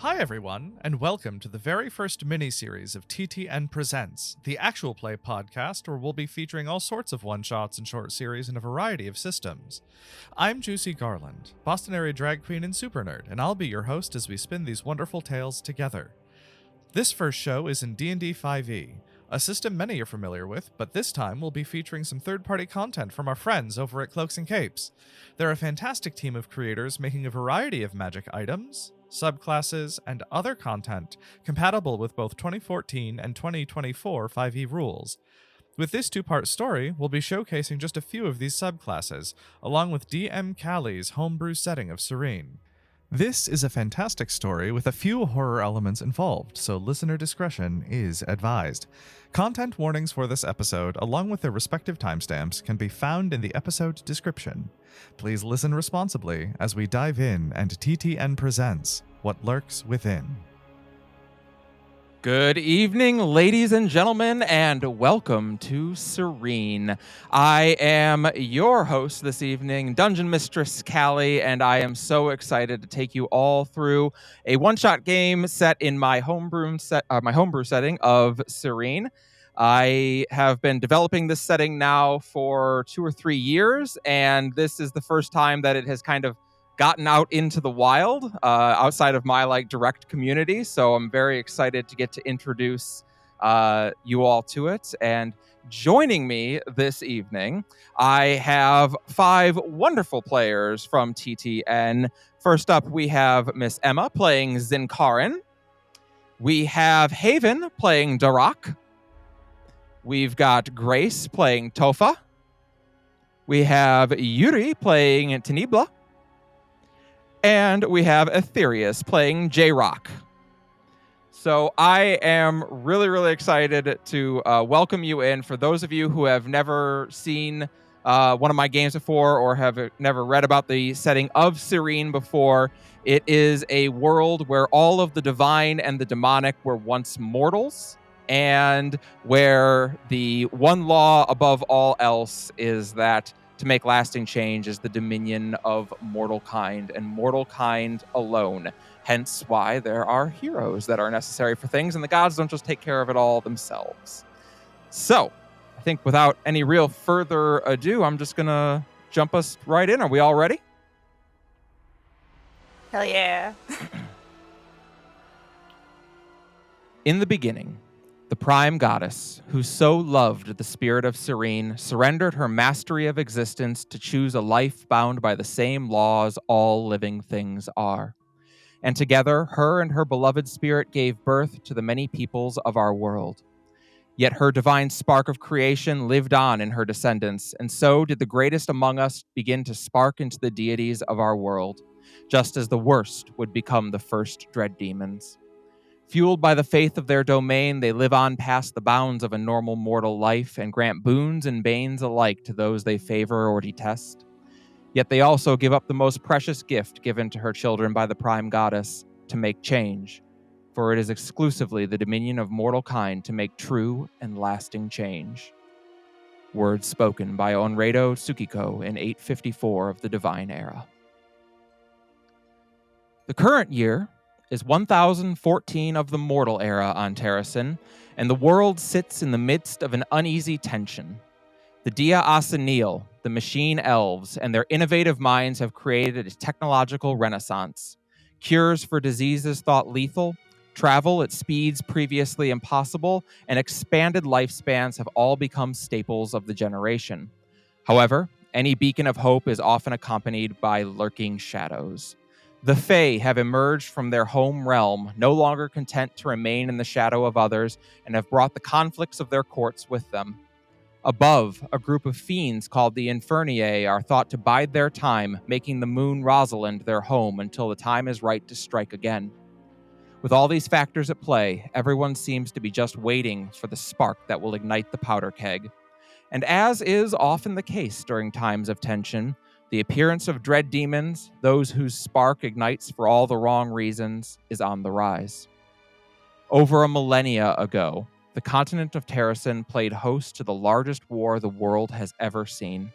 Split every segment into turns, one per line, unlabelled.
Hi everyone, and welcome to the very first mini-series of TTN Presents, the actual play podcast where we'll be featuring all sorts of one-shots and short series in a variety of systems. I'm Juicy Garland, Boston area drag queen and super nerd, and I'll be your host as we spin these wonderful tales together. This first show is in D&D 5e, a system many are familiar with, but this time we'll be featuring some third-party content from our friends over at Cloaks and Capes. They're a fantastic team of creators making a variety of magic items, subclasses, and other content compatible with both 2014 and 2024 5e rules. With this two-part story, we'll be showcasing just a few of these subclasses, along with DM Callie's homebrew setting of Syrene. This is a fantastic story with a few horror elements involved, so listener discretion is advised. Content warnings for this episode, along with their respective timestamps, can be found in the episode description. Please listen responsibly as we dive in and TTN presents What Lurks Within.
Good evening, ladies and gentlemen, and welcome to Syrene. I am your host this evening, Dungeon Mistress Callie, and I am so excited to take you all through a one-shot game set in my homebrew setting of Syrene. I have been developing this setting now for 2 or 3 years, and this is the first time that it has kind of gotten out into the wild outside of my direct community. So I'm very excited to get to introduce you all to it. And joining me this evening, I have 5 wonderful players from TTN. First up, we have Miss Emma playing Zinkarin. We have Haven playing Darak. We've got Grace playing Tofa. We have Yuri playing Tenibla. And we have Aetherius playing J-Rock. So I am really, really excited to welcome you in. For those of you who have never seen one of my games before or have never read about the setting of Syrene before, it is a world where all of the divine and the demonic were once mortals, and where the one law above all else is that to make lasting change is the dominion of mortal kind, and mortal kind alone. Hence why there are heroes that are necessary for things, and the gods don't just take care of it all themselves. So, I think without any real further ado, I'm just gonna jump us right in. Are we all ready?
Hell yeah.
In the beginning, the prime goddess, who so loved the spirit of Syrene, surrendered her mastery of existence to choose a life bound by the same laws all living things are. And together, her and her beloved spirit gave birth to the many peoples of our world. Yet her divine spark of creation lived on in her descendants, and so did the greatest among us begin to spark into the deities of our world, just as the worst would become the first dread demons. Fueled by the faith of their domain, they live on past the bounds of a normal mortal life and grant boons and banes alike to those they favor or detest. Yet they also give up the most precious gift given to her children by the prime goddess, to make change, for it is exclusively the dominion of mortal kind to make true and lasting change. Words spoken by Onredo Tsukiko in 854 of the Divine Era. The current year is 1014 of the Mortal Era on Terrasen, and the world sits in the midst of an uneasy tension. The Dia Asenil, the machine elves, and their innovative minds have created a technological renaissance. Cures for diseases thought lethal, travel at speeds previously impossible, and expanded lifespans have all become staples of the generation. However, any beacon of hope is often accompanied by lurking shadows. The Fae have emerged from their home realm, no longer content to remain in the shadow of others, and have brought the conflicts of their courts with them. Above, a group of fiends called the Inferniae are thought to bide their time, making the moon Rosalind their home until the time is right to strike again. With all these factors at play, everyone seems to be just waiting for the spark that will ignite the powder keg. And as is often the case during times of tension, the appearance of dread demons, those whose spark ignites for all the wrong reasons, is on the rise. Over a millennia ago, the continent of Terrasen played host to the largest war the world has ever seen,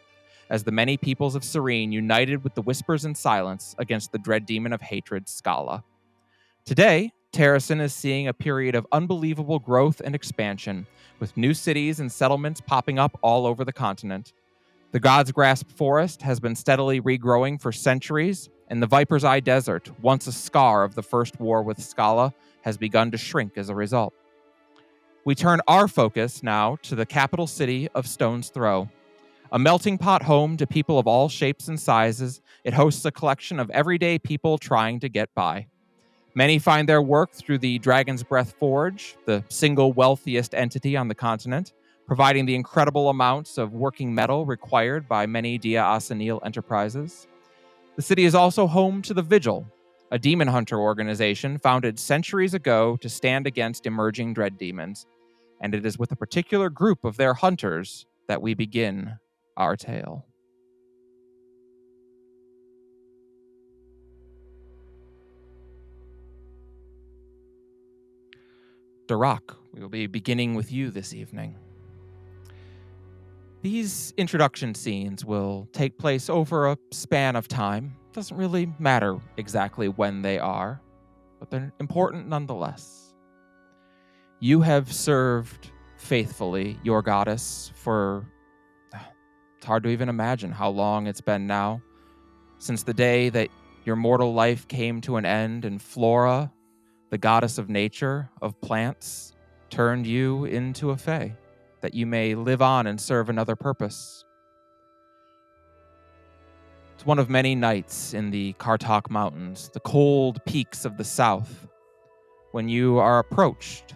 as the many peoples of Syrene united with the Whispers in Silence against the dread demon of hatred, Scala. Today, Terracin is seeing a period of unbelievable growth and expansion, with new cities and settlements popping up all over the continent. The God's Grasp Forest has been steadily regrowing for centuries, and the Viper's Eye Desert, once a scar of the First War with Scala, has begun to shrink as a result. We turn our focus now to the capital city of Stone's Throw. A melting pot home to people of all shapes and sizes, it hosts a collection of everyday people trying to get by. Many find their work through the Dragon's Breath Forge, the single wealthiest entity on the continent, providing the incredible amounts of working metal required by many Dia Asenil enterprises. The city is also home to the Vigil, a demon hunter organization founded centuries ago to stand against emerging dread demons. And it is with a particular group of their hunters that we begin our tale. Darak, we will be beginning with you this evening. These introduction scenes will take place over a span of time. Doesn't really matter exactly when they are, but they're important nonetheless. You have served faithfully your goddess for, it's hard to even imagine how long it's been now, since the day that your mortal life came to an end and Flora, the goddess of nature, of plants, turned you into a fae, that you may live on and serve another purpose. It's one of many nights in the Kartok Mountains, the cold peaks of the south, when you are approached.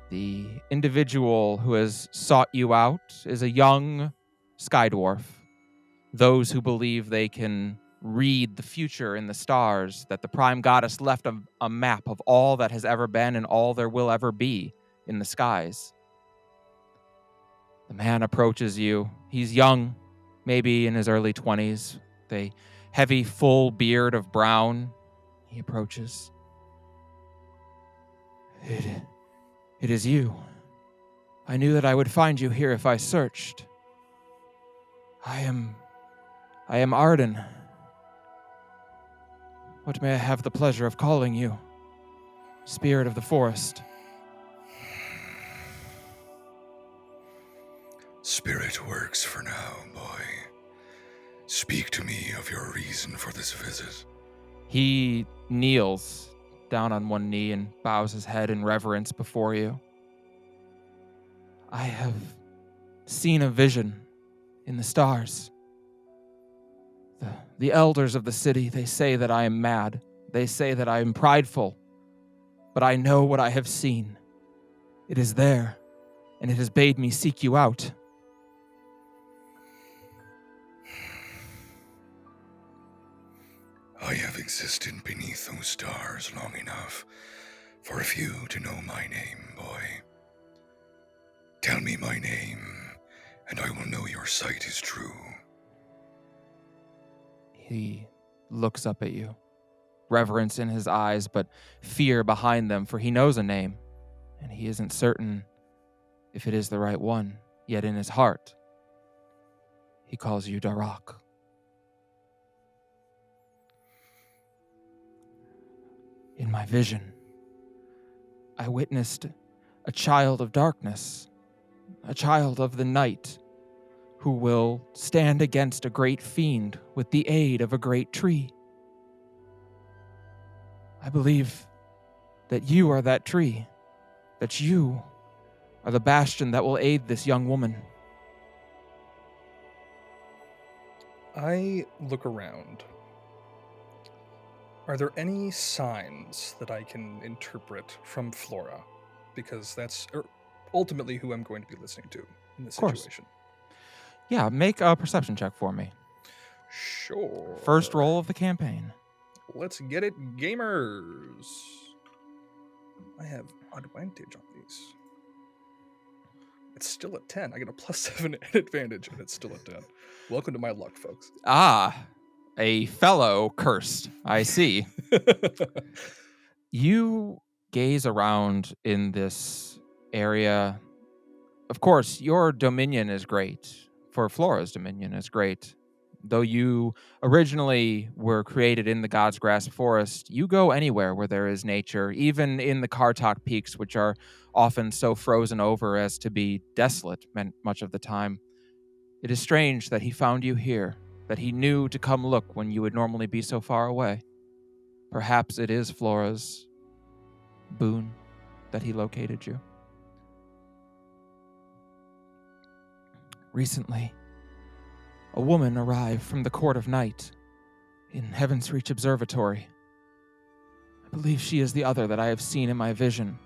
The individual who has sought you out is a young sky dwarf. Those who believe they can read the future in the stars, that the Prime Goddess left a map of all that has ever been and all there will ever be in the skies. The man approaches you. He's young, maybe in his early 20s, with a heavy, full beard of brown. He approaches. It is you. I knew that I would find you here if I searched. I am Arden. What may I have the pleasure of calling you? Spirit of the forest.
Spirit works for now, boy. Speak to me of your reason for this visit.
He kneels down on one knee and bows his head in reverence before you. I have seen a vision in the stars. The elders of the city, they say that I am mad. They say that I am prideful. But I know what I have seen. It is there, and it has bade me seek you out.
I have existed beneath those stars long enough for a few to know my name, boy. Tell me my name, and I will know your sight is true.
He looks up at you, reverence in his eyes, but fear behind them, for he knows a name, and he isn't certain if it is the right one, yet in his heart, he calls you Darak. In my vision, I witnessed a child of darkness, a child of the night, who will stand against a great fiend with the aid of a great tree. I believe that you are that tree, that you are the bastion that will aid this young woman.
I look around. Are there any signs that I can interpret from Flora? Because that's ultimately who I'm going to be listening to in this situation.
Yeah, make a perception check for me.
Sure.
First roll of the campaign.
Let's get it, gamers. I have advantage on these. It's still at 10. I get a +7 advantage, and it's still at 10. Welcome to my luck, folks.
Ah, a fellow cursed. I see. You gaze around in this area. Of course, your dominion is great. For Flora's dominion is great. Though you originally were created in the God's Grass Forest, you go anywhere where there is nature, even in the Kartok Peaks, which are often so frozen over as to be desolate much of the time. It is strange that he found you here, that he knew to come look when you would normally be so far away. Perhaps it is Flora's boon that he located you. Recently, a woman arrived from the Court of Night in Heaven's Reach Observatory. I believe she is the other that I have seen in my vision.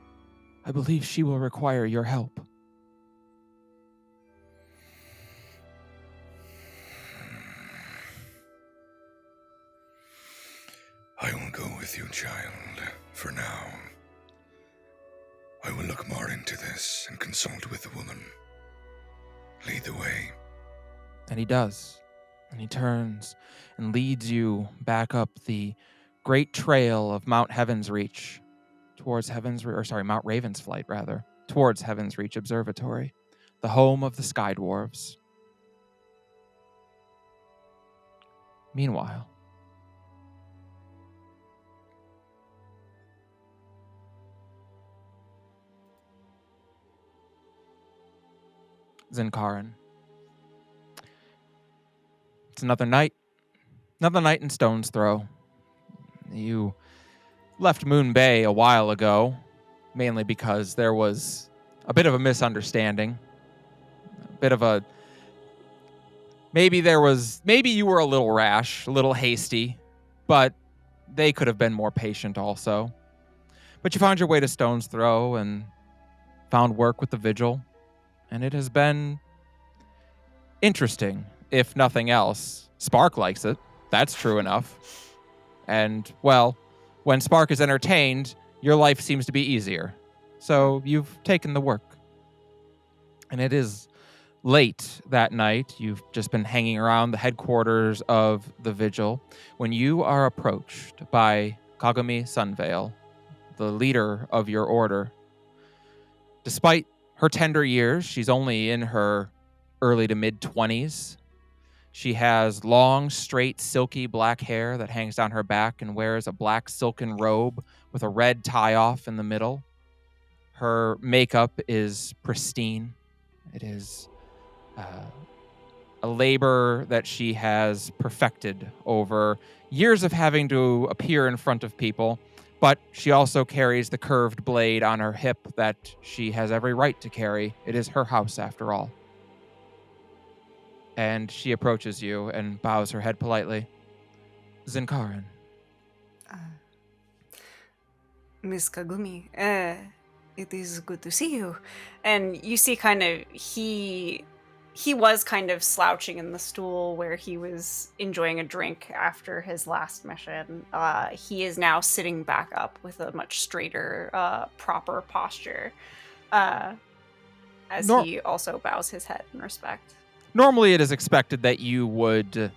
I believe she will require your help.
I will go with you, child, for now. I will look more into this and consult with the woman. Lead the way.
And he does. And he turns and leads you back up the great trail of Mount Heaven's Reach towards Mount Raven's Flight, rather, towards Heaven's Reach Observatory, the home of the Sky Dwarves. Meanwhile, Zinkarin. It's another night in Stone's Throw. You left Moon Bay a while ago, mainly because there was a bit of a misunderstanding. Maybe you were a little rash, a little hasty, but they could have been more patient also. But you found your way to Stone's Throw and found work with the Vigil, and it has been interesting, if nothing else. Spark likes it. That's true enough. And, well, when Spark is entertained, your life seems to be easier. So you've taken the work. And it is late that night. You've just been hanging around the headquarters of the Vigil when you are approached by Kagami Sunveil, the leader of your order. Despite her tender years, she's only in her early to mid-20s. She has long, straight, silky black hair that hangs down her back and wears a black silken robe with a red tie-off in the middle. Her makeup is pristine. It is a labor that she has perfected over years of having to appear in front of people, but she also carries the curved blade on her hip that she has every right to carry. It is her house, after all. And she approaches you and bows her head politely. Zinkarin.
Miss Kagumi, it is good to see you. And you see kind of, he was kind of slouching in the stool where he was enjoying a drink after his last mission. He is now sitting back up with a much straighter, proper posture, as he also bows his head in respect.
Normally it is expected that you would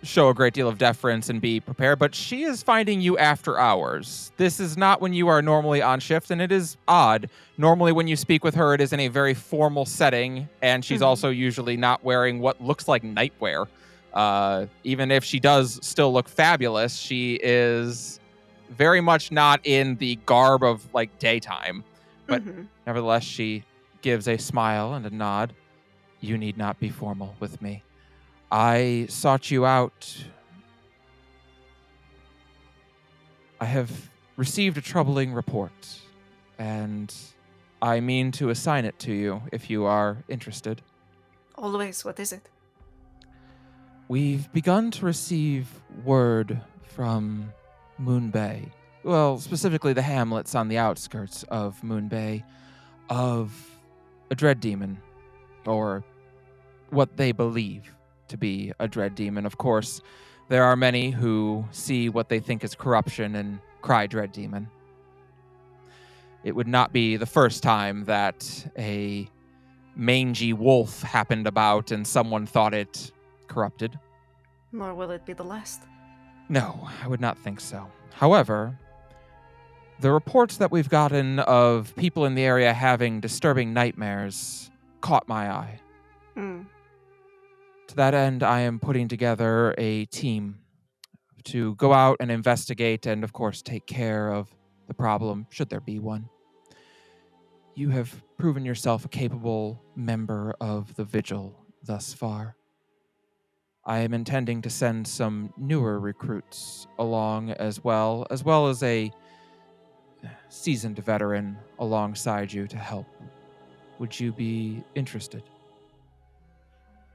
show a great deal of deference and be prepared, but she is finding you after hours. This is not when you are normally on shift, and it is odd. Normally when you speak with her, it is in a very formal setting, and she's also usually not wearing what looks like nightwear. Even if she does still look fabulous, she is very much not in the garb of, like, daytime. But nevertheless, she gives a smile and a nod. You need not be formal with me. I sought you out. I have received a troubling report, and I mean to assign it to you if you are interested.
Always. What is it?
We've begun to receive word from Moon Bay, well, specifically the hamlets on the outskirts of Moon Bay, of a dread demon, or what they believe to be a dread demon. Of course, there are many who see what they think is corruption and cry dread demon. It would not be the first time that a mangy wolf happened about and someone thought it corrupted.
Nor will it be the last.
No, I would not think so. However, the reports that we've gotten of people in the area having disturbing nightmares caught my eye. To To that end, I am putting together a team to go out and investigate and, of course, take care of the problem, should there be one. You have proven yourself a capable member of the Vigil thus far. I am intending to send some newer recruits along as well as a seasoned veteran alongside you to help. Would you be interested?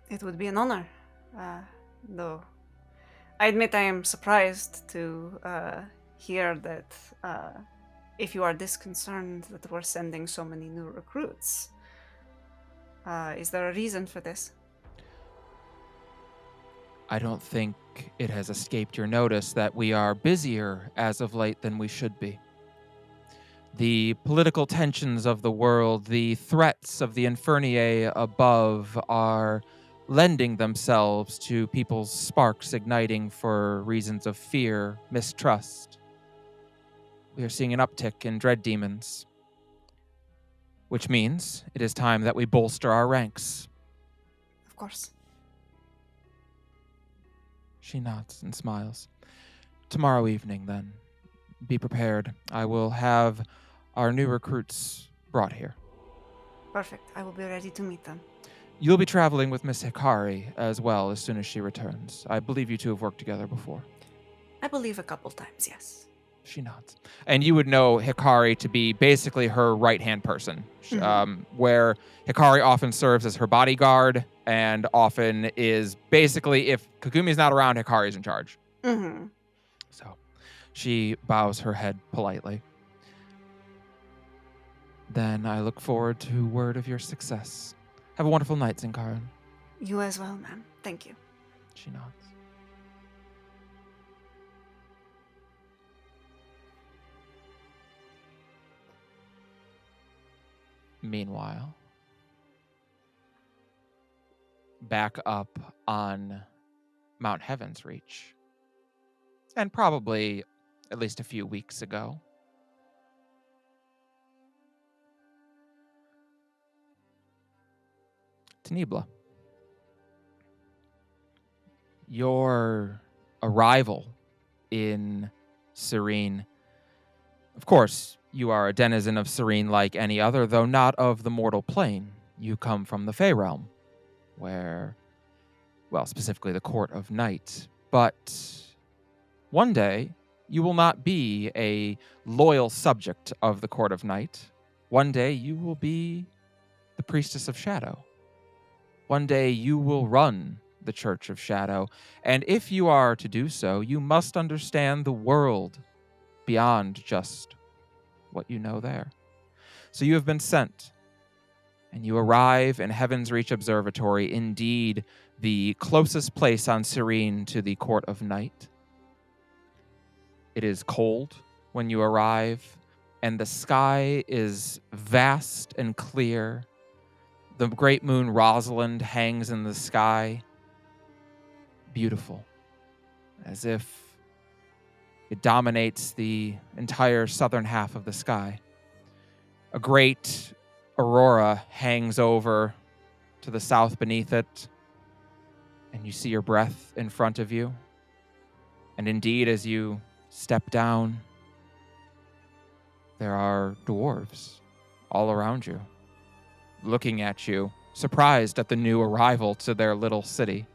It would be an honor, though. I admit I am surprised to hear that if you are this concerned that we're sending so many new recruits. Is there a reason for this?
I don't think it has escaped your notice that we are busier as of late than we should be. The political tensions of the world, the threats of the Inferniae above are lending themselves to people's sparks igniting for reasons of fear, mistrust. We are seeing an uptick in dread demons, which means it is time that we bolster our ranks.
Of course.
She nods and smiles. Tomorrow evening, then. Be prepared. I will have our new recruits brought here.
Perfect. I will be ready to meet them.
You'll be traveling with Miss Hikari as well as soon as she returns. I believe you two have worked together before.
I believe a couple times, yes.
She nods. And you would know Hikari to be basically her right-hand person, where Hikari often serves as her bodyguard and often is basically, if Kagumi's not around, Hikari's in charge.
Mm-hmm.
So she bows her head politely. Then I look forward to word of your success. Have a wonderful night, Zinkaran.
You as well, ma'am. Thank you.
She nods. Meanwhile, back up on Mount Heaven's Reach, and probably at least a few weeks ago, Tenebla, your arrival in Syrene, of course, you are a denizen of Syrene like any other, though not of the mortal plane. You come from the Fey realm, where, well, specifically the Court of Night. But one day, you will not be a loyal subject of the Court of Night. One day, you will be the Priestess of Shadow. One day, you will run the Church of Shadow. And if you are to do so, you must understand the world beyond just what you know there. So you have been sent, and you arrive in Heaven's Reach Observatory, indeed the closest place on Syrene to the Court of Night. It is cold when you arrive, and the sky is vast and clear. The great moon Rosalind hangs in the sky, beautiful, as if it dominates the entire southern half of the sky. A great aurora hangs over to the south beneath it, and you see your breath in front of you. And indeed, as you step down, there are dwarves all around you, looking at you, surprised at the new arrival to their little city.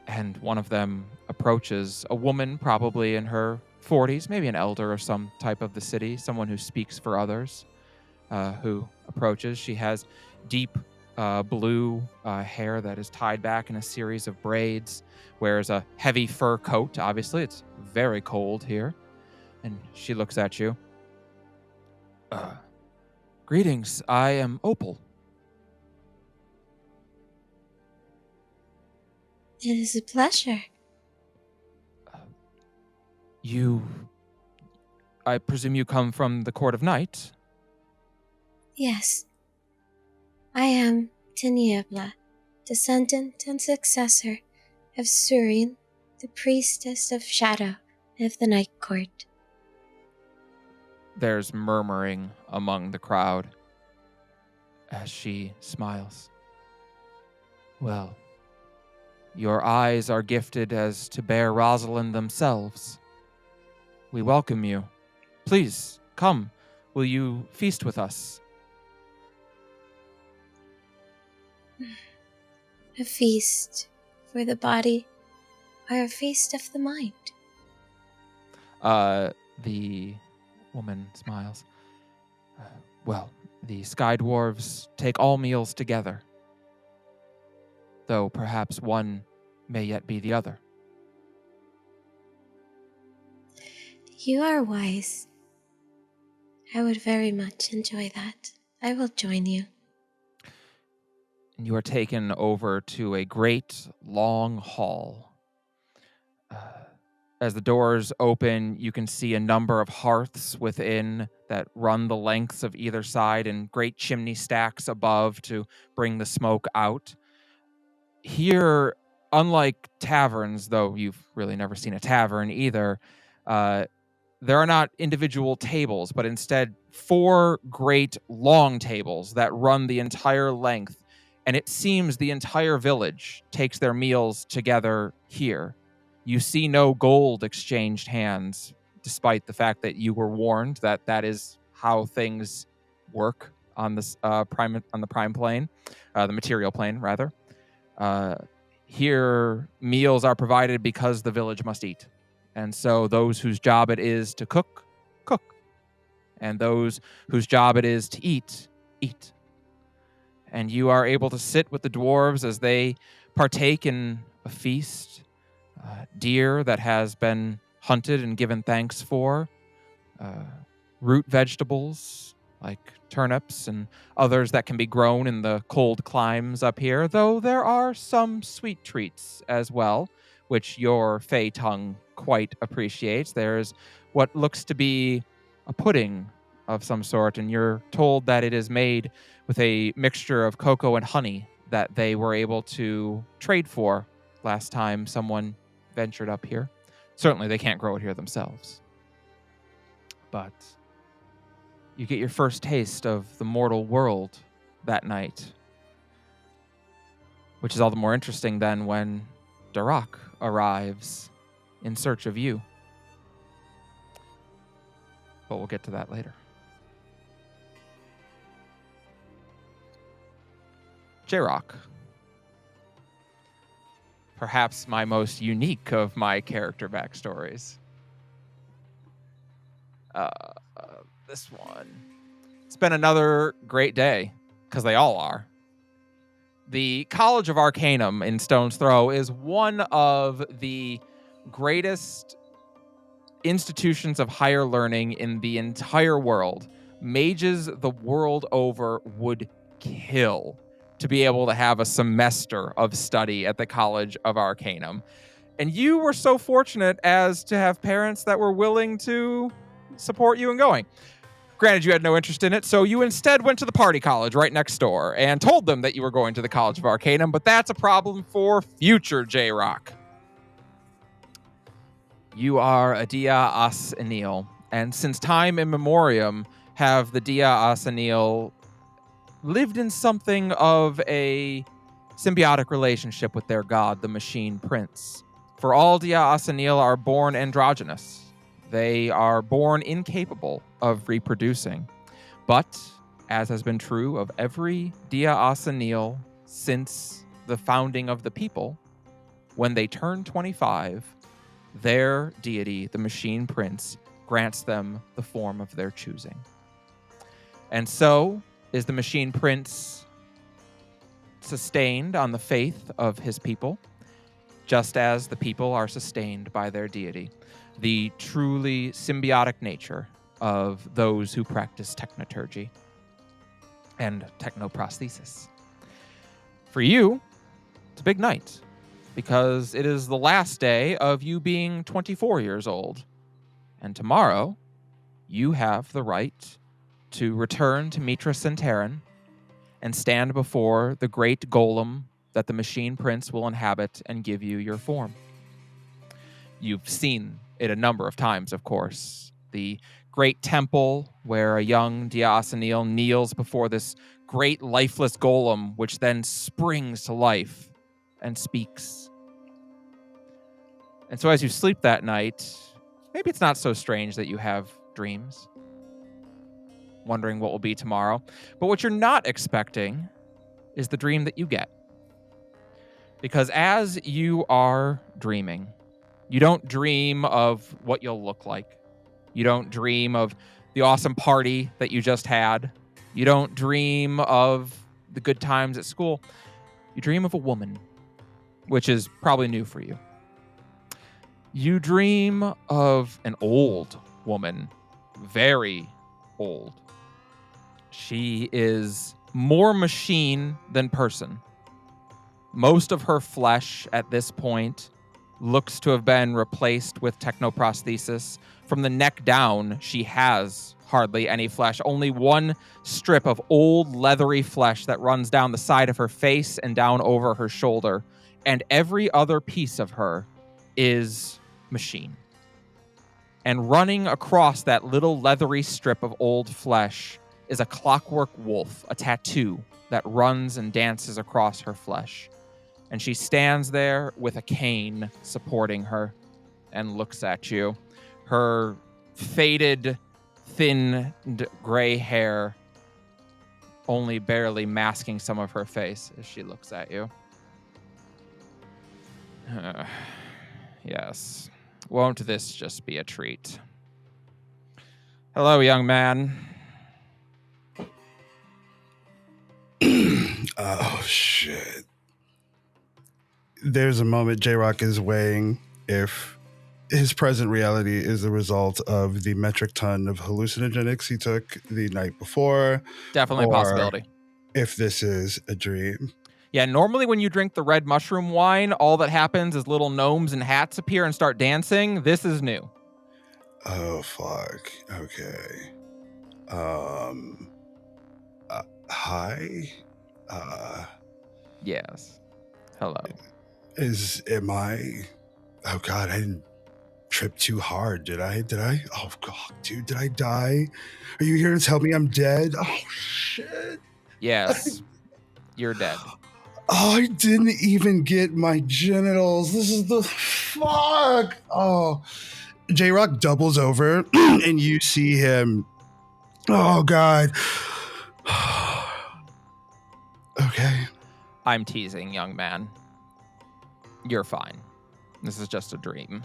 And one of them approaches, a woman probably in her 40s, maybe an elder of some type of the city, someone who speaks for others, who approaches. She has deep blue hair that is tied back in a series of braids, wears a heavy fur coat. Obviously, it's very cold here. And she looks at you. Greetings, I am Opal.
It is a pleasure.
I presume you come from the Court of Night?
Yes. I am Tenebla, descendant and successor of Syrene, the priestess of Shadow of the Night Court.
There's murmuring among the crowd as she smiles. Well, Your eyes are gifted as to bear Rosalind themselves. We welcome you. Please, come. Will you feast with us?
A feast for the body, or a feast of the mind?
The woman smiles. Well, the Sky Dwarves take all meals together, though perhaps one may yet be the other.
You are wise. I would very much enjoy that. I will join you.
And you are taken over to a great long hall. As the doors open, you can see a number of hearths within that run the lengths of either side and great chimney stacks above to bring the smoke out. Here, unlike taverns, though you've really never seen a tavern either, there are not individual tables, but instead 4 great long tables that run the entire length. And it seems the entire village takes their meals together here. You see no gold exchanged hands, despite the fact that you were warned that that is how things work on this prime plane, the material plane rather. Here, meals are provided because the village must eat. And so those whose job it is to cook, cook. And those whose job it is to eat, eat. And you are able to sit with the dwarves as they partake in a feast. Deer that has been hunted and given thanks for. Root vegetables like turnips and others that can be grown in the cold climes up here, though there are some sweet treats as well, which your fey tongue quite appreciates. There's what looks to be a pudding of some sort, and you're told that it is made with a mixture of cocoa and honey that they were able to trade for last time someone ventured up here. Certainly they can't grow it here themselves. But you get your first taste of the mortal world that night, which is all the more interesting then when Darak arrives in search of you. But we'll get to that later. J-Rock. Perhaps my most unique of my character backstories. This one. It's been another great day, because they all are. The College of Arcanum in Stone's Throw is one of the greatest institutions of higher learning in the entire world. Mages the world over would kill to be able to have a semester of study at the College of Arcanum. And you were so fortunate as to have parents that were willing to support you in going. Granted, you had no interest in it, so you instead went to the party college right next door and told them that you were going to the College of Arcanum, but that's a problem for future J-Rock. You are a Dia As Anil, and since time immemorial have the Dia As Anil lived in something of a symbiotic relationship with their god, the Machine Prince. For all Dia As Anil are born androgynous. They are born incapable of reproducing. But, as has been true of every Dia As Anil since the founding of the people, when they turn 25, their deity, the Machine Prince, grants them the form of their choosing. And so is the Machine Prince sustained on the faith of his people, just as the people are sustained by their deity. The truly symbiotic nature of those who practice technoturgy and technoprosthesis. For you, it's a big night, because it is the last day of you being 24 years old. And tomorrow, you have the right to return to Mitra Centauran and stand before the great golem that the Machine Prince will inhabit and give you your form. You've seen it a number of times, of course. The great temple where a young Dia As Anil kneels before this great lifeless golem, which then springs to life and speaks And so as you sleep that night, maybe it's not so strange that you have dreams, wondering what will be tomorrow. But what you're not expecting is the dream that you get. Because as you are dreaming, you don't dream of what you'll look like. You don't dream of the awesome party that you just had. You don't dream of the good times at school. You dream of a woman, which is probably new for you. You dream of an old woman, very old. She is more machine than person. Most of her flesh at this point looks to have been replaced with technoprosthesis. From the neck down, she has hardly any flesh, only one strip of old leathery flesh that runs down the side of her face and down over her shoulder, and every other piece of her is machine. And running across that little leathery strip of old flesh is a clockwork wolf, a tattoo that runs and dances across her flesh. And she stands there with a cane supporting her and looks at you. Her faded, thin, gray hair only barely masking some of her face as she looks at you. Yes. Won't this just be a treat? Hello, young man.
Oh, shit. There's a moment J-Rock is weighing if his present reality is the result of the metric ton of hallucinogenics he took the night before.
Definitely a
or
possibility.
If this is a dream.
Yeah, normally when you drink the red mushroom wine, all that happens is little gnomes and hats appear and start dancing. This is new.
Oh, fuck. Okay. Hi?
Yes. Hello.
Am I... Oh, God, I didn't trip too hard, did I? Oh, God, dude, did I die? Are you here to tell me I'm dead? Oh, shit.
Yes. You're dead.
Oh, I didn't even get my genitals. This is the fuck. Oh, J-Rock doubles over and you see him. Oh, God. Okay.
I'm teasing, young man. You're fine. This is just a dream.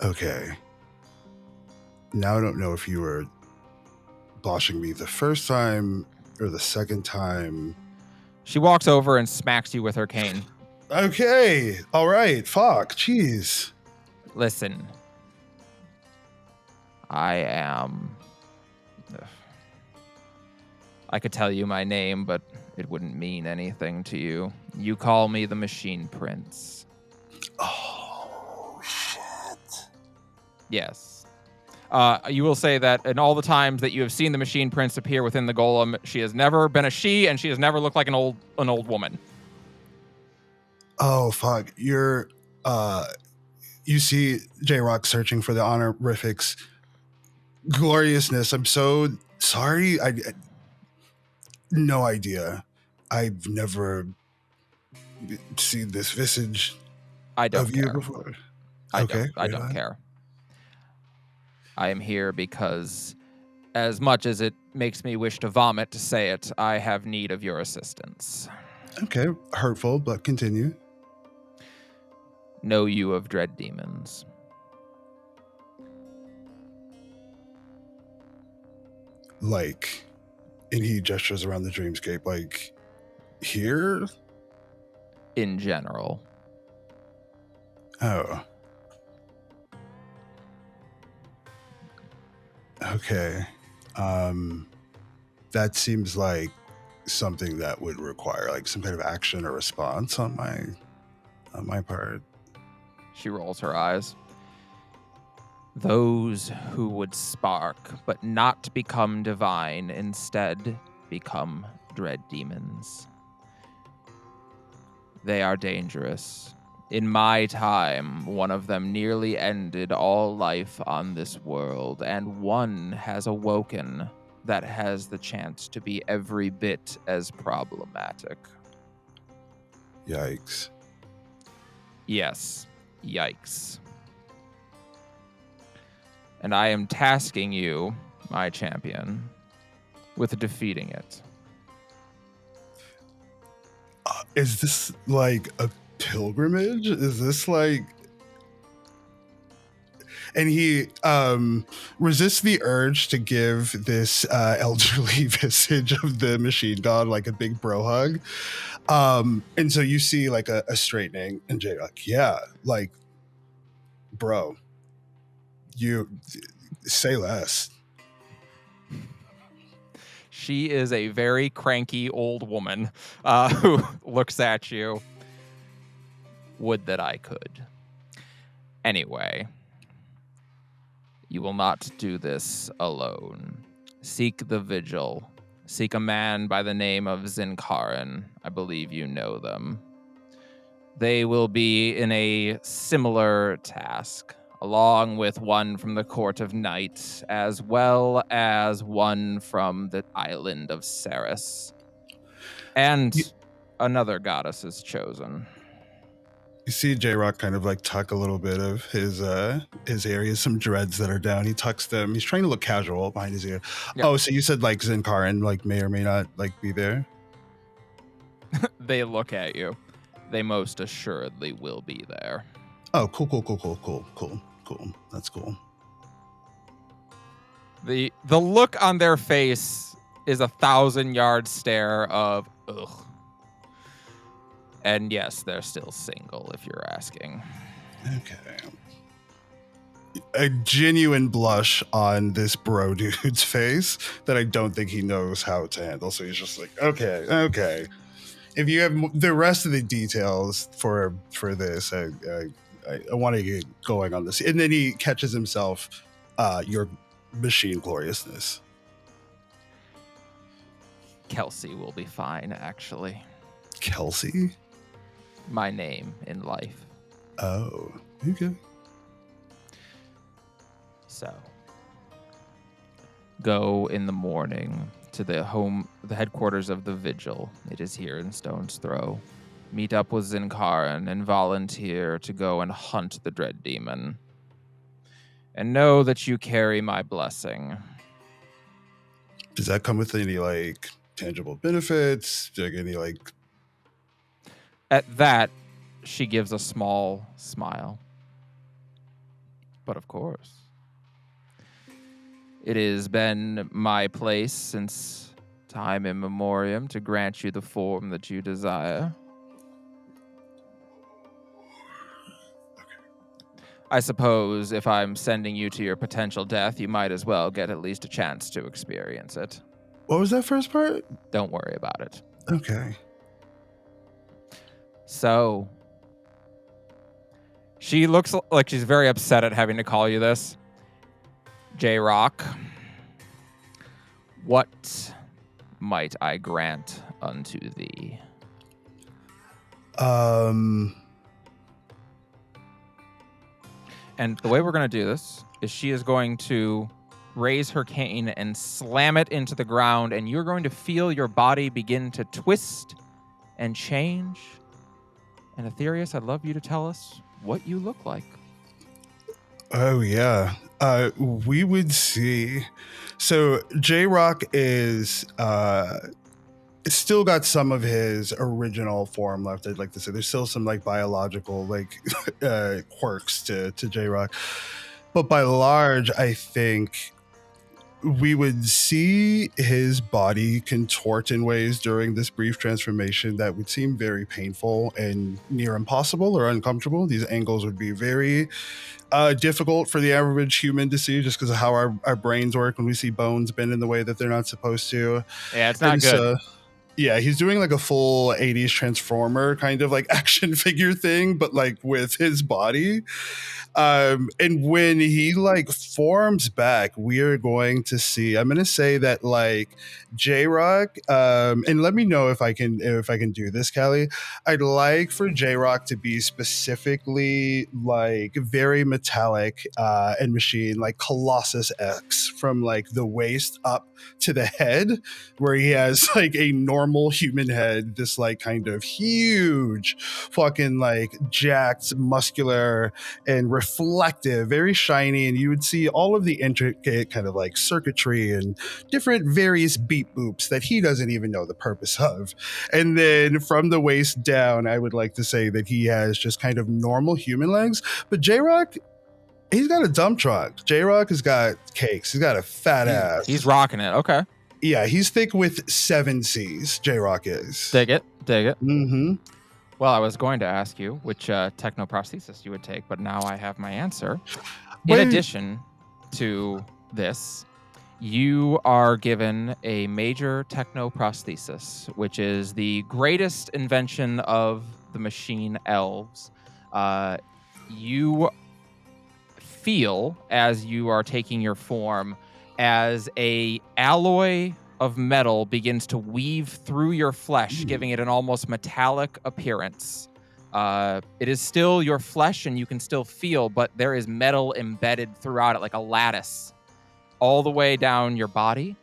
Okay. Now I don't know if you were boshing me the first time or the second time.
She walks over and smacks you with her cane.
Okay. All right. Fuck. Jeez.
Listen. I could tell you my name, but it wouldn't mean anything to you. You call me the Machine Prince.
Oh, shit.
Yes. You will say that in all the times that you have seen the Machine Prince appear within the golem, she has never been a she, and she has never looked like an old woman.
Oh, fuck. You see J-Rock searching for the honorifics. Gloriousness. I'm so sorry. I no idea. I've never seen this visage
I don't
of you
care.
before.
I
Okay,
don't. I don't care. I am here because, as much as it makes me wish to vomit to say it, I have need of your assistance.
Okay, hurtful, but continue.
Know you of dread demons?
Like, and he gestures around the dreamscape, like, here?
In general.
Oh. Okay. That seems like something that would require like some kind of action or response on my part.
She rolls her eyes. Those who would spark, but not become divine, instead become dread demons. They are dangerous. In my time, one of them nearly ended all life on this world, and one has awoken that has the chance to be every bit as problematic.
Yikes.
Yes. Yikes. And I am tasking you, my champion, with defeating it.
Is this like a pilgrimage? Is this like... And he resists the urge to give this elderly visage of the machine god like a big bro hug. And so you see like a straightening, and Jay like, yeah, like, bro, you say less.
She is a very cranky old woman who looks at you. Would that I could. Anyway, you will not do this alone. Seek the vigil. Seek a man by the name of Zinkarin. I believe you know them. They will be in a similar task, along with one from the Court of Night, as well as one from the island of Ceres. And another goddess is chosen.
You see J-Rock kind of like tuck a little bit of his areas, some dreads that are down. He tucks them. He's trying to look casual behind his ear. Yep. Oh, so you said like Zinkarin like may or may not like be there?
They look at you. They most assuredly will be there.
Oh, cool. That's cool.
The look on their face is 1,000-yard stare of ugh. And yes, they're still single, if you're asking.
Okay. A genuine blush on this bro dude's face that I don't think he knows how to handle. So he's just like, okay. If you have the rest of the details for this, I want to get going on this. And then he catches himself, your machine gloriousness.
Kelsey will be fine, actually.
Kelsey?
My name in life.
Oh, okay.
So, go in the morning to the headquarters of the Vigil. It is here in Stone's Throw. Meet up with Zinkarin and volunteer to go and hunt the Dread Demon. And know that you carry my blessing.
Does that come with any, like, tangible benefits? Like, any, like...
At that, she gives a small smile. But of course. It has been my place since time immemorial to grant you the form that you desire. I suppose if I'm sending you to your potential death, you might as well get at least a chance to experience it.
What was that first part?
Don't worry about it.
Okay.
So, she looks like she's very upset at having to call you this. J-Rock, what might I grant unto thee?
And
the way we're going to do this is she is going to raise her cane and slam it into the ground, and you're going to feel your body begin to twist and change. And Aetherius, I'd love you to tell us what you look like.
Oh, yeah. We would see. So J-Rock is still got some of his original form left. I'd like to say there's still some like biological like quirks to J-Rock, but by large, I think we would see his body contort in ways during this brief transformation that would seem very painful and near impossible or uncomfortable. These angles would be very difficult for the average human to see just because of how our brains work when we see bones bend in the way that they're not supposed to.
Yeah, it's not good.
Yeah, he's doing like a full 80s Transformer kind of like action figure thing, but like with his body. And when he like forms back, we are going to see, I'm going to say that like J-Rock, and let me know if I can do this, Callie. I'd like for J-Rock to be specifically like very metallic and machine, like Colossus X from like the waist up to the head, where he has like a normal normal human head, this like kind of huge fucking like jacked, muscular and reflective, very shiny, and you would see all of the intricate kind of like circuitry and different various beep boops that he doesn't even know the purpose of. And then from the waist down, I would like to say that he has just kind of normal human legs, but J-Rock, he's got a dump truck. J-Rock has got cakes. He's got a fat ass.
He's rocking it. Okay.
Yeah, he's thick with 7 C's. J-Rock is.
Dig it.
Mm-hmm.
Well, I was going to ask you which technoprosthesis you would take, but now I have my answer.
Wait.
In addition to this, you are given a major technoprosthesis, which is the greatest invention of the machine elves. You feel, as you are taking your form, as a alloy of metal begins to weave through your flesh, giving it an almost metallic appearance. It is still your flesh and you can still feel, but there is metal embedded throughout it like a lattice all the way down your body.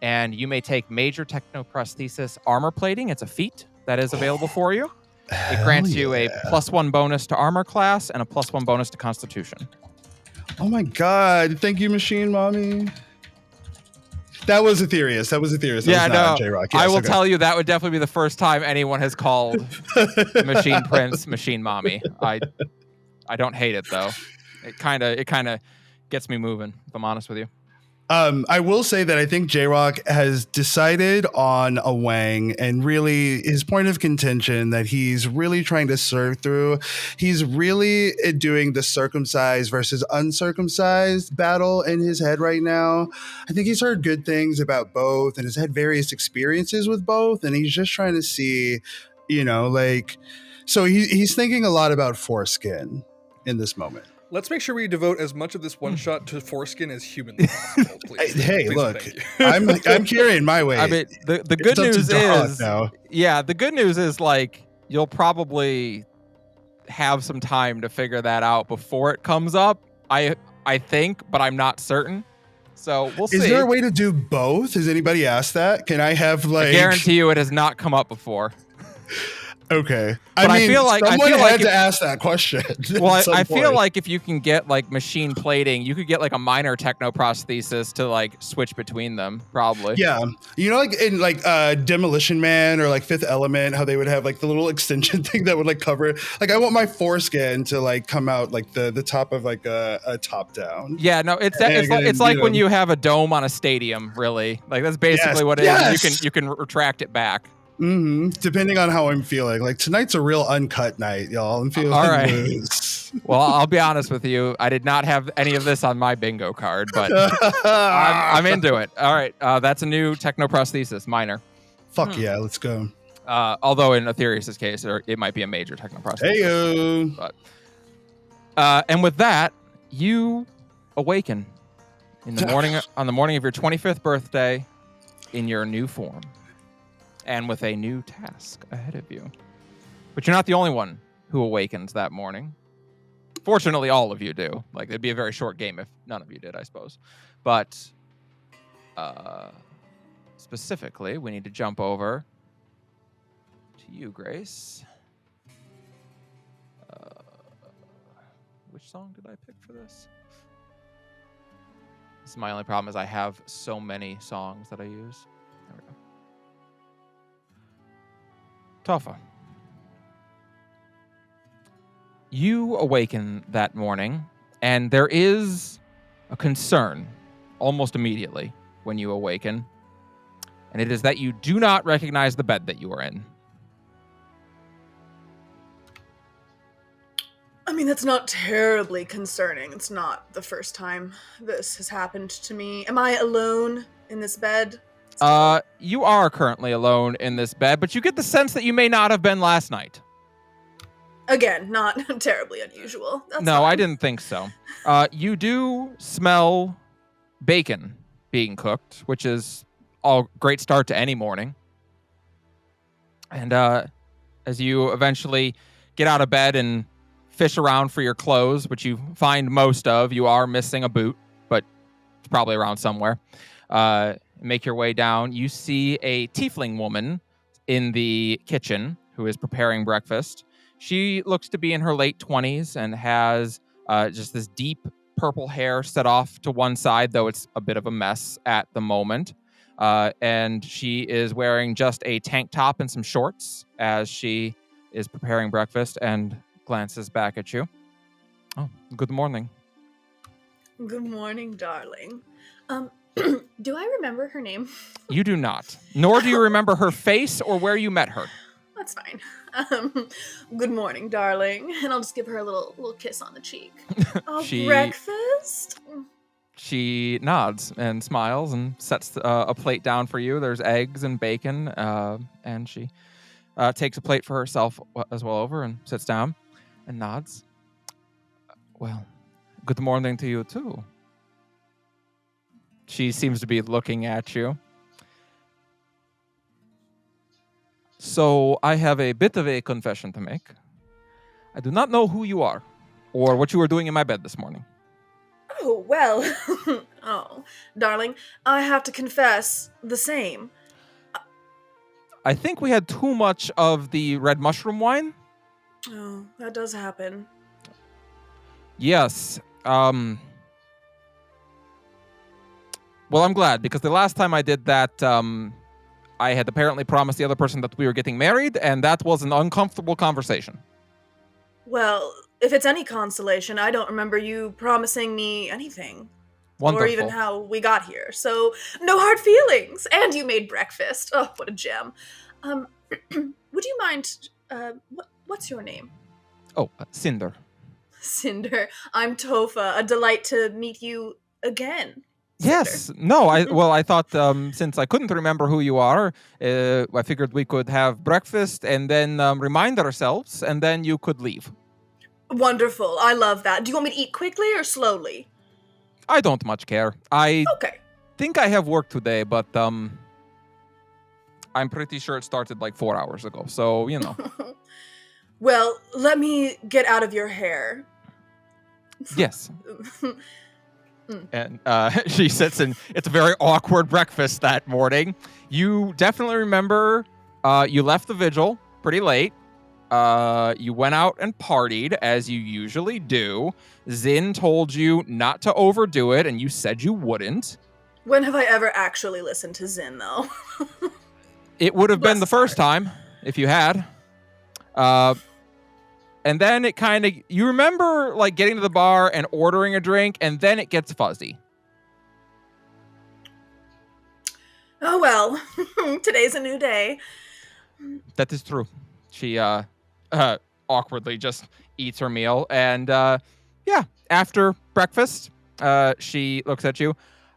And you may take major technoprosthesis armor plating. It's a feat that is available for you. It grants you a +1 bonus to armor class and a +1 bonus to constitution.
Oh my God. Thank you, Machine Mommy. That was Aetherius. That was not J-Rock. Yes,
I will tell you that would definitely be the first time anyone has called Machine Prince Machine Mommy. I don't hate it though. It kind of gets me moving, if I'm honest with you.
I will say that I think J-Rock has decided on a Wang, and really his point of contention that he's really trying to serve through. He's really doing the circumcised versus uncircumcised battle in his head right now. I think he's heard good things about both and has had various experiences with both, and he's just trying to see, so he's thinking a lot about foreskin in this moment.
Let's make sure we devote as much of this one shot to foreskin as humanly possible, please.
Hey,
Please,
look,
thank you.
I'm carrying my weight.
I mean, the good news the good news is like you'll probably have some time to figure that out before it comes up. I think, but I'm not certain. So we'll see.
Is there a way to do both? Has anybody asked that? Can I have
I guarantee you it has not come up before.
Okay.
But I feel like
to ask that question.
Well, I feel like if you can get like machine plating, you could get like a minor technoprosthesis to like switch between them, probably.
Yeah. Like in like Demolition Man or like Fifth Element, how they would have like the little extension thing that would like cover it. Like I want my foreskin to like come out like the top of like a top down.
Yeah, no, it's like when you have a dome on a stadium, really. Like that's basically what it is. You can retract it back.
Mm-hmm. Depending on how I'm feeling. Like tonight's a real uncut night, y'all. I'm feeling
all right.
loose.
Well, I'll be honest with you. I did not have any of this on my bingo card, but I'm into it. All right. That's a new technoprosthesis, minor.
Fuck yeah, let's go.
Although in Aetherius' case, it might be a major technoprosthesis.
Heyo.
But, and with that, you awaken in the morning on the morning of your 25th birthday in your new form. And with a new task ahead of you. But you're not the only one who awakens that morning. Fortunately, all of you do. Like, it'd be a very short game if none of you did, I suppose. But specifically, we need to jump over to you, Grace. Which song did I pick for this? This is my only problem is I have so many songs that I use. There we go. Topha. You awaken that morning, and there is a concern almost immediately when you awaken, and it is that you do not recognize the bed that you are in.
I mean, that's not terribly concerning. It's not the first time this has happened to me. Am I alone in this bed?
You are currently alone in this bed, but you get the sense that you may not have been last night.
Again, not terribly unusual. That's
no,
fine.
I didn't think so. You do smell bacon being cooked, which is a great start to any morning. And as you eventually get out of bed and fish around for your clothes, which you find most of, you are missing a boot, but it's probably around somewhere. Make your way down. You see a tiefling woman in the kitchen who is preparing breakfast. She looks to be in her late 20s and has just this deep purple hair set off to one side, though it's a bit of a mess at the moment. And she is wearing just a tank top and some shorts as she is preparing breakfast and glances back at you. Oh, good morning.
Good morning, darling. Do I remember her name?
You do not. Nor do you remember her face or where you met her.
That's fine. Good morning, darling. And I'll just give her a little kiss on the cheek. Oh, breakfast?
She nods and smiles and sets a plate down for you. There's eggs and bacon, and she takes a plate for herself as well over and sits down and nods. Well, good morning to you, too. She seems to be looking at you. So I have a bit of a confession to make. I do not know who you are or what you were doing in my bed this morning.
Oh, well. Oh, darling, I have to confess the same.
I think we had too much of the red mushroom wine.
Oh, that does happen.
Yes. Well, I'm glad, because the last time I did that, I had apparently promised the other person that we were getting married, and that was an uncomfortable conversation.
Well, if it's any consolation, I don't remember you promising me anything.
Wonderful.
Or even how we got here. So, no hard feelings. And you made breakfast. Oh, what a gem. Would you mind, what's your name?
Oh, Cinder.
Cinder. I'm Tofa. A delight to meet you again.
Yes. No, I thought since I couldn't remember who you are, I figured we could have breakfast and then remind ourselves, and then you could leave.
Wonderful. I love that. Do you want me to eat quickly or slowly?
I don't much care. I think I have work today, but I'm pretty sure it started like 4 hours ago, so, you know.
Well, let me get out of your hair.
Yes. And she sits in. It's a very awkward breakfast that morning. You definitely remember you left the vigil pretty late. You went out and partied, as you usually do. Zin told you not to overdo it, and you said you wouldn't.
When have I ever actually listened to Zin, though?
It would have been the first time, if you had. And then it kind of, you remember like getting to the bar and ordering a drink, and then it gets fuzzy.
Oh, well, today's a new day.
That is true. She awkwardly just eats her meal. And after breakfast, she looks at you.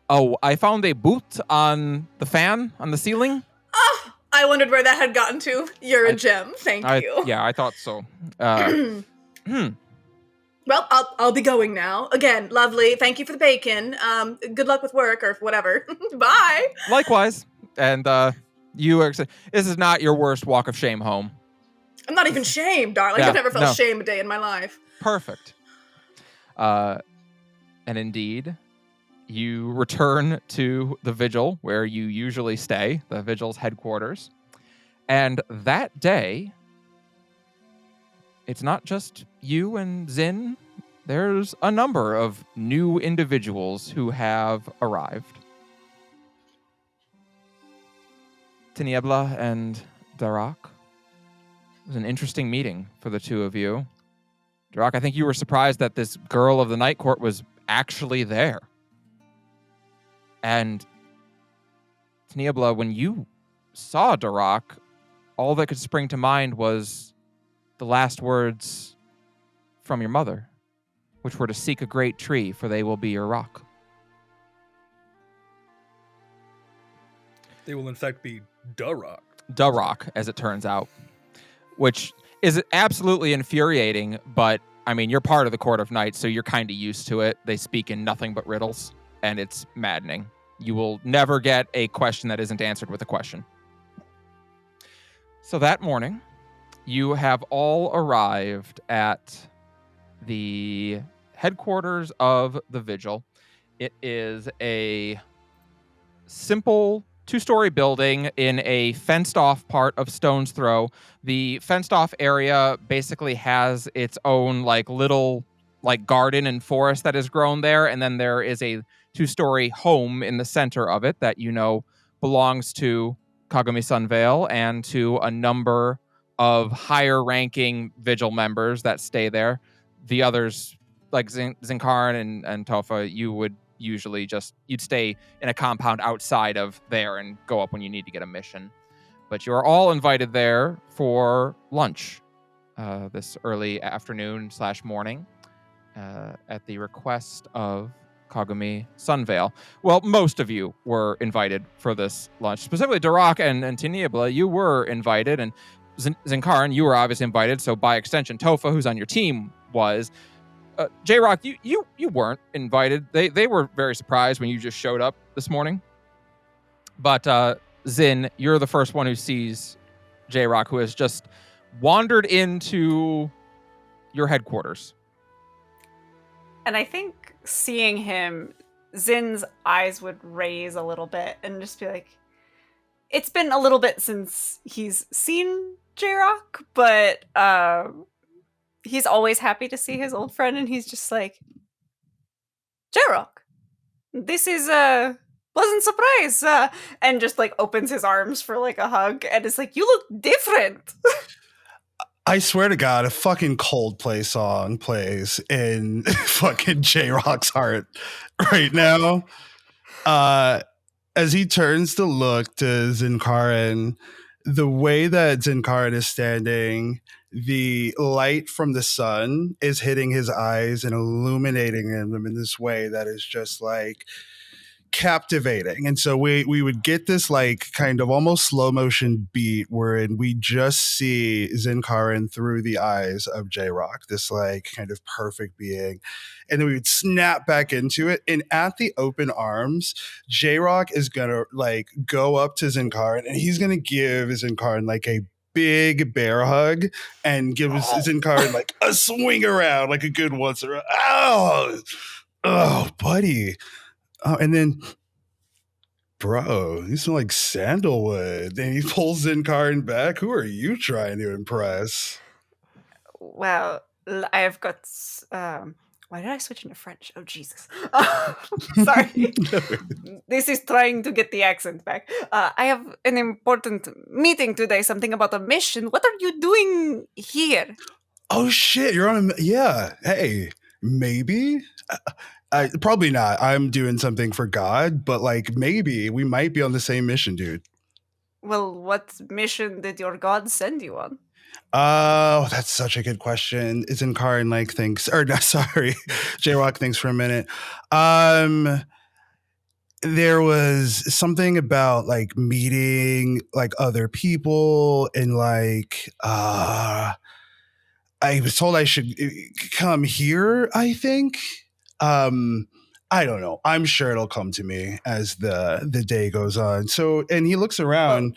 Oh, I found a boot on the fan on the ceiling.
Oh, I wondered where that had gotten to. You're a gem. Thank you.
Yeah, I thought so.
Well, I'll be going now. Again, lovely. Thank you for the bacon. Good luck with work or whatever. Bye.
Likewise. And this is not your worst walk of shame home.
I'm not even shamed, darling. I've never felt shame a day in my life.
Perfect. And indeed, you return to the vigil where you usually stay, the vigil's headquarters. And that day, it's not just you and Zin. There's a number of new individuals who have arrived. Tiniebla and Darak. It was an interesting meeting for the two of you. Darak, I think you were surprised that this girl of the Night Court was actually there. And Tiniebla, when you saw Darak, all that could spring to mind was the last words from your mother, which were to seek a great tree, for they will be your rock.
They will in fact be Darak.
Darak, as it turns out, which is absolutely infuriating, but I mean, you're part of the Court of Knights, so you're kind of used to it. They speak in nothing but riddles, and it's maddening. You will never get a question that isn't answered with a question. So that morning, you have all arrived at the headquarters of the Vigil. It is a simple two-story building in a fenced-off part of Stone's Throw. The fenced-off area basically has its own little garden and forest that has grown there, and then there is a two-story home in the center of it that belongs to Kagami Sunvale and to a number of higher-ranking Vigil members that stay there. The others, like Zinkaran and Tofa, you would usually you'd stay in a compound outside of there and go up when you need to get a mission. But you are all invited there for lunch this early afternoon/morning at the request of Kagami Sunvale. Well, most of you were invited for this lunch. Specifically, Darak and Tiniebla, you were invited, and Zinkaran, you were obviously invited, so by extension, Tofa, who's on your team, was. J-Rock, you weren't invited. They were very surprised when you just showed up this morning. But Zin, you're the first one who sees J-Rock, who has just wandered into your headquarters.
And I think seeing him, Zin's eyes would raise a little bit and just be like, it's been a little bit since he's seen J-Rock, but he's always happy to see his old friend, and he's just like, J-Rock, this is a pleasant surprise, and just opens his arms for a hug, and is like, you look different.
I swear to God, a fucking Coldplay song plays in fucking J-Rock's heart right now. As he turns to look to Zinkaran, the way that Zinkaran is standing, the light from the sun is hitting his eyes and illuminating them in this way that is just captivating. And so we would get this kind of almost slow motion beat wherein we just see Zinkaran through the eyes of J-Rock, this kind of perfect being. And then we would snap back into it. And at the open arms, J-Rock is gonna go up to Zinkaran, and he's gonna give Zinkaran a big bear hug and give Zinkaran a swing around, a good once around. Oh, buddy. Oh, and then, bro, you smell like sandalwood. And he pulls Zinkaran back. Who are you trying to impress?
Well, I've got. Why did I switch into French? Oh, Jesus. Sorry. This is trying to get the accent back. I have an important meeting today, something about a mission. What are you doing here?
Oh, shit. You're on a. Yeah. Hey, maybe. Probably not. I'm doing something for God, but maybe we might be on the same mission, dude.
Well, what mission did your God send you on?
Oh, that's such a good question. Zinkaran thinks, or no, sorry, J-Rock thinks for a minute. There was something about meeting other people and I was told I should come here, I think. I don't know. I'm sure it'll come to me as the day goes on. So, and he looks around.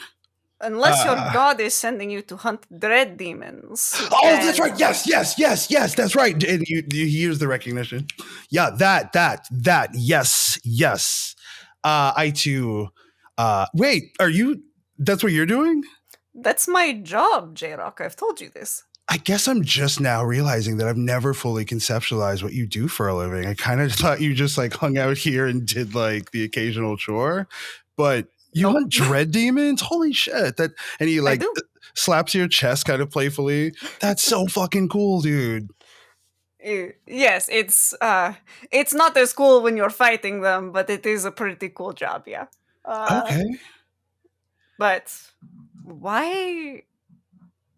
Unless your God is sending you to hunt dread demons.
Oh, that's right. Yes. That's right. And you hears the recognition. Yeah, that. Yes. I too. Wait, are you? That's what you're doing?
That's my job, J-Rock. I've told you this.
I guess I'm just now realizing that I've never fully conceptualized what you do for a living. I kind of thought you just hung out here and did the occasional chore, but you hunt dread demons? Holy shit. And he slaps your chest kind of playfully. That's so fucking cool, dude.
Yes, it's not as cool when you're fighting them, but it is a pretty cool job, yeah.
Okay.
But why?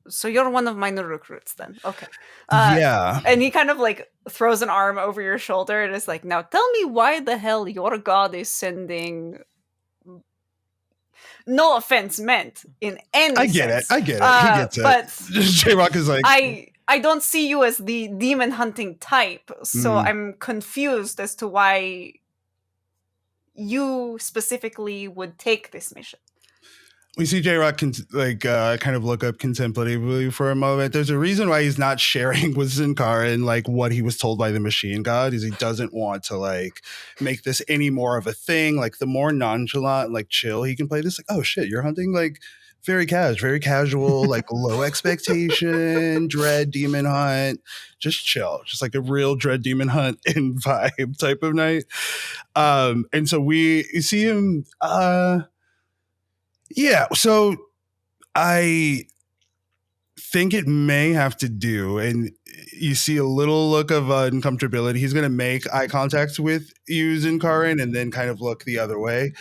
So you're one of my new recruits then. Okay.
Yeah.
And he kind of throws an arm over your shoulder and is like, now tell me why the hell your God is sending... No offense meant in any
I get
sense.
it. He gets it.
But
J-Rock is
I don't see you as the demon hunting type, so I'm confused as to why you specifically would take this mission.
We see J-Rock kind of look up contemplatively for a moment. There's a reason why he's not sharing with Zinkarin like what he was told by the machine god is he doesn't want to like make this any more of a thing. Like the more nonchalant, like chill he can play this, like, oh shit, you're hunting like very casual, like low expectation, dread demon hunt, just chill, just like a real dread demon hunt and vibe type of night. And so we see him yeah, so I think it may have to do, and you see a little look of uncomfortability. He's going to make eye contact with you, Zinkarin, and then kind of look the other way.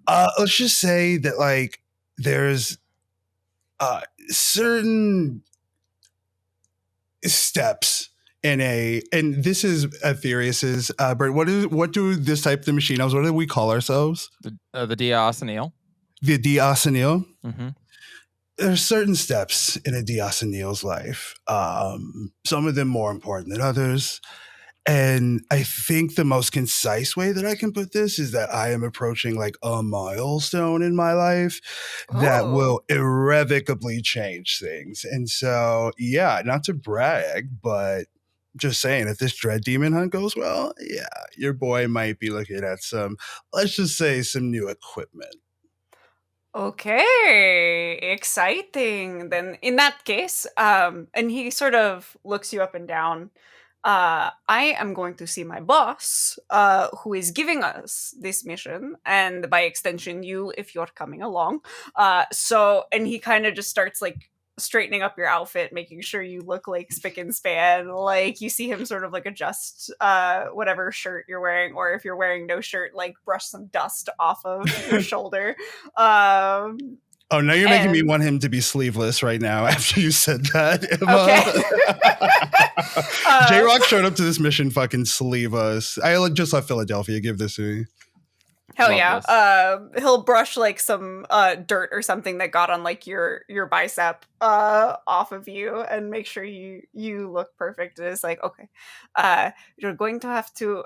Let's just say that, like, there's certain steps and this is Aetherius's, Bert, what do this type of machine elves, what do we call ourselves?
The Diasanil.
The Diasanil?
Mm-hmm.
There's certain steps in a Diasanil's life, some of them more important than others. And I think the most concise way that I can put this is that I am approaching like a milestone in my life that will irrevocably change things. And so, yeah, not to brag, but just saying, if this dread demon hunt goes well, yeah, your boy might be looking at some, let's just say, some new equipment.
Okay, exciting. Then in that case, and he sort of looks you up and down. I am going to see my boss, who is giving us this mission, and by extension, you, if you're coming along. And he kind of just starts like straightening up your outfit, making sure you look like spick and span. Like you see him sort of like adjust whatever shirt you're wearing, or if you're wearing no shirt, like brush some dust off of your shoulder.
Oh, now you're making me want him to be sleeveless right now after you said that, Emma. Okay. J-Rock showed up to this mission fucking sleeveless. I just left Philadelphia. Give this to me.
Hell yeah. He'll brush like some dirt or something that got on like your bicep off of you and make sure you look perfect. It's like, okay, you're going to have to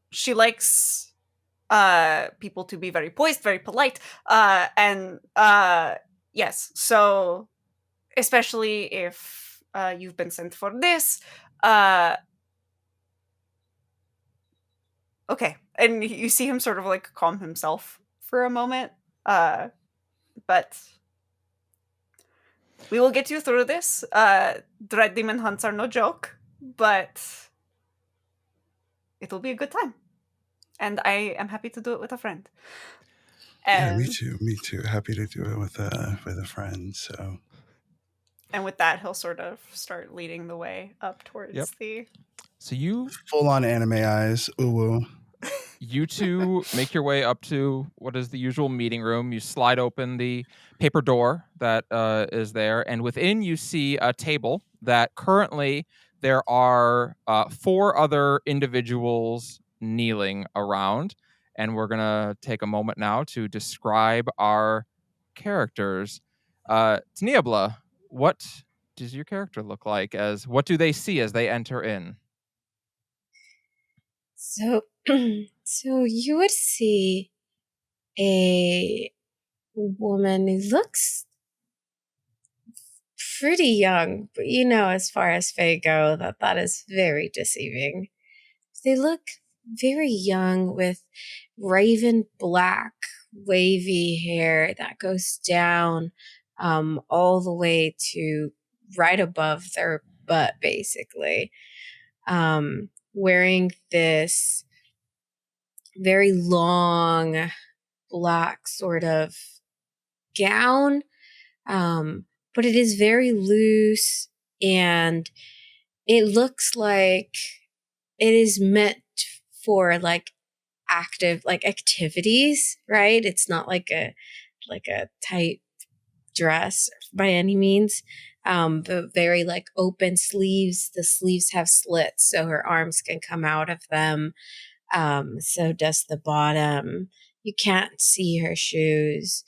she likes people to be very poised, very polite, and yes, so especially if you've been sent for this, okay. And you see him sort of like calm himself for a moment. But we will get you through this. Dread demon hunts are no joke, but it will be a good time. And I am happy to do it with a friend.
And, yeah, me too. Happy to do it with a friend. So.
And with that, he'll sort of start leading the way up towards the.
So you
full on anime eyes. Ooh.
You two make your way up to what is the usual meeting room. You slide open the paper door that is there, and within you see a table that currently there are 4 other individuals kneeling around. And we're going to take a moment now to describe our characters. Tniebla, what does your character look like? What do they see as they enter in?
So you would see a woman who looks pretty young, but as far as Fae go, that is very deceiving. They look very young with raven black wavy hair that goes down all the way to right above their butt, basically. Wearing this very long black sort of gown, but it is very loose, and it looks like it is meant for like active activities, right? It's not like a tight dress by any means, but very like open sleeves. The sleeves have slits so her arms can come out of them. So does the bottom. You can't see her shoes.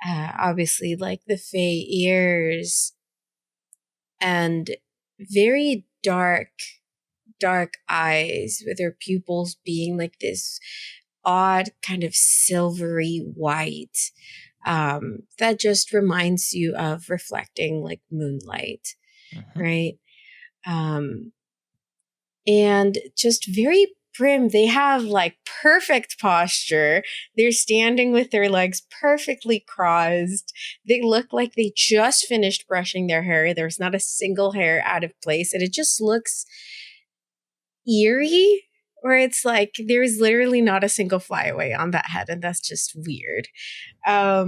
Obviously, like the Fae ears, and very dark eyes, with her pupils being like this odd kind of silvery white, that just reminds you of reflecting like moonlight, right? And just very prim. They have like perfect posture. They're standing with their legs perfectly crossed. They look like they just finished brushing their hair. There's not a single hair out of place. And it just looks eerie, where it's like there's literally not a single flyaway on that head. And that's just weird.
How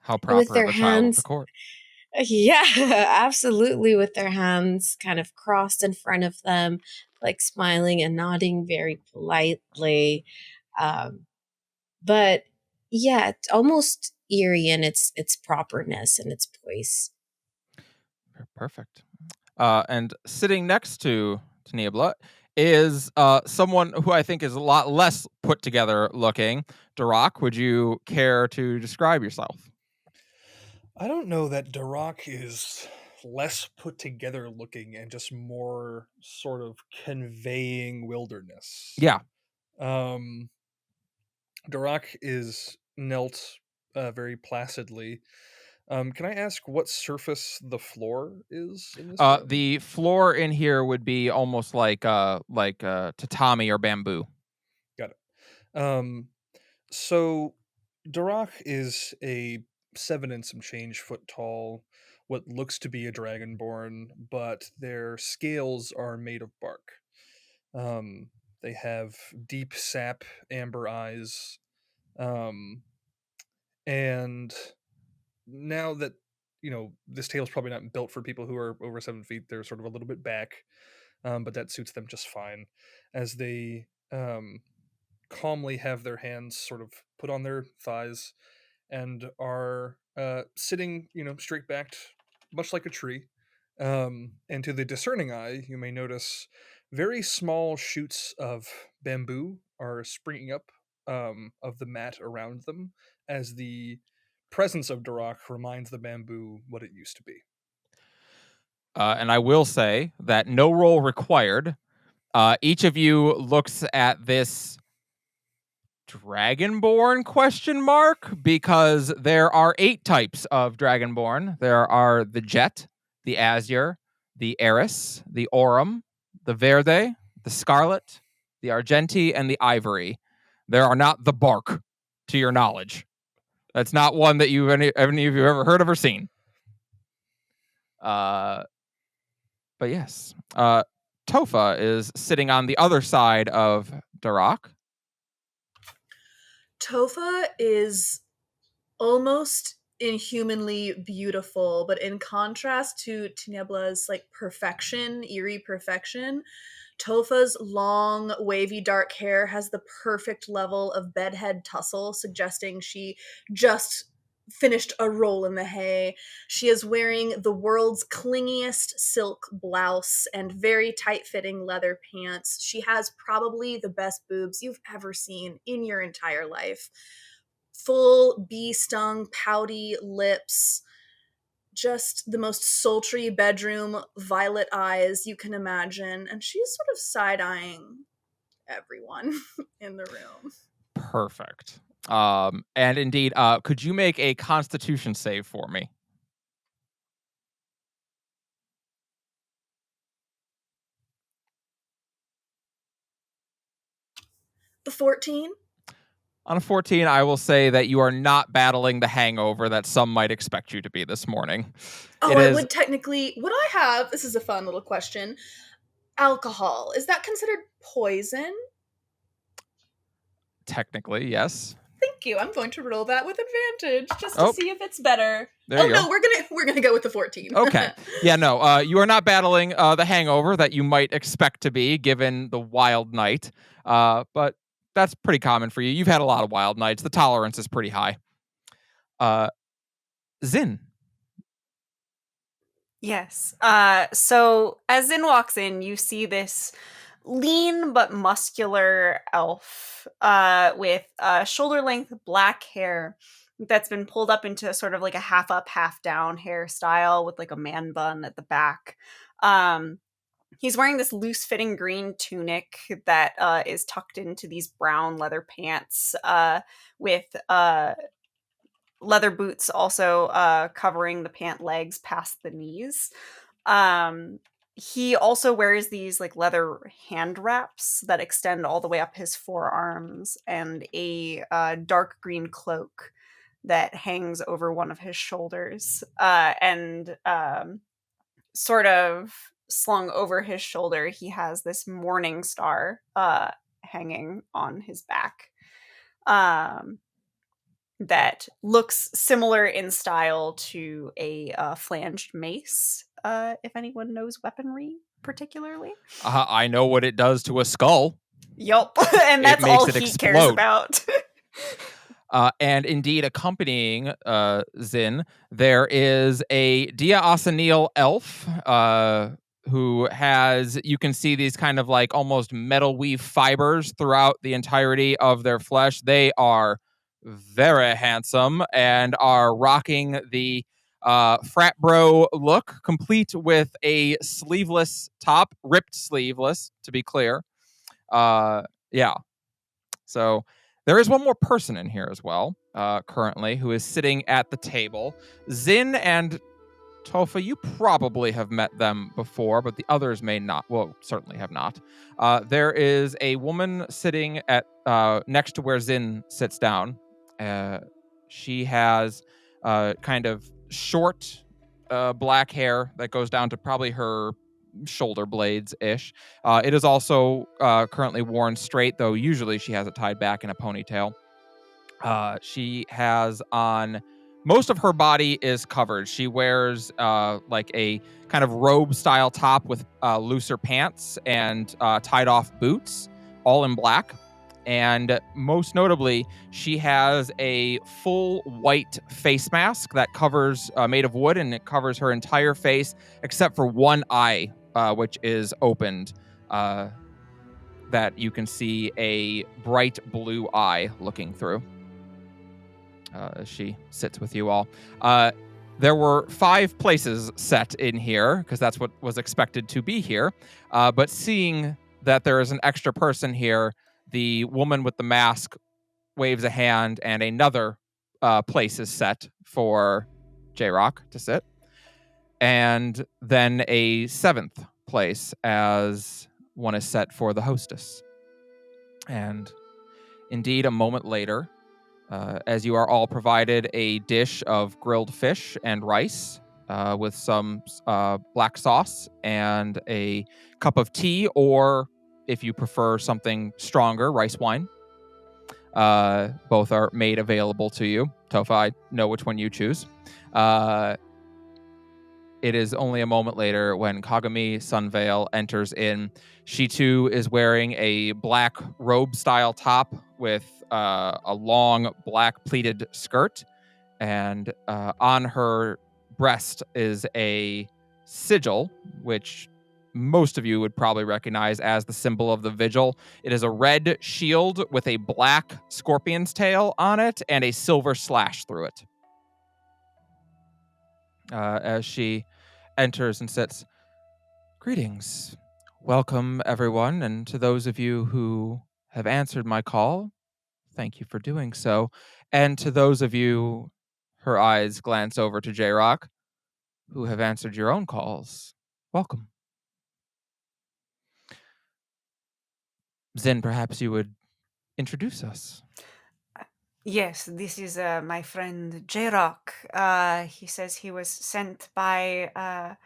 proper
with their
of a child of
hands
the court.
Yeah, absolutely. With their hands kind of crossed in front of them, like smiling and nodding very politely. But yeah, it's almost eerie in its properness and its poise.
Perfect. And sitting next to Niebla is someone who I think is a lot less put together looking. Duroc, would you care to describe yourself?
I don't know that Duroc is less put together looking and just more sort of conveying wilderness.
Yeah.
Duroc is knelt very placidly. Can I ask what surface the floor is in this room?
The floor in here would be almost like tatami or bamboo.
Got it. So Duroc is a 7 and some change foot tall, what looks to be a dragonborn, but their scales are made of bark. They have deep sap amber eyes, and now that this tail's probably not built for people who are over 7 feet, they're sort of a little bit back, but that suits them just fine as they calmly have their hands sort of put on their thighs and are sitting, straight backed, much like a tree. And to the discerning eye, you may notice very small shoots of bamboo are springing up of the mat around them as the presence of Duroc reminds the bamboo what it used to be.
And I will say that no roll required. Each of you looks at this Dragonborn ? Because there are 8 types of Dragonborn. There are the Jet, the Azure, the Eris, the Aurum, the Verde, the Scarlet, the Argenti, and the Ivory. There are not the Bark, to your knowledge. That's not one that any of you ever heard of or seen. But yes, Tofa is sitting on the other side of Duroc.
Tofa is almost inhumanly beautiful, but in contrast to Tiniebla's like perfection, eerie perfection, Tofa's long, wavy dark hair has the perfect level of bedhead tussle, suggesting she just finished a roll in the hay. She is wearing the world's clingiest silk blouse and very tight-fitting leather pants. She has probably the best boobs you've ever seen in your entire life. Full bee-stung, pouty lips, just the most sultry bedroom violet eyes you can imagine, and she's sort of side-eyeing everyone in the room.
Perfect. And indeed, could you make a Constitution save for me?
The 14?
On a 14, I will say that you are not battling the hangover that some might expect you to be this morning.
Oh, would I have, this is a fun little question, alcohol, is that considered poison?
Technically, yes.
Thank you. I'm going to roll that with advantage just to see if it's better.
There you go.
No, we're gonna go with the 14.
Okay. Yeah, no, you are not battling the hangover that you might expect to be given the wild night. But that's pretty common for you. You've had a lot of wild nights. The tolerance is pretty high. Zin.
Yes. So as Zin walks in, you see this lean but muscular elf with shoulder-length black hair that's been pulled up into sort of like a half up, half down hairstyle with like a man bun at the back. He's wearing this loose-fitting green tunic that is tucked into these brown leather pants with leather boots also covering the pant legs past the knees. He also wears these like leather hand wraps that extend all the way up his forearms, and a dark green cloak that hangs over one of his shoulders. And sort of slung over his shoulder, he has this morning star hanging on his back. That looks similar in style to a flanged mace, if anyone knows weaponry particularly.
I know what it does to a skull.
Yup, and that's
makes
all
it
he cares
explode.
about.
And indeed, accompanying Zin, there is a Dia Asanil elf who has, you can see these kind of like almost metal weave fibers throughout the entirety of their flesh. They are very handsome and are rocking the frat bro look, complete with a sleeveless top, ripped sleeveless, to be clear. Yeah. So there is one more person in here as well, currently, who is sitting at the table. Zin and Tofa, you probably have met them before, but the others may not. Well, certainly have not. There is a woman sitting at next to where Zin sits down. She has kind of short black hair that goes down to probably her shoulder blades ish. It is also currently worn straight, though usually she has it tied back in a ponytail. She has on, most of her body is covered. She wears like a kind of robe style top with looser pants and tied off boots, all in black. And most notably, she has a full white face mask that covers, made of wood, and it covers her entire face except for one eye, which is opened. That you can see a bright blue eye looking through. As she sits with you all. There were 5 places set in here, because that's what was expected to be here. But seeing that there is an extra person here, the woman with the mask waves a hand, and another place is set for J-Rock to sit. And then a 7th place as one is set for the hostess. And indeed, a moment later, as you are all provided a dish of grilled fish and rice with some black sauce and a cup of tea, or if you prefer something stronger, rice wine. Both are made available to you. Tofa, I know which one you choose. It is only a moment later when Kagami Sunveil enters in. She too is wearing a black robe-style top with a long black pleated skirt, and on her breast is a sigil, which most of you would probably recognize as the symbol of the Vigil. It is a red shield with a black scorpion's tail on it and a silver slash through it. As she enters and sits. Greetings. Welcome, everyone, and to those of you who have answered my call, thank you for doing so. And to those of you, her eyes glance over to J-Rock, who have answered your own calls, welcome. Zin, perhaps you would introduce us.
Yes, this is my friend J-Rock. He says he was sent by a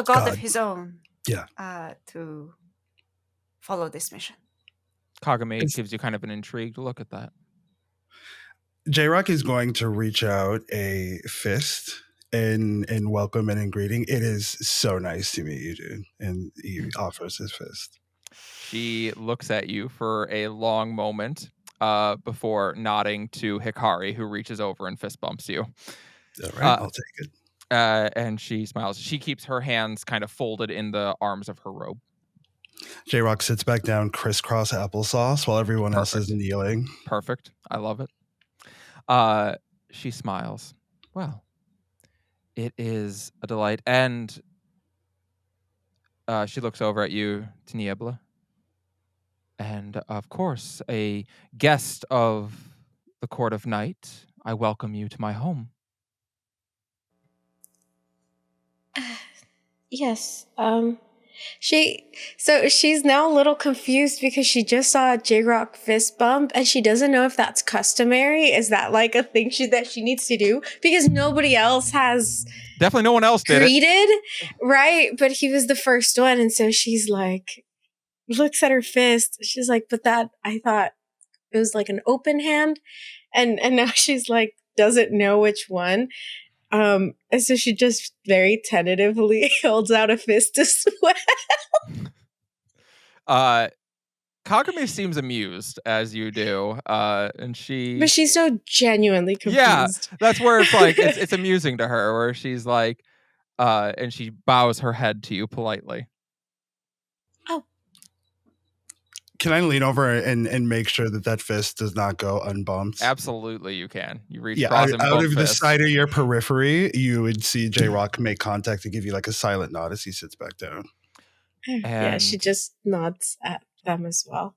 god of
God.
his own.
Yeah.
To follow this mission.
Kagami gives you kind of an intrigued look at that.
J-Rock is going to reach out a fist in welcome and in greeting. It is so nice to meet you, dude. And he offers his fist.
She looks at you for a long moment before nodding to Hikari, who reaches over and fist bumps you.
All right, I'll take it.
And she smiles. She keeps her hands kind of folded in the arms of her robe.
J-Rock sits back down, crisscross applesauce, while everyone else is kneeling.
Perfect. I love it. She smiles. Well, it is a delight. And she looks over at you, Tiniebla. And of course, a guest of the Court of Night. I welcome you to my home.
Yes. She's now a little confused because she just saw J-Rock fist bump and she doesn't know if that's customary. Is that like a thing that she needs to do? Because nobody else has
Definitely no one else did it.
greeted, right? But he was the first one, and so she's like, looks at her fist. She's like, but that, I thought it was like an open hand, and now she's like, doesn't know which one. And so she just very tentatively holds out a fist as well.
Kagami seems amused as you do, and she.
But she's so genuinely confused.
Yeah, that's where it's like it's amusing to her, where she's like, and she bows her head to you politely.
Oh,
Can I lean over and make sure that fist does not go unbumped?
Absolutely, you can. You reach
Yeah,
across and
out
bump
of the
fist.
side of your periphery, you would see J-Rock make contact and give you like a silent nod as he sits back down.
yeah, she just nods at them as well.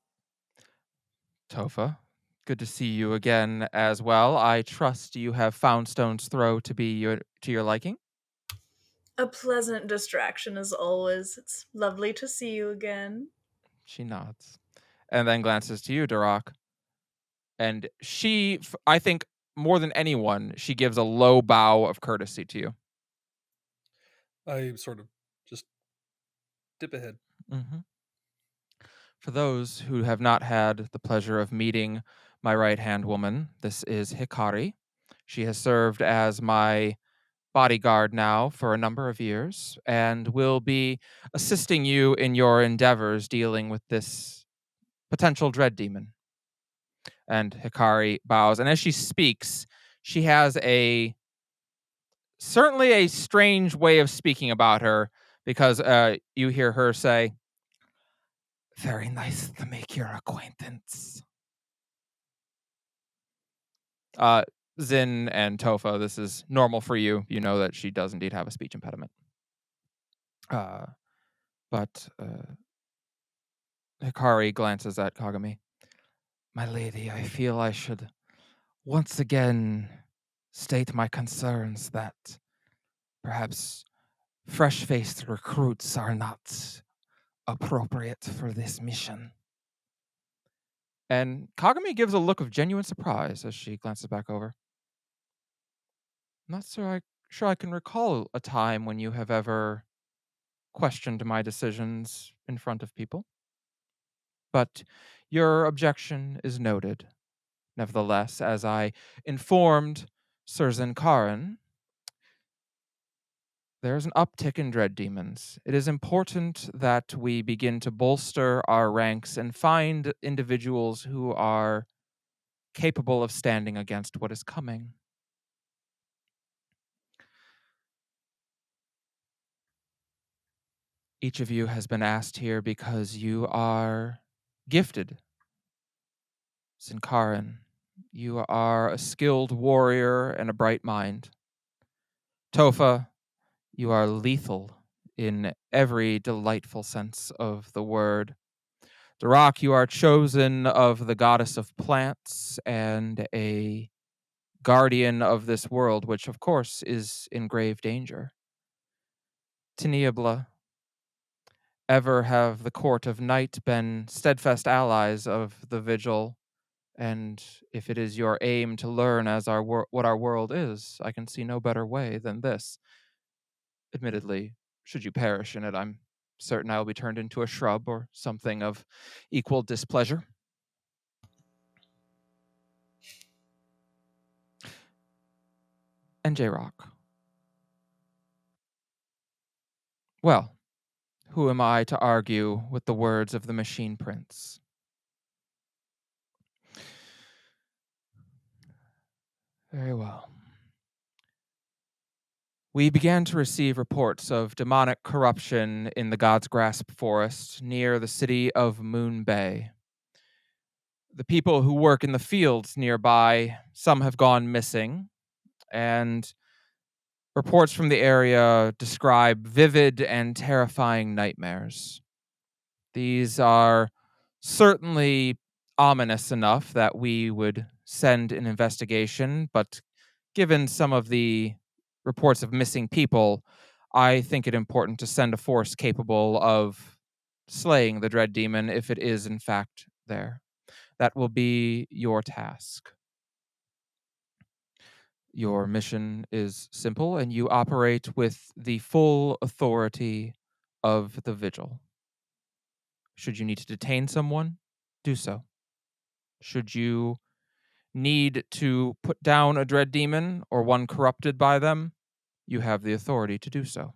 Tofa, good to see you again as well. I trust you have found Stone's Throw to be to your liking.
A pleasant distraction as always. It's lovely to see you again.
She nods and then glances to you, Durak. And she, I think, more than anyone, she gives a low bow of courtesy to you.
I sort of just dip ahead.
Mm-hmm. For those who have not had the pleasure of meeting my right-hand woman, this is Hikari. She has served as my bodyguard now for a number of years and will be assisting you in your endeavors dealing with this potential dread demon. And Hikari bows, and as she speaks, she has certainly a strange way of speaking about her, because you hear her say, "Very nice to make your acquaintance." Zin and Tofa, this is normal for you. You know that she does indeed have a speech impediment. But Hikari glances at Kagami. "My lady, I feel I should once again state my concerns that perhaps fresh-faced recruits are not appropriate for this mission." And Kagami gives a look of genuine surprise as she glances back over. "Not sure I can recall a time when you have ever questioned my decisions in front of people. But your objection is noted. Nevertheless, as I informed Sir Zinkaran, there's an uptick in dread demons. It is important that we begin to bolster our ranks and find individuals who are capable of standing against what is coming. Each of you has been asked here because you are gifted. Zinkaran, you are a skilled warrior and a bright mind. Tofa, you are lethal in every delightful sense of the word. Durak, you are chosen of the goddess of plants and a guardian of this world, which of course is in grave danger. Tiniebla, ever have the court of night been steadfast allies of the vigil, and if it is your aim to learn as what our world is, I can see no better way than this. Admittedly, should you perish in it, I'm certain I will be turned into a shrub or something of equal displeasure. And J-Rock. Well, who am I to argue with the words of the Machine Prince? Very well. We began to receive reports of demonic corruption in the God's Grasp forest near the city of Moon Bay. The people who work in the fields nearby, some have gone missing, and reports from the area describe vivid and terrifying nightmares. These are certainly ominous enough that we would send an investigation, but given some of the reports of missing people, I think it important to send a force capable of slaying the dread demon if it is in fact there. That will be your task. Your mission is simple, and you operate with the full authority of the Vigil. Should you need to detain someone, do so. Should you need to put down a dread demon or one corrupted by them, you have the authority to do so.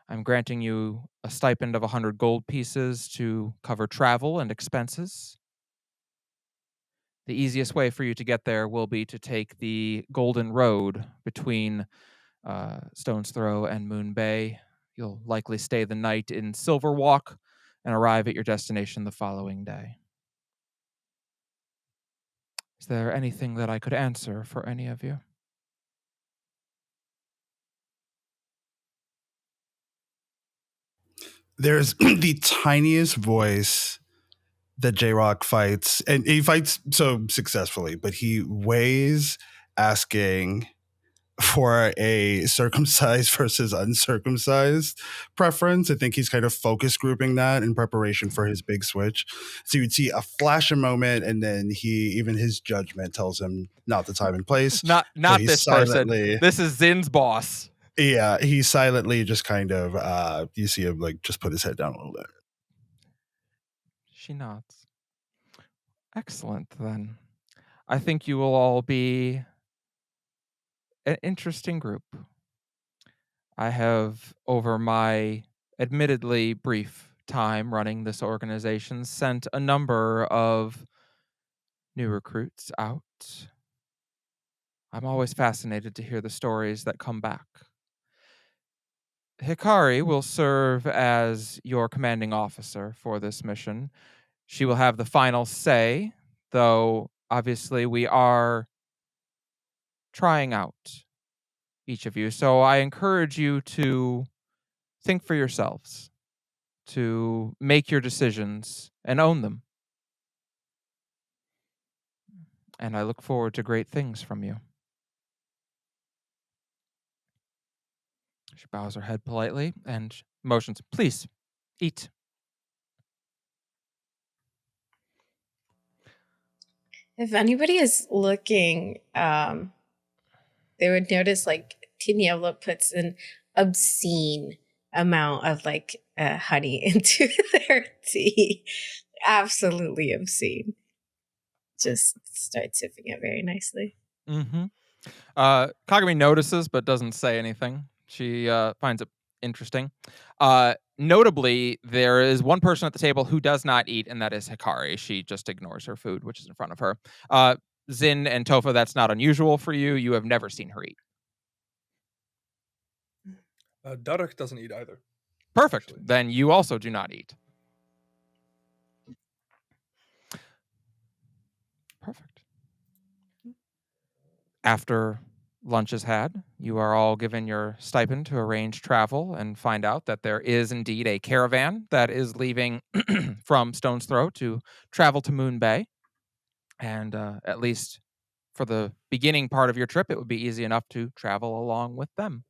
I'm granting you a stipend of 100 gold pieces to cover travel and expenses. The easiest way for you to get there will be to take the Golden Road between Stone's Throw and Moon Bay. You'll likely stay the night in Silver Walk and arrive at your destination the following day. Is there anything that I could answer for any of you?
There's the tiniest voice that J-Rock fights, and he fights so successfully, but he weighs asking for a circumcised versus uncircumcised preference. I think he's kind of focus grouping that in preparation for his big switch. So you'd see a flash, a moment, and then even his judgment tells him not the time and place.
Not
So
this person. This is Zin's boss.
Yeah, he silently just kind of, you see him like just put his head down a little bit.
She nods. Excellent, then. I think you will all be an interesting group. I have, over my admittedly brief time running this organization, sent a number of new recruits out. I'm always fascinated to hear the stories that come back. Hikari will serve as your commanding officer for this mission. She will have the final say, though obviously we are trying out each of you. So I encourage you to think for yourselves, to make your decisions and own them. And I look forward to great things from you. She bows her head politely and motions, please, eat.
If anybody is looking, they would notice like Tiniebla puts an obscene amount of like honey into their tea. Absolutely obscene. Just start sipping it very nicely.
Mm-hmm. Kagami notices but doesn't say anything. She finds it interesting. Notably, there is one person at the table who does not eat, and that is Hikari. She just ignores her food, which is in front of her. Zin and Tofa, that's not unusual for you. You have never seen her eat.
Daruk doesn't eat either.
Perfect.
Actually.
Then you also do not eat. Perfect. After lunch is had, you are all given your stipend to arrange travel and find out that there is indeed a caravan that is leaving from Stone's Throw to travel to Moon Bay. And at least for the beginning part of your trip, it would be easy enough to travel along with them.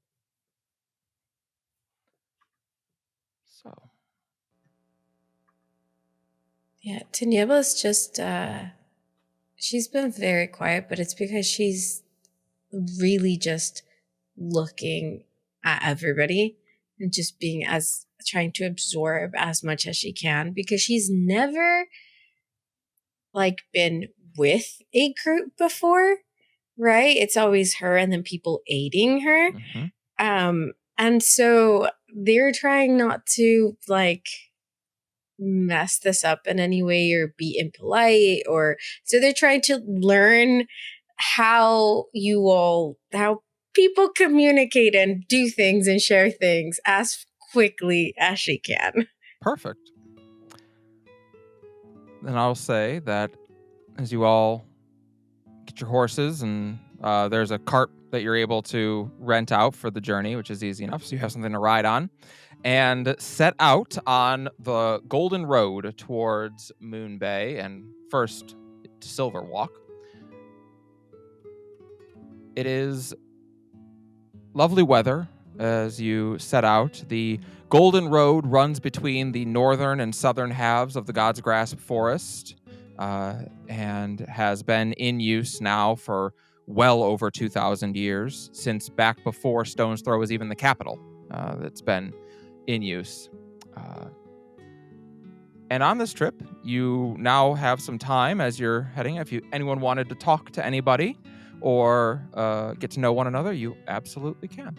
So.
Yeah, Tiniebla's just, she's been very quiet, but it's because she's really just looking at everybody and just being trying to absorb as much as she can, because she's never like been with a group before, right? It's always her and then people aiding her.
Mm-hmm.
And so they're trying not to like mess this up in any way or be impolite, or so they're trying to learn how people communicate and do things and share things as quickly as she can.
Perfect. Then I'll say that as you all get your horses, and there's a cart that you're able to rent out for the journey, which is easy enough, so you have something to ride on. and set out on the Golden Road towards Moon Bay and first to Silver Walk. It is lovely weather as you set out. The Golden Road runs between the northern and southern halves of the God's Grasp Forest and has been in use now for well over 2,000 years, since back before Stone's Throw was even the capital. That's been in use. And on this trip, you now have some time as you're heading. If anyone wanted to talk to anybody or get to know one another, you absolutely can.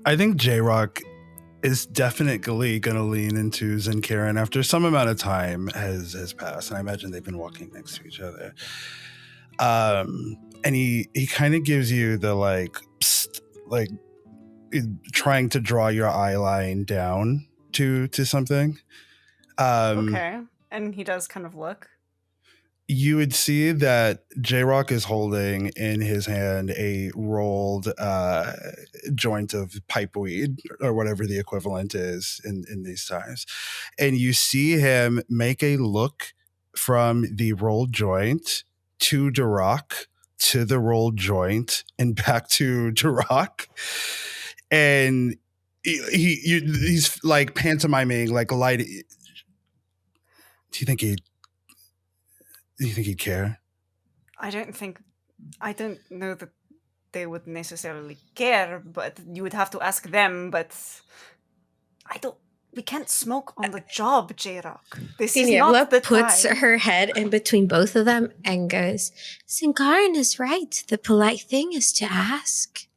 I think J-Rock is definitely going to lean into Zinkaran after some amount of time has passed. And I imagine they've been walking next to each other. And he kind of gives you the psst, trying to draw your eye line down to something.
Okay. And he does kind of look.
You would see that J-Rock is holding in his hand a rolled joint of pipeweed, or whatever the equivalent is in these times. And you see him make a look from the rolled joint to Duroc, to the rolled joint, and back to Duroc. And he's like pantomiming, like light. Do you think he'd care?
I don't know that they would necessarily care, but you would have to ask them, but we can't smoke on the job, J-Rock. This is not the
puts
time.
her head in between both of them and goes, Sinkaran is right. The polite thing is to ask.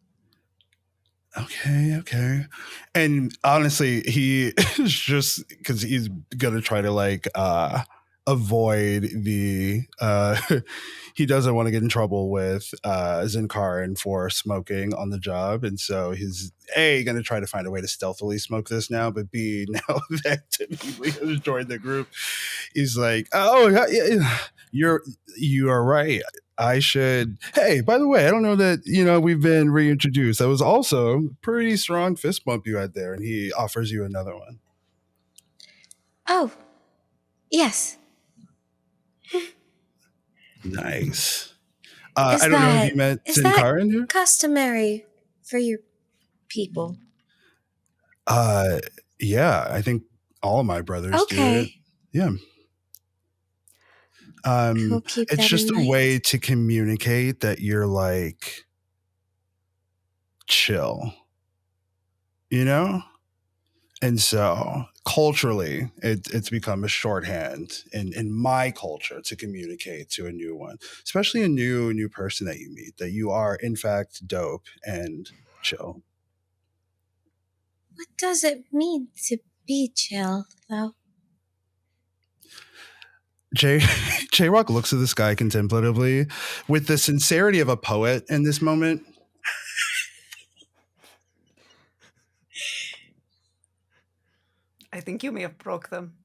Okay. And honestly, he is just, because he's gonna try to avoid the he doesn't want to get in trouble with Zinkaran for smoking on the job, and so he's gonna try to find a way to stealthily smoke this now, but B, now that Timothy has joined the group, he's like, oh yeah, you are right. I should. Hey, by the way, I don't know that we've been reintroduced. That was also a pretty strong fist bump you had there, and he offers you another one.
Oh, yes.
Nice. I don't know if you met Zinkaran here.
Customary for your people?
Yeah, I think all of my brothers do it. Yeah. It's just a way to communicate that you're chill, and so culturally it's become a shorthand in my culture to communicate to a new one, especially a new person that you meet, that you are in fact dope and chill.
What does it mean to be chill, though?
J-Rock looks at this guy contemplatively with the sincerity of a poet in this moment.
I think you may have broke them.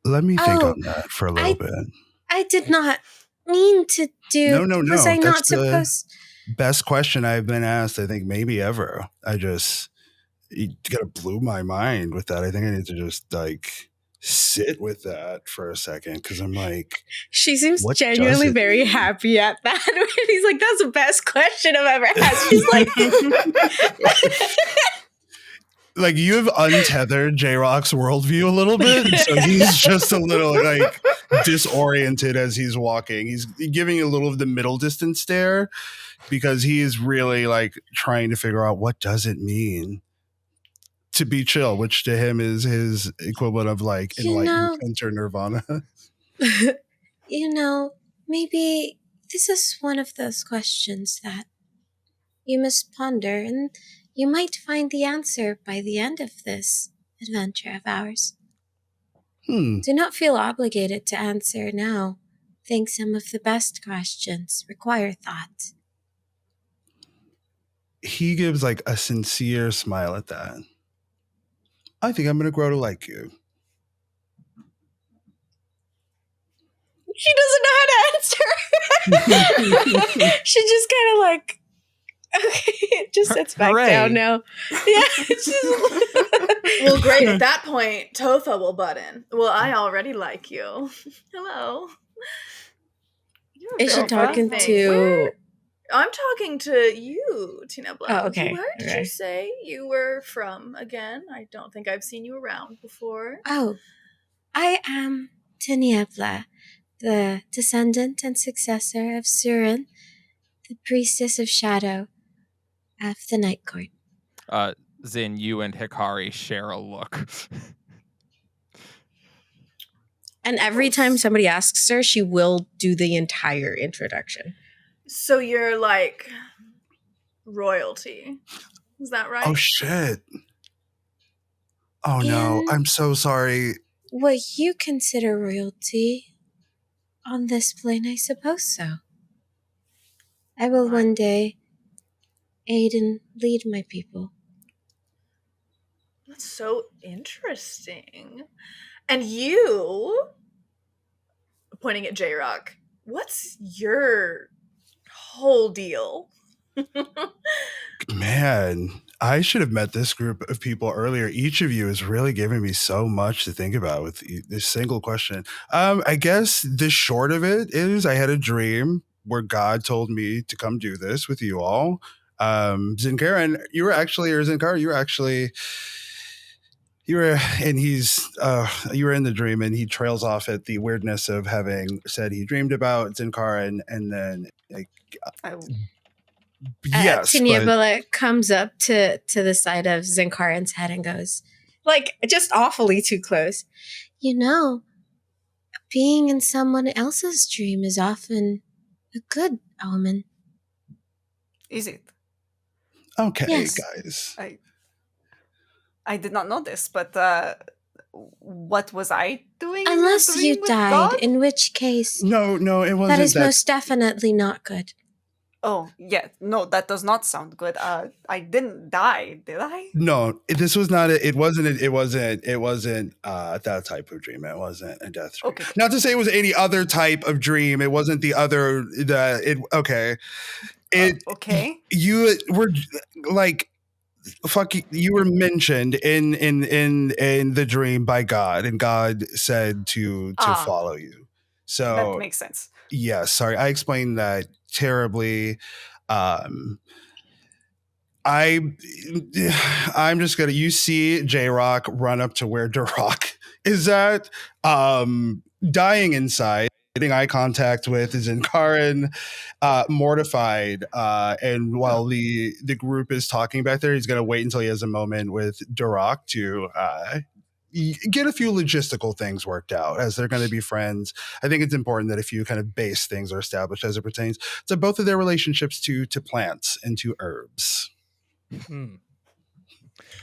Let me think on that for a little bit.
I did not mean to do.
No.
Was I not
That's
supposed?
The best question I've been asked, I think, maybe ever. You gotta blew my mind with that. I think I need to just sit with that for a second, because I'm like,
she seems genuinely very happy at that. He's like, that's the best question I've ever had. She's
like, you have untethered J-Rock's worldview a little bit, so he's just a little disoriented as he's walking. He's giving you a little of the middle distance stare, because he is really trying to figure out what does it mean to be chill, which to him is his equivalent of enlightenment or nirvana.
Maybe this is one of those questions that you must ponder, and you might find the answer by the end of this adventure of ours. Do not feel obligated to answer now. I think some of the best questions require thought.
He gives a sincere smile at that. I think I'm going to grow to like you.
She doesn't know how to answer. She just kind of Okay, it just sits back
Hooray.
down now. Yeah, it's just.
Well, great. At that point, Tofa will butt in. Well, I already like you. Hello. You're
Is she
very
talking
funny.
to?
I'm talking to you, Tina Blood.
Oh, okay.
Where did
Okay.
you say you were from again? I don't think I've seen you around before.
Oh, I am Tiniebla, the descendant and successor of Syrene, the priestess of shadow of the Night Court.
Zin, you and Hikari share a look.
And every time somebody asks her, she will do the entire introduction.
So you're like royalty. Is that right?
Oh shit. Oh no,
And-
I'm so sorry.
What you consider royalty on this plane, I suppose so. I will one day aid and lead my people.
That's so interesting. And you, pointing at J-Rock, what's your whole deal?
Man, I should have met this group of people earlier. Each of you is really giving me so much to think about with this single question. I guess the short of it is I had a dream where God told me to come do this with you all. Zinkaran, you were actually in the dream, and he trails off at the weirdness of having said he dreamed about Zinkaran, and then yes,
Tiniebla comes up to the side of Zinkaran's head and goes, like, just awfully too close. You know, being in someone else's dream is often a good omen.
Is it?
Okay,
Yes.
guys.
I did not know this, but what was I doing? in
Unless
the dream
you
with
died,
God?
in which case,
No, it wasn't.
that is most definitely not good.
Oh, yeah. No, that does not sound good. I didn't die, did I?
No, this was not. It wasn't that type of dream. It wasn't a death dream.
Okay.
Not to say it was any other type of dream. It wasn't the other. Okay.
Okay.
You were like, fucking. You were mentioned in the dream by God, and God said to follow you. So
That makes sense.
yeah, sorry, I explained that terribly. I'm just gonna. You see J-Rock run up to where Duroc is at, dying inside, getting eye contact with Zinkaran, mortified. And while the group is talking back there, he's gonna wait until he has a moment with Duroc to get a few logistical things worked out, as they're going to be friends. I think it's important that a few kind of base things are established as it pertains to both of their relationships to plants and to herbs.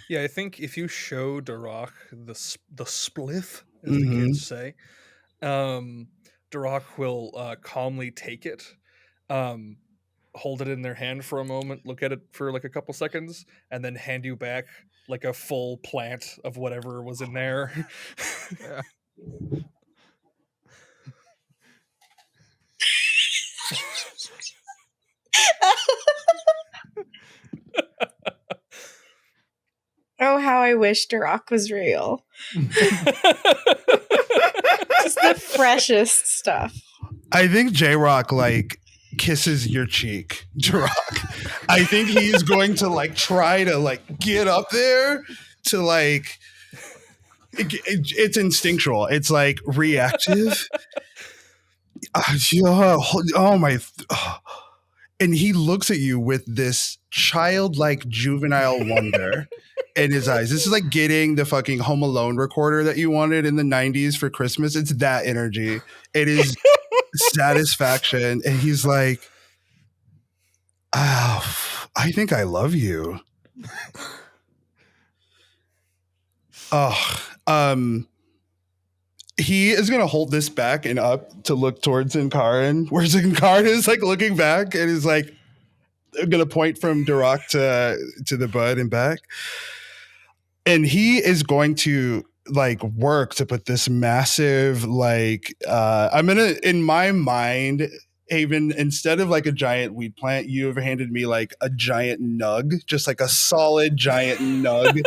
Yeah, I think if you show Duroc the spliff, as the kids say, Duroc will calmly take it, hold it in their hand for a moment, look at it for like a couple seconds, and then hand you back like a full plant of whatever was in there.
Yeah.
Oh, how I wish Duroc was real. Just the freshest stuff.
I think J-Rock like kisses your cheek, Duroc. I think he's going to like try to like get up there to like it's instinctual. It's like reactive. Oh my. And he looks at you with this childlike juvenile wonder in his eyes. This is like getting the fucking Home Alone recorder that you wanted in the 90s for Christmas. It's that energy. It is satisfaction. And he's like, oh, I think I love you. He is going to hold this back and up to look towards Zinkaran, where Zinkaran is like looking back and is like going to point from Duroc to the bud and back. And he is going to like work to put this massive, like, I'm going to, in my mind, Haven, instead of like a giant weed plant, you have handed me like a giant nug, just like a solid giant nug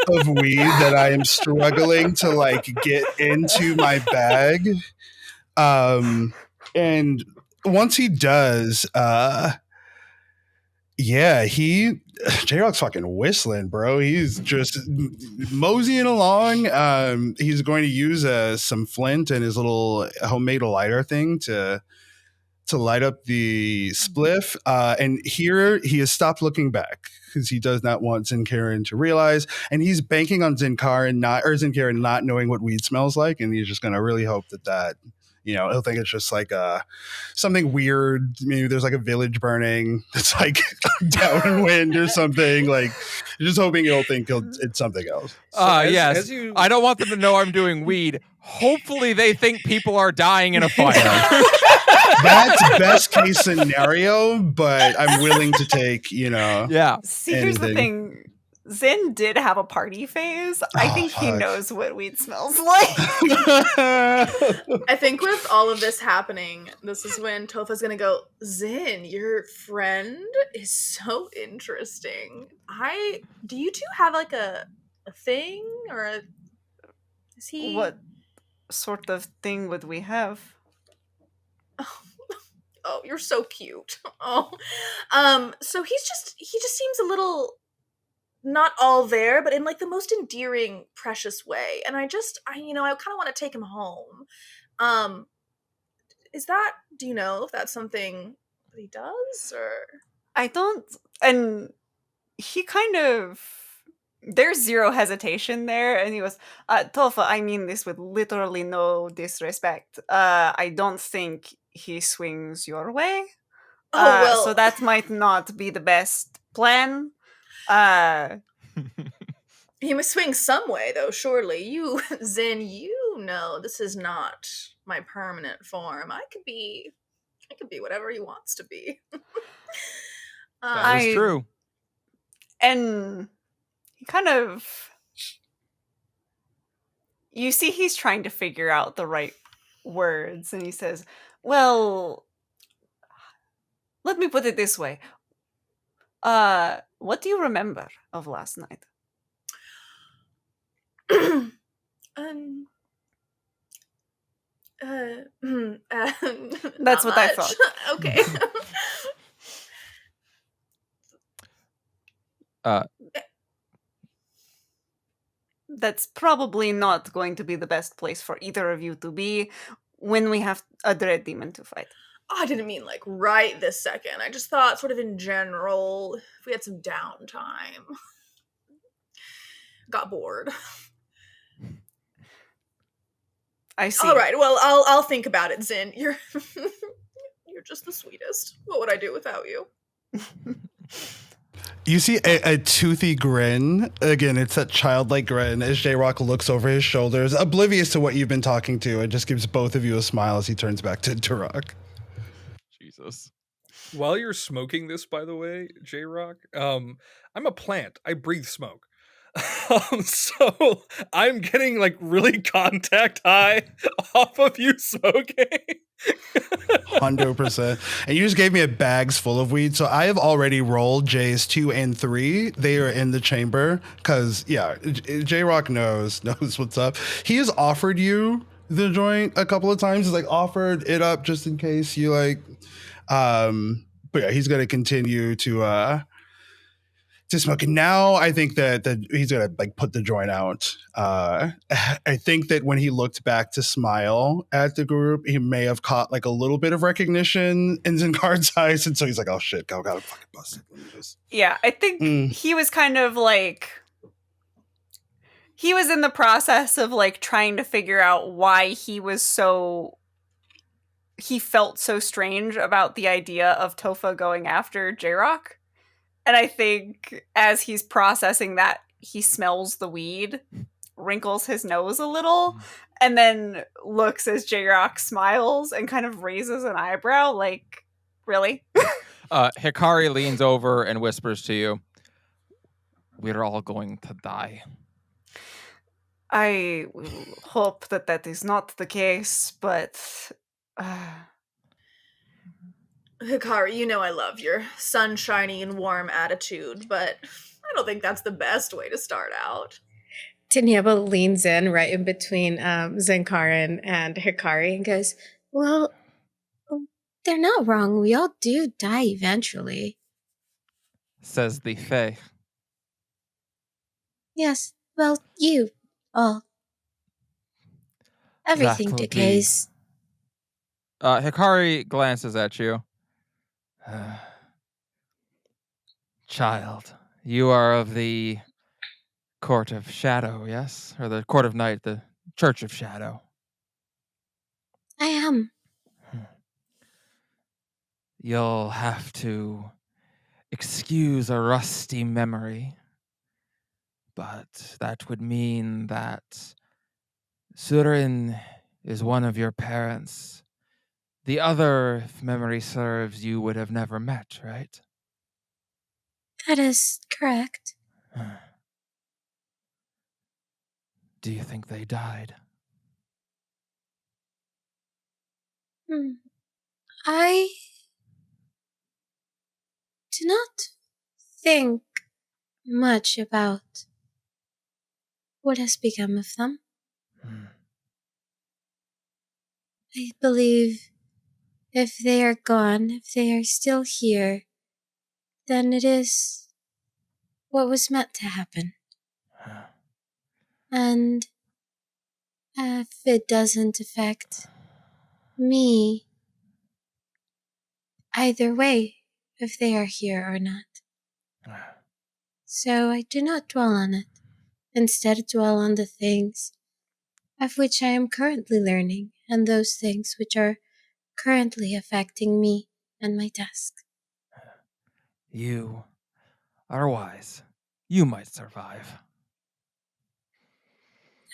of weed that I am struggling to like get into my bag. And once he does, yeah, J-Rock's fucking whistling, bro. He's just moseying along. He's going to use some flint and his little homemade lighter thing to light up the spliff. And here he has stopped looking back because he does not want Zinkarin to realize. And he's banking on Zinkarin not knowing what weed smells like. And he's just going to really hope that he'll think it's just like something weird. Maybe there's like a village burning that's like downwind or something. Like, just hoping he'll think it's something else.
Yes. I don't want them to know I'm doing weed. Hopefully they think people are dying in a fire.
That's best case scenario, but I'm willing to take,
Yeah.
See, here's the thing. Zin did have a party phase. I think he
fuck.
knows what weed smells like.
I think with all of this happening, this is when Tofa's gonna go, Zin, your friend is so interesting. Do you two have like a thing, or is he?
What sort of thing would we have?
Oh, you're so cute. Oh, so he just seems a little not all there, but in like the most endearing, precious way. And I kind of want to take him home. Do you know if that's something that he does, or?
I don't, and he kind of, there's zero hesitation there, and he goes, Tofa, I mean this with literally no disrespect. I don't think he swings your way. So that might not be the best plan.
He must swing some way, though, surely. You, Zin, this is not my permanent form. I could be whatever he wants to be.
That is true.
And he kind of, you see he's trying to figure out the right words, and he says, well, let me put it this way. What do you remember of last night? That's what I thought.
Okay.
That's probably not going to be the best place for either of you to be when we have a dread demon to fight.
I didn't mean like right this second. I just thought sort of in general, if we had some downtime. Got bored.
I see.
All right, well, I'll think about it, Zin. You're just the sweetest. What would I do without you?
You see a toothy grin. Again, it's that childlike grin as J-Rock looks over his shoulders, oblivious to what you've been talking to, and just gives both of you a smile as he turns back to Rock.
Jesus.
While you're smoking this, by the way, J-Rock, I'm a plant. I breathe smoke. So I'm getting like really contact high off of you smoking.
100%. And you just gave me a bags full of weed. So I have already rolled J's 2 and 3. They are in the chamber because, yeah, J-Rock knows what's up. He has offered you the joint a couple of times. He's like offered it up just in case you like. But yeah, he's going to continue to smoke. And now I think that he's gonna like put the joint out. I think that when he looked back to smile at the group, he may have caught like a little bit of recognition in Zinkar's eyes, and so he's like, "Oh shit, gotta fucking bust it."
Yeah, I think he was kind of like, he was in the process of like trying to figure out why he felt so strange about the idea of Tofa going after J-Rock. And I think as he's processing that, he smells the weed, wrinkles his nose a little, and then looks as J-Rock smiles and kind of raises an eyebrow, like, really?
Hikari leans over and whispers to you, "We're all going to die."
I hope that is not the case, but
Hikari, you know I love your sunshiny and warm attitude, but I don't think that's the best way to start out.
Taniaba leans in right in between Zenkaran and Hikari and goes, well, they're not wrong. We all do die eventually.
Says the Fae.
Yes, well, you all. Everything
That will
decays.
Hikari glances at you. Child, you are of the Court of Shadow, yes? Or the Court of Night, the Church of Shadow.
I am.
You'll have to excuse a rusty memory, but that would mean that Syrene is one of your parents. The other, if memory serves, you would have never met, right?
That is correct.
Do you think they died?
I do not think much about what has become of them. I believe if they are gone, if they are still here, then it is what was meant to happen. And if it doesn't affect me, either way, if they are here or not. So I do not dwell on it. Instead, dwell on the things of which I am currently learning, and those things which are currently affecting me and my task.
You are wise. You might survive.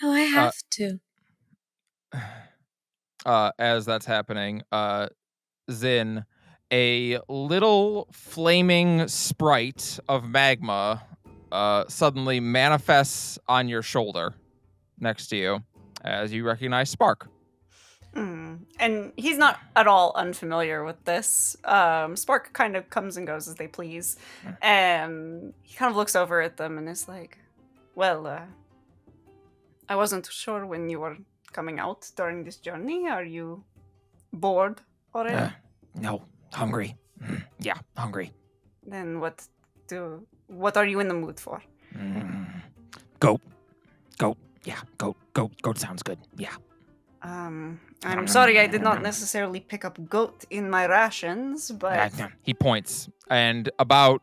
Oh, I have to.
As that's happening, Zin, a little flaming sprite of magma suddenly manifests on your shoulder next to you as you recognize Spark.
And he's not at all unfamiliar with this. Spark kind of comes and goes as they please. And he kind of looks over at them and is like, well, I wasn't sure when you were coming out during this journey. Are you bored already?
No, hungry. Yeah, hungry.
Then what are you in the mood for?
Goat. Yeah, goat sounds good. Yeah.
I'm sorry I did not necessarily pick up goat in my rations, but...
He points, and about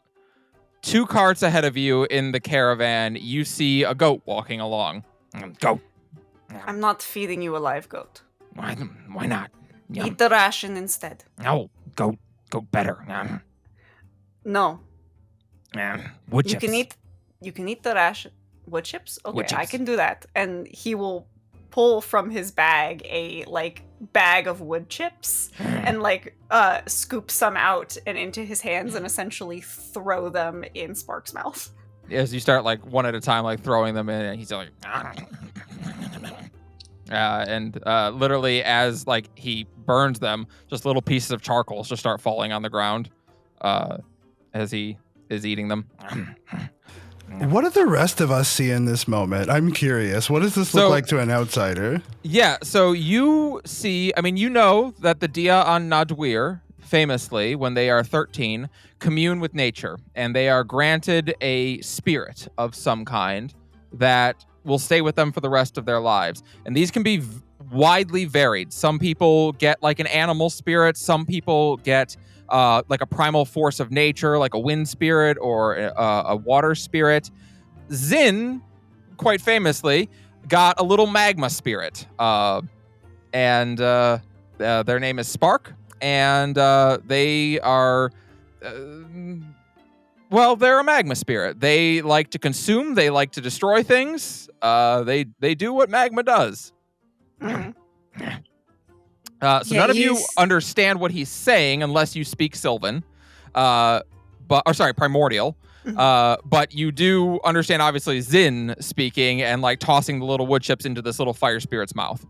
2 carts ahead of you in the caravan, you see a goat walking along. Goat.
I'm not feeding you a live goat.
Why not? Yum.
Eat the ration instead.
No, goat better.
No.
Wood chips.
You can eat the ration. Wood chips? Okay,
Wood chips.
I can do that. And he will pull from his bag a bag of wood chips and scoop some out and into his hands and essentially throw them in Spark's mouth.
As you start one at a time throwing them in, and he's like literally as he burns them, just little pieces of charcoal just start falling on the ground as he is eating them.
What do the rest of us see in this moment? I'm curious. What does this look like to an outsider?
Yeah, so you see, you know that the Dia on Nadwir, famously, when they are 13, commune with nature, and they are granted a spirit of some kind that will stay with them for the rest of their lives. And these can be widely varied. Some people get an animal spirit, some people get a primal force of nature, like a wind spirit or a water spirit. Zin, quite famously, got a little magma spirit. And their name is Spark. And they are... they're a magma spirit. They like to consume. They like to destroy things. They do what magma does.
Mm-hmm.
None of you understand what he's saying unless you speak Sylvan, Primordial.
Mm-hmm.
But you do understand, obviously, Zin speaking and tossing the little wood chips into this little fire spirit's mouth.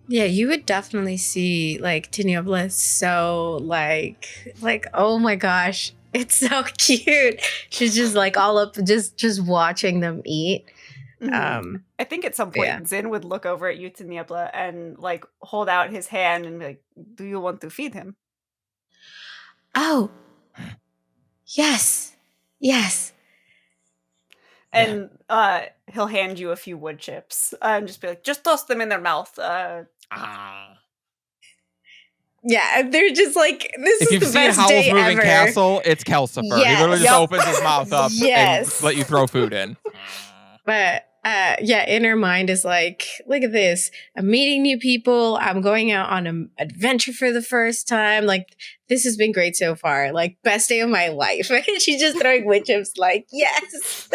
Yeah, you would definitely see like Tiniebla is so like oh my gosh, it's so cute. She's just like all up just watching them eat.
I think at some
yeah.
point Zin would look over at you to Niebla and like hold out his hand and be like, "Do you want to feed him?"
Oh. Yes. Yes.
And he'll hand you a few wood chips and just be like, "Just toss them in their mouth."
Yeah, they're just like, this
If
is
you've
the
seen
best
Howl's
day
Moving
ever.
Castle, it's Kelsifer. He
Yes.
literally just
Yep.
opens his mouth up
Yes.
and let you throw food in.
But yeah, in her mind is like, look at this. I'm meeting new people. I'm going out on an adventure for the first time. Like, this has been great so far. Like, best day of my life. And she's just throwing wood chips like, yes.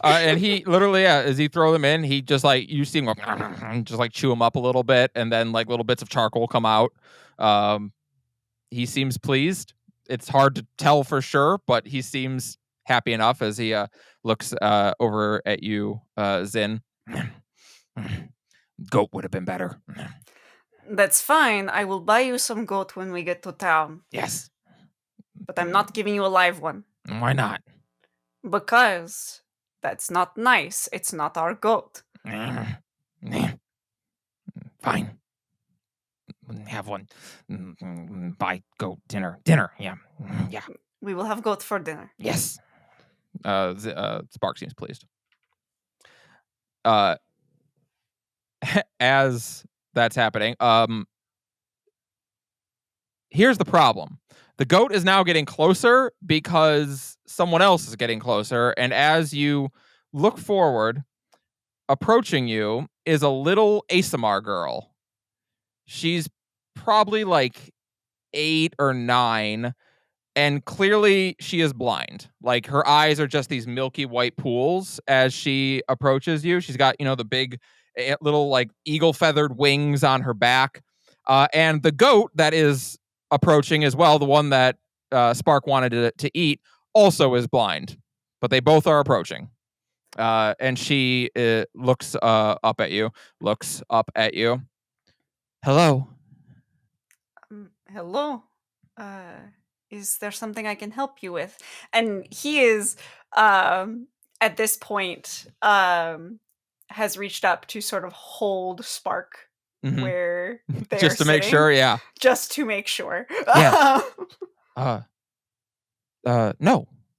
And he literally, as he throw them in, he just like, you see him go, just like chew them up a little bit. And then like little bits of charcoal come out. He seems pleased. It's hard to tell for sure, but he seems happy enough as he looks over at you, Zin. Goat would have been better.
That's fine. I will buy you some goat when we get to town.
Yes.
But I'm not giving you a live one.
Why not?
Because that's not nice. It's not our goat.
Fine. Have one. Buy goat dinner. Dinner. Yeah. Yeah.
We will have goat for dinner.
Yes. Spark seems pleased. As that's happening, here's the problem. The goat is now getting closer because someone else is getting closer, and as you look forward, approaching you is a little Asamar girl. She's probably like 8 or 9, and clearly she is blind. Like her eyes are just these milky white pools as she approaches you. She's got, the big little like eagle feathered wings on her back. And the goat that is approaching as well, the one that Spark wanted to eat, also is blind. But they both are approaching. And she looks up at you. Hello.
Hello. Is there something I can help you with? And he is, at this point, has reached up to sort of hold Spark where they
just
are
to make
sitting.
sure, yeah.
Just to make sure.
Yeah.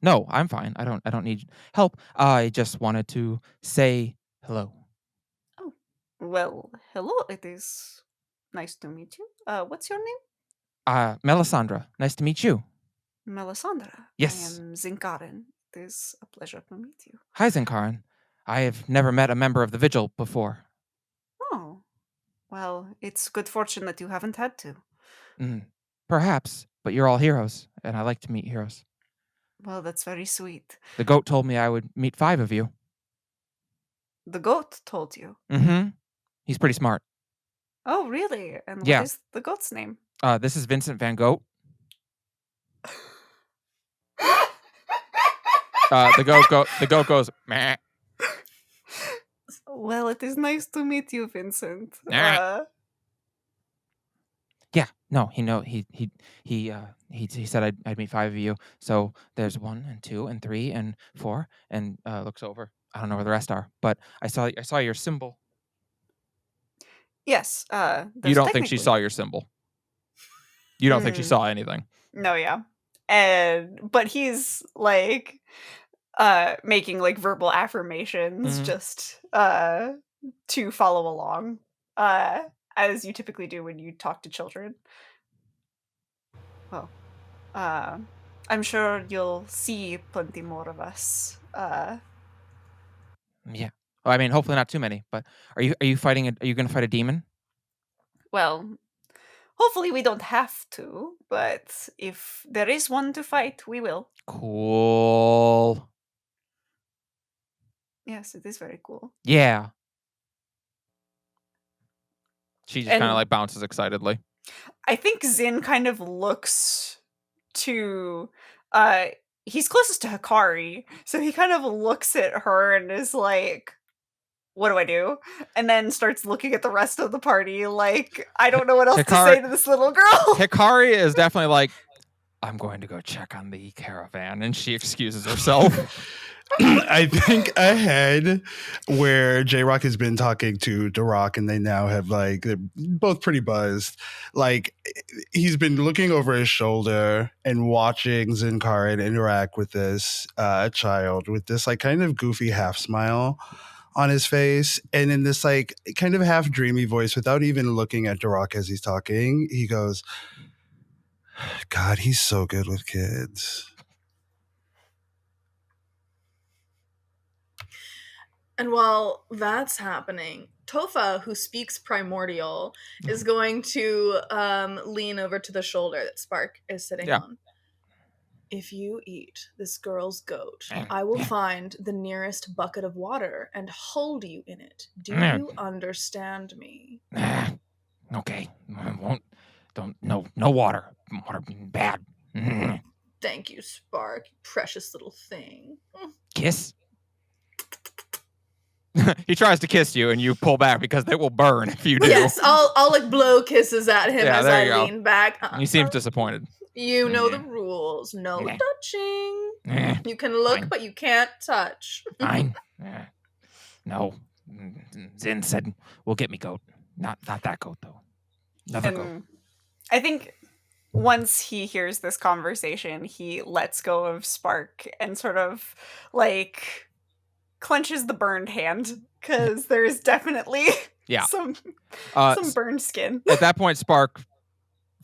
No, I'm fine. I don't need help. I just wanted to say hello.
Oh, well, hello. It is nice to meet you. What's your name?
Melisandre. Nice to meet you.
Melisandre.
Yes.
I am Zinkarin. It is a pleasure to meet you.
Hi, Zinkarin. I have never met a member of the Vigil before.
Oh, well, it's good fortune that you haven't had to.
Perhaps, but you're all heroes, and I like to meet heroes.
Well, that's very sweet.
The goat told me I would meet 5 of you.
The goat told you?
Mm-hmm. He's pretty smart.
Oh, really? And what is the goat's name?
This is Vincent Van Gogh. The goat goes, meh.
Well, it is nice to meet you, Vincent.
Yeah, no, he said I'd meet 5 of you. So there's 1 and 2 and 3 and 4, and looks over. I don't know where the rest are, but I saw your symbol.
Yes.
You don't think she saw your symbol? You don't think she saw anything?
No, yeah. But he's like making like verbal affirmations just to follow along, as you typically do when you talk to children. Well, I'm sure you'll see plenty more of us.
Yeah. Well, I mean, hopefully not too many. But are you fighting? Are you going to fight a demon?
Well, hopefully we don't have to, but if there is one to fight, we will.
Cool.
Yes, it is very cool.
Yeah. She just kind of like bounces excitedly.
I think Zin kind of looks to he's closest to Hikari, so he kind of looks at her and is like, what do I do? And then starts looking at the rest of the party like, I don't know what else to say to this little girl.
Hikari is definitely like, I'm going to go check on the caravan, and she excuses herself.
I think ahead where J-Rock has been talking to Duroc, and they now have like, they're both pretty buzzed. Like, he's been looking over his shoulder and watching Zinkarin interact with this child with this like kind of goofy half smile on his face, and in this like kind of half dreamy voice, without even looking at Duroc as he's talking, he goes, God, he's so good with kids.
And while that's happening, Tofa, who speaks primordial, is going to lean over to the shoulder that Spark is sitting on. If you eat this girl's goat, I will find the nearest bucket of water and hold you in it. Do you understand me?
Okay. I won't. No water. Water bad.
Thank you, Spark. Precious little thing.
Kiss? He tries to kiss you, and you pull back because they will burn if you do.
Yes, I'll like blow kisses at him as I
there you
lean back.
He seems disappointed.
You know the rules. No touching. You can look, but you can't touch.
Fine. No. Zin said, "We'll get me goat. Not that goat though. Another goat."
I think once he hears this conversation, he lets go of Spark and sort of like clenches the burned hand, because there's definitely some burned skin.
At that point, Spark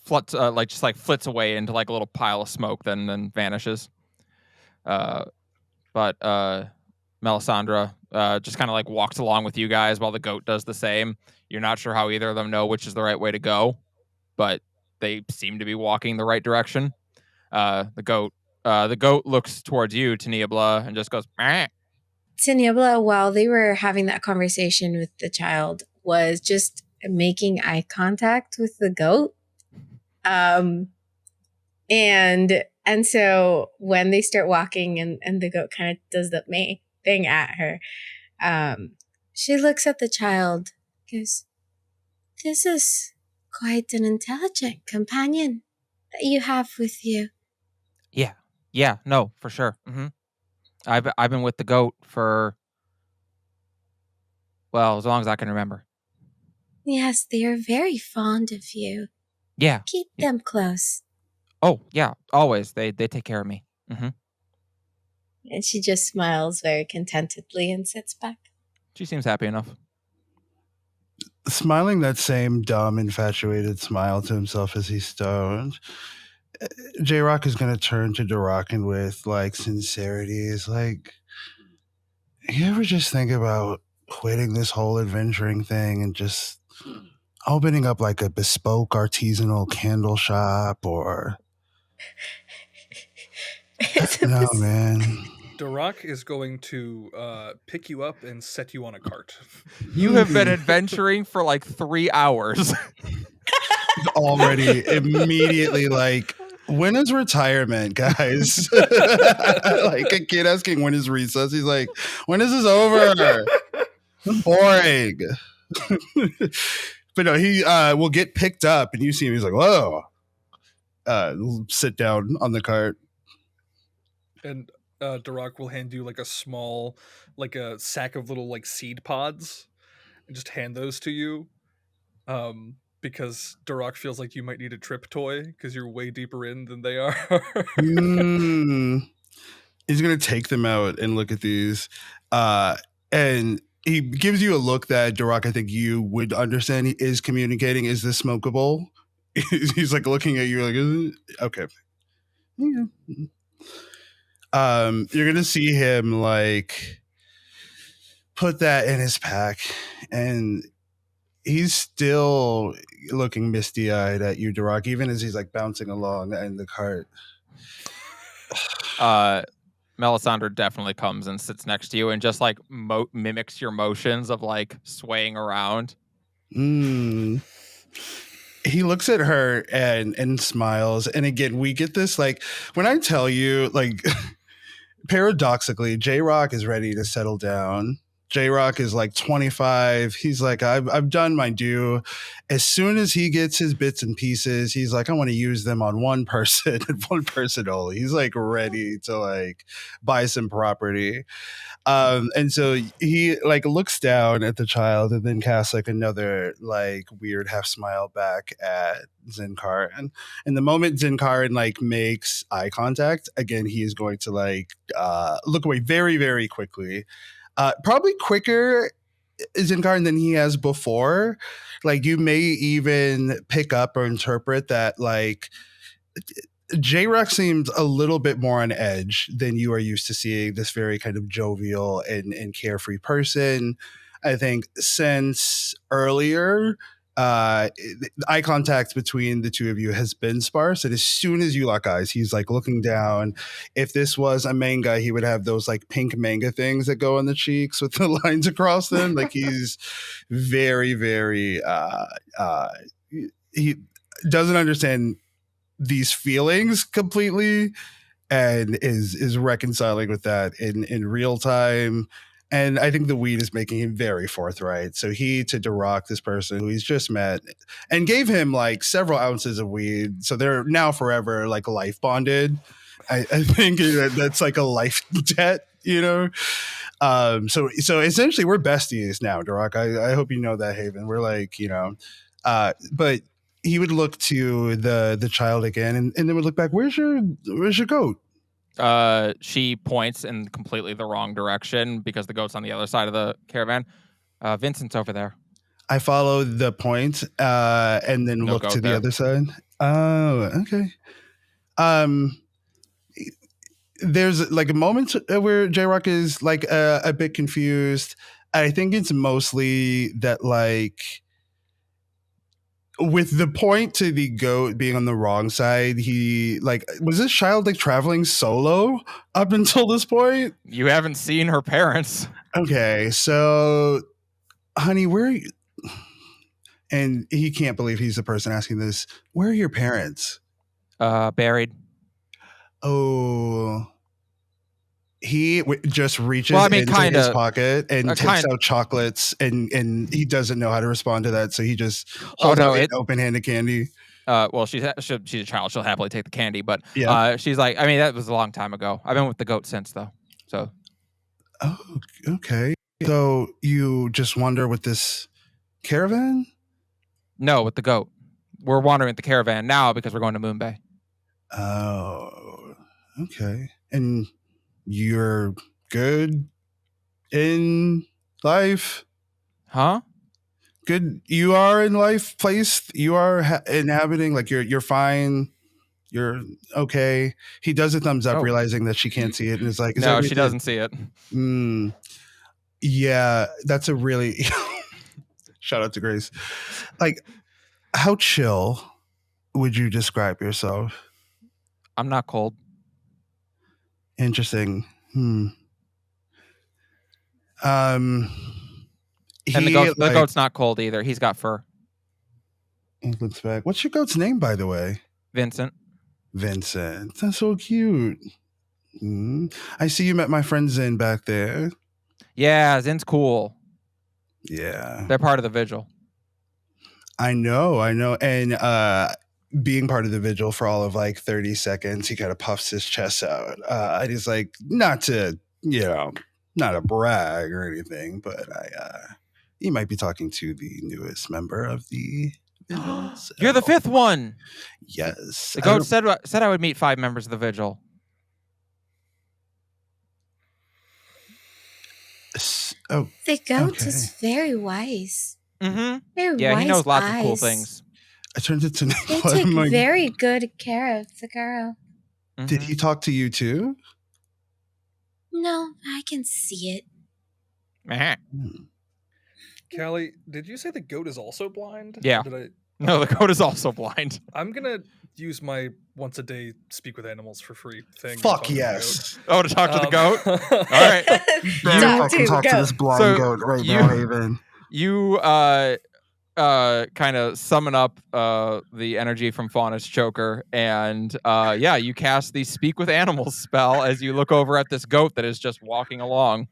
flits away into like a little pile of smoke, then vanishes. But Melisandre just kind of like walks along with you guys while the goat does the same. You're not sure how either of them know which is the right way to go, but they seem to be walking the right direction. The goat looks towards you, Taniabla, and just goes, "Meh."
Taniabla, while they were having that conversation with the child, was just making eye contact with the goat. And so when they start walking and the goat kind of does the May thing at her, she looks at the child, goes, "This is quite an intelligent companion that you have with you."
Yeah, no, for sure. Mm-hmm. I've been with the goat for, well, as long as I can remember.
Yes, they are very fond of you.
Yeah.
Keep them close.
Oh, yeah, always. They take care of me. Mm-hmm.
And she just smiles very contentedly and sits back.
She seems happy enough.
Smiling that same dumb, infatuated smile to himself as he's stoned, J-Rock is going to turn to Durakan with, like, sincerity. Is like, you ever just think about quitting this whole adventuring thing and just opening up, like, a bespoke artisanal candle shop or... No, man.
Duroc is going to pick you up and set you on a cart.
You have been adventuring for like 3 hours.
Already immediately like, when is retirement, guys? Like a kid asking when is recess. He's like, when is this over? Boring. But no, he will get picked up and you see him, he's like, whoa. Sit down on the cart.
And Duroc will hand you like a small, like a sack of little like seed pods, and just hand those to you. Because Duroc feels like you might need a trip toy because you're way deeper in than they are.
He's gonna take them out and look at these, and he gives you a look that Duroc, I think you would understand. He is communicating. Is this smokable? He's like looking at you like, is it? Okay. Yeah. You're gonna see him like put that in his pack, and he's still looking misty-eyed at you, Duroc, even as he's like bouncing along in the cart.
Melisandre definitely comes and sits next to you and just like mimics your motions of like swaying around.
He looks at her and smiles, and again we get this like, when I tell you, like, paradoxically, J-Rock is ready to settle down J-Rock is like 25. He's like, I've done my due. As soon as he gets his bits and pieces, he's like, I want to use them on one person and one person only. He's like ready to like buy some property. And so he like looks down at the child and then casts like another like weird half smile back at Zinkarin. And the moment Zinkarin like makes eye contact, again, he is going to like look away very, very quickly. Probably quicker Zinkarin than he has before. Like you may even pick up or interpret that like J-Rock seems a little bit more on edge than you are used to seeing this very kind of jovial and carefree person. I think since earlier, eye contact between the two of you has been sparse. And as soon as you lock eyes, he's like looking down. If this was a manga, he would have those like pink manga things that go on the cheeks with the lines across them. Like he's very, very, he doesn't understand these feelings completely and is reconciling with that in real time. And I think the weed is making him very forthright. So he to Duroc, this person who he's just met, and gave him like several ounces of weed. So they're now forever like life bonded. I think that's like a life debt, you know? So essentially we're besties now, Duroc. I hope you know that, Haven. We're like, you know, but he would look to the child again and then would look back. Where's your goat?
She points in completely the wrong direction because the goat's on the other side of the caravan. Vincent's over there.
I follow the point and then look to the other side. Oh, okay. There's like a moment where J-Rock is like a bit confused. I think it's mostly that like with the point to the goat being on the wrong side, he like was this child like traveling solo up until this point?
You haven't seen her parents.
Okay, so honey, where are you? And he can't believe he's the person asking this. Where are your parents?
Buried.
Oh. He just reaches into his pocket and takes out chocolates, and he doesn't know how to respond to that, so he just holds out an open-handed candy.
Well, she's a child; she'll happily take the candy, but she's like, I mean, that was a long time ago. I've been with the goat since, though. So,
oh, okay. So you just wander with this caravan?
No, with the goat. We're wandering with the caravan now because we're going to Moon Bay.
Oh, okay. And you're good in life?
Huh?
Good. You are in life, place you are inhabiting. Like you're fine. You're okay. He does a thumbs up, realizing that she can't see it, and is like,
"No, she doesn't see it."
Yeah, that's a really shout out to Grace. Like, how chill would you describe yourself?
I'm not cold.
Interesting.
And the goat's not cold either. He's got fur.
He looks back. What's your goat's name, by the way?
Vincent.
Vincent. That's so cute. I see you met my friend Zin back there.
Yeah, Zin's cool.
Yeah.
They're part of the vigil. I
know. And being part of the vigil for all of like 30 seconds, he kind of puffs his chest out. And he's like, not to, not a brag or anything, but he might be talking to the newest member of the vigil. So.
You're the fifth one.
Yes.
The goat said I would meet 5 members of the vigil.
The goat is very wise.
Mm-hmm.
Very wise.
He knows lots
eyes.
of cool things.
I turned it to
They take very good care of the girl.
Mm-hmm.
Did he talk to you too?
No, I can see it.
Callie, did you say the goat is also blind?
Yeah. No, the goat is also blind.
I'm gonna use my once a day speak with animals for free thing.
Fuck yes.
Oh, to talk to the goat? All right.
Talk to this blind goat right now, Haven.
You kind of summon up the energy from Fauna's choker, and you cast the speak with animals spell as you look over at this goat that is just walking along.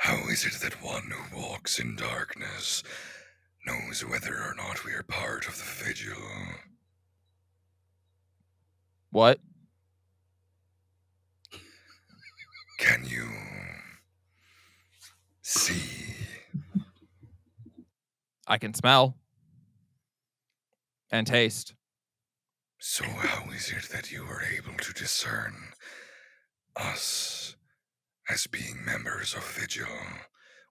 How is it that one who walks in darkness knows whether or not we are part of the vigil?
What?
Can you see?
I can smell and taste.
So how is it that you are able to discern us as being members of Vigil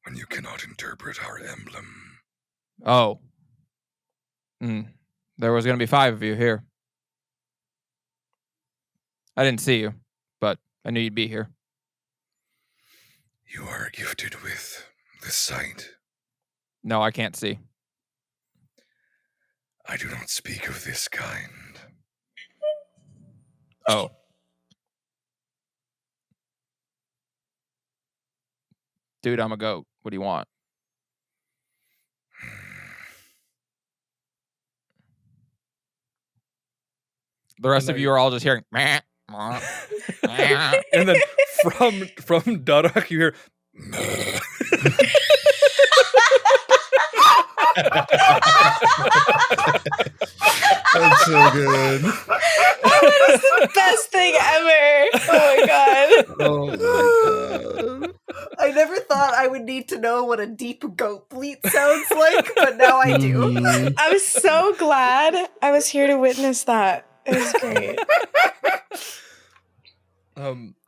when you cannot interpret our emblem?
Oh. There was going to be 5 of you here. I didn't see you, but I knew you'd be here.
You are gifted with the sight.
No, I can't see.
I do not speak of this kind.
Oh. Dude, I'm a goat. What do you want? The rest of you are all just hearing. Meh, meh, meh.
And then from Durak, you hear.
That's so good.
That is the best thing ever. Oh my god.
Oh my god.
I never thought I would need to know what a deep goat bleat sounds like, but now I do.
Mhm.
I'm so glad I was here to witness that. It was great.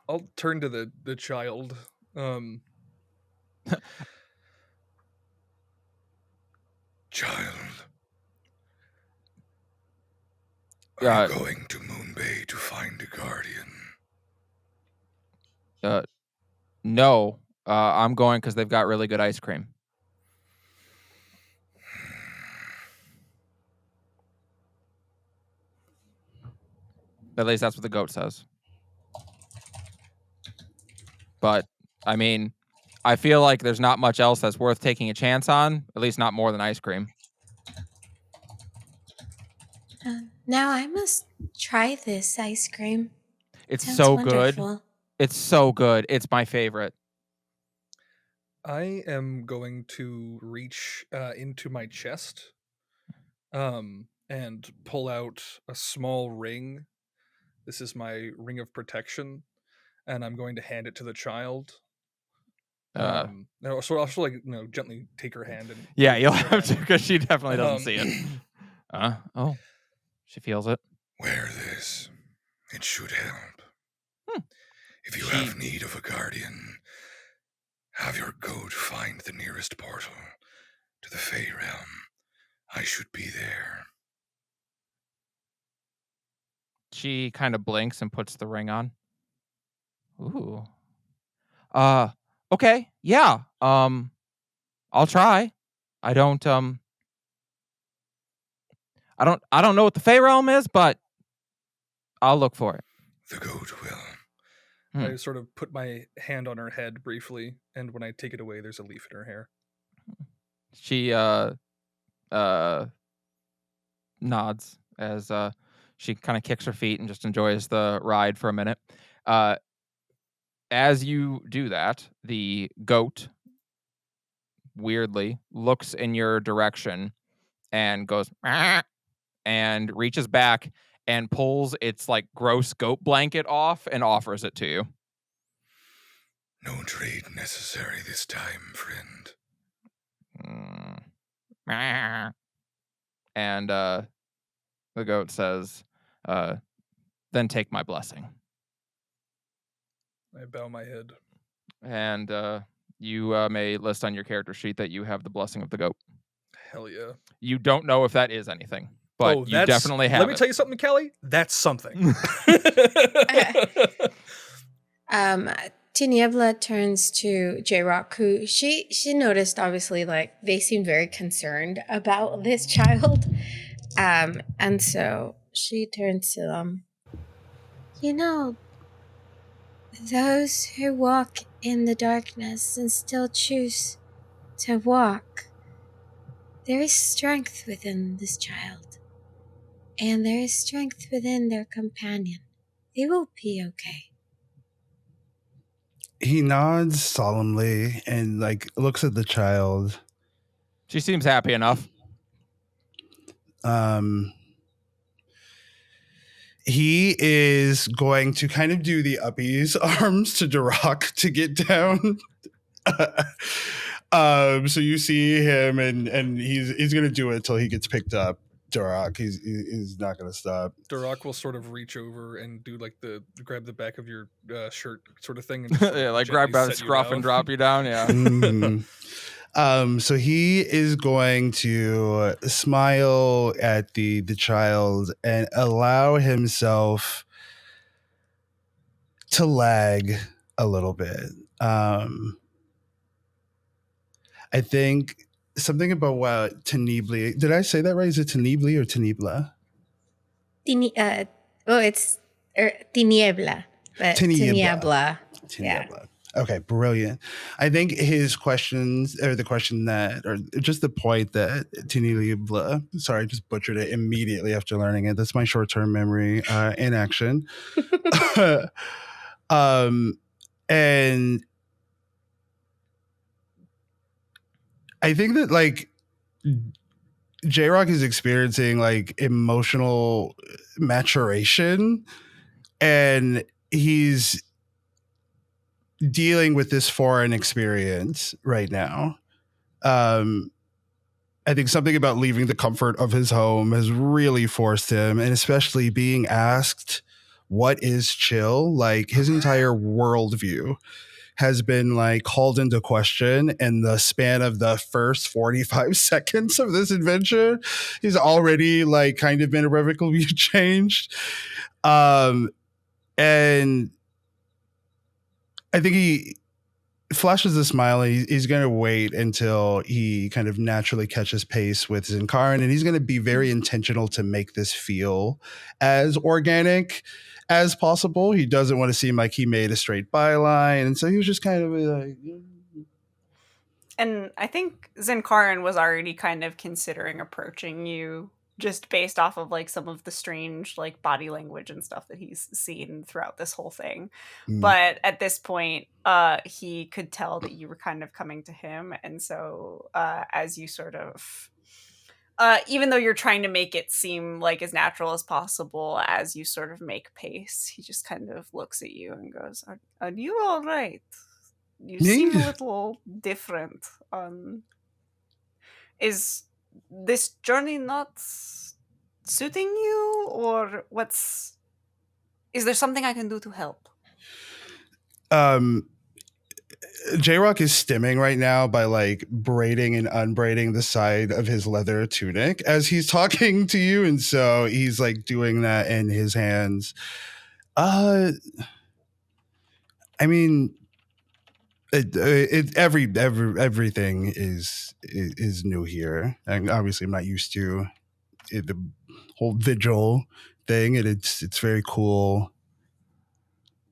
I'll turn to the child.
Child,
Yeah.
are you going to Moonbay to find a guardian?
No, I'm going because they've got really good ice cream. At least that's what the goat says. But, I mean, I feel like there's not much else that's worth taking a chance on, at least not more than ice cream.
Now I must try this ice cream.
It's
Sounds
so
wonderful.
good. It's so good. It's my favorite.
I am going to reach into my chest, and pull out a small ring. This is my ring of protection, and I'm going to hand it to the child. No, so I'll just gently take her hand and
Yeah,
take
you'll
her
have to
hand.
because she definitely doesn't
Um,
see it. Oh, she feels it.
Wear this. It should help. If you
She-
have need of a guardian, have your goat find the nearest portal to the Fey realm. I should be there.
She kind of blinks and puts the ring on. Ooh. Okay. Yeah. I'll try. I don't know what the Fey realm is, but I'll look for it.
The goat will.
I sort of put my hand on her head briefly, and when I take it away, there's a leaf in her hair.
She nods as she kind of kicks her feet and just enjoys the ride for a minute. As you do that, the goat weirdly looks in your direction and goes "Meow," and reaches back and pulls its like gross goat blanket off and offers it to you.
No trade necessary this time, friend.
Meow. And the goat says, then take my blessing.
I bow my head.
And you may list on your character sheet that you have the blessing of the goat.
Hell yeah.
You don't know if that is anything, but you definitely have
Let me
it.
tell you something, Kelly. That's something.
Tiniebla turns to J-Rock, who she noticed, obviously, like, they seemed very concerned about this child. And so she turns to them. You know, those who walk in the darkness and still choose to walk, there is strength within this child. And there is strength within their companion. They will be okay.
He nods solemnly and like looks at the child.
She seems happy enough.
He is going to kind of do the uppies arms to Duroc to get down. So you see him, and he's gonna do it until he gets picked up. Duroc, he's not gonna stop.
Duroc will sort of reach over and do like the grab the back of your shirt sort of thing, and just,
Yeah, like grab by the scruff and drop you down. Yeah.
So he is going to smile at the child and allow himself to lag a little bit. I think something about what Tenibli. Did I say that right? Is it Tenibli or Tenibla?
It's tiniebla, but tiniebla. Yeah.
Okay, brilliant. I think his questions, or the question that, or just the point that Tenibla, sorry, I just butchered it immediately after learning it. That's my short-term memory in action. And I think that like J-Rock is experiencing like emotional maturation, and he's dealing with this foreign experience right now. I think something about leaving the comfort of his home has really forced him, and especially being asked what is chill, like his entire worldview has been like called into question in the span of the first 45 seconds of this adventure. He's already like kind of been irrevocably changed. And I think he flashes a smile. He's going to wait until he kind of naturally catches pace with Zinkaran, and he's going to be very intentional to make this feel as organic as possible. He doesn't want to seem like he made a straight byline, and so he was just kind of like...
And I think Zinkaran was already kind of considering approaching you just based off of like some of the strange like body language and stuff that he's seen throughout this whole thing. But at this point, he could tell that you were kind of coming to him, and so as you sort of even though you're trying to make it seem like as natural as possible, as you sort of make pace, he just kind of looks at you and goes, are you all right? You seem a little different. Is this journey not suiting you, or is there something I can do to help?
J-Rock is stimming right now by like braiding and unbraiding the side of his leather tunic as he's talking to you, and so he's like doing that in his hands. I mean, everything is new here, and obviously I'm not used to the whole vigil thing, and it's very cool.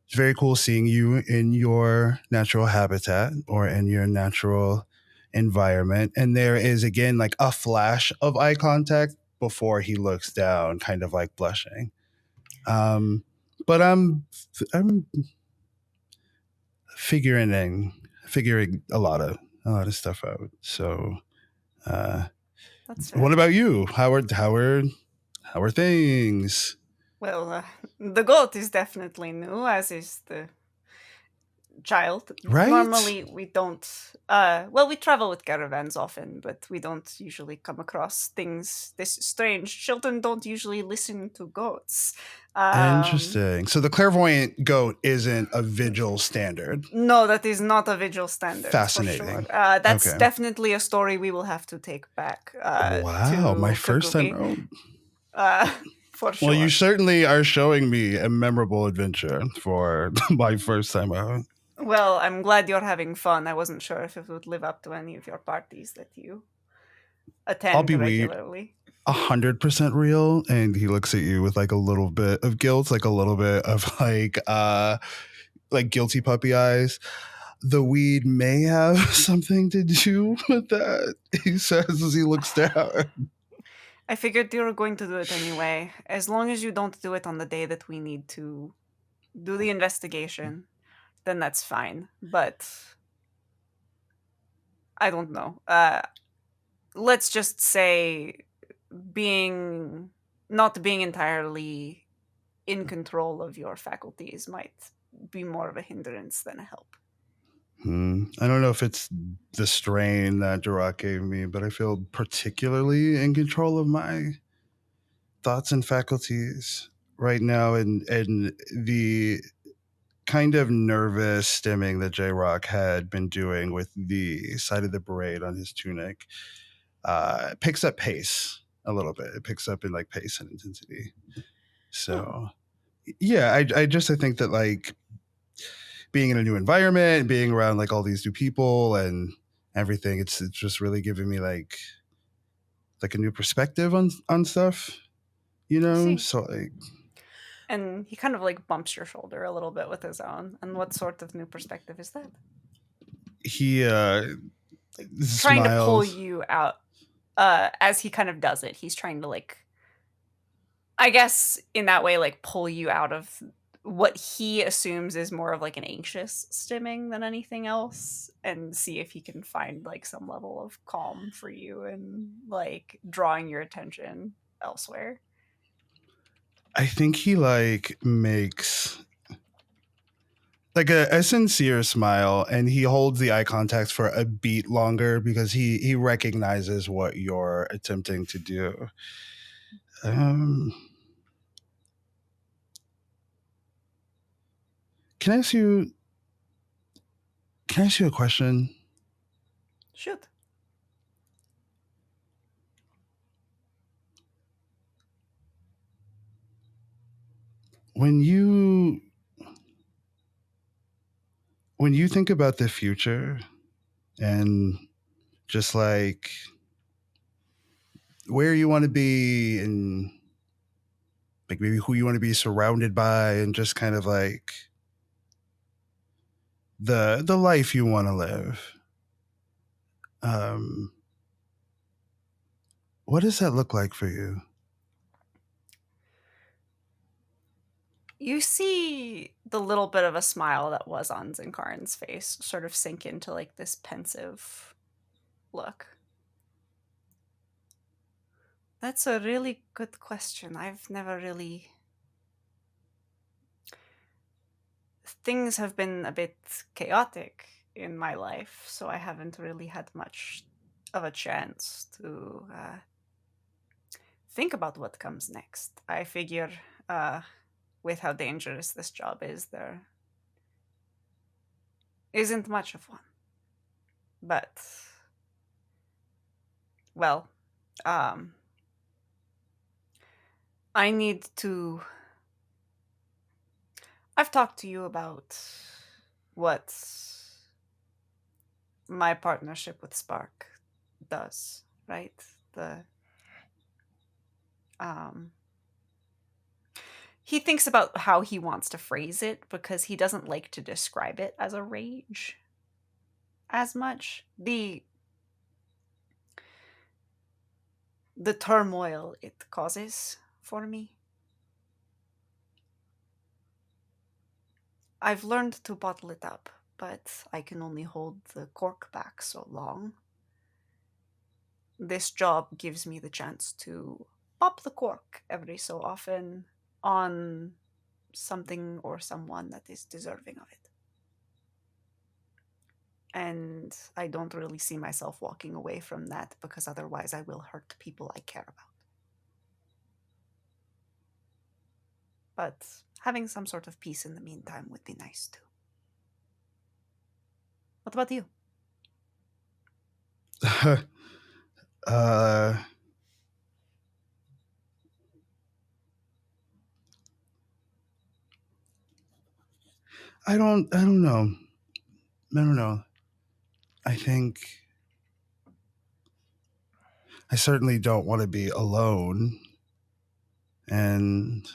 It's very cool seeing you in your natural habitat or in your natural environment. And there is again like a flash of eye contact before he looks down, kind of like blushing. But I'm figuring a lot of stuff out. So what about you? How are things?
Well, the goat is definitely new, as is the child.
Right?
Normally we don't we travel with caravans often, but we don't usually come across things this strange. Children don't usually listen to goats.
Interesting. So the clairvoyant goat isn't a vigil standard.
No, that is not a vigil standard.
Fascinating.
For sure. That's definitely a story we will have to take back.
Wow, my first time out.
For sure.
Well, you certainly are showing me a memorable adventure for my first time out.
Well, I'm glad you're having fun. I wasn't sure if it would live up to any of your parties that you attend
I'll be
regularly.
100% real, and he looks at you with like a little bit of guilt, like a little bit of like guilty puppy eyes. The weed may have something to do with that, he says as he looks down.
I figured you were going to do it anyway. As long as you don't do it on the day that we need to do the investigation, then that's fine. But I don't know. Let's just say not being entirely in control of your faculties might be more of a hindrance than a help.
I don't know if it's the strain that Duroc gave me, but I feel particularly in control of my thoughts and faculties right now, and the kind of nervous stimming that J Rock had been doing with the side of the braid on his tunic picks up pace a little bit. It picks up in like pace and intensity. So yeah, I think that like being in a new environment, being around like all these new people and everything, it's just really giving me like a new perspective on stuff, you know?
See.
So like
And he kind of like bumps your shoulder a little bit with his own. And what sort of new perspective is that?
he
Trying to pull
smiles.
you out. As he kind of does it, he's trying to like, I guess in that way, like pull you out of what he assumes is more of like an anxious stimming than anything else, and see if he can find like some level of calm for you and like drawing your attention elsewhere.
I think he like makes like a sincere smile, and he holds the eye contact for a beat longer because he recognizes what you're attempting to do. Um, can I ask you? Can I ask you a question?
Shoot.
When you think about the future and just like where you want to be and like maybe who you want to be surrounded by and just kind of like the life you want to live, um what does that look like for you?
You see the little bit of a smile that was on Zinkarin's face sort of sink into like this pensive look. That's a really good question. I've never really. Things have been a bit chaotic in my life, so I haven't really had much of a chance to think about what comes next. I figure with how dangerous this job is, there isn't much of one. But, well, I need to. I've talked to you about what my partnership with Spark does, right? He thinks about how he wants to phrase it because he doesn't like to describe it as a rage as much. The turmoil it causes for me. I've learned to bottle it up, but I can only hold the cork back so long. This job gives me the chance to pop the cork every so often on something or someone that is deserving of it. And I don't really see myself walking away from that because otherwise I will hurt people I care about. But having some sort of peace in the meantime would be nice too. What about you?
I don't know. I don't know. I think I certainly don't want to be alone. And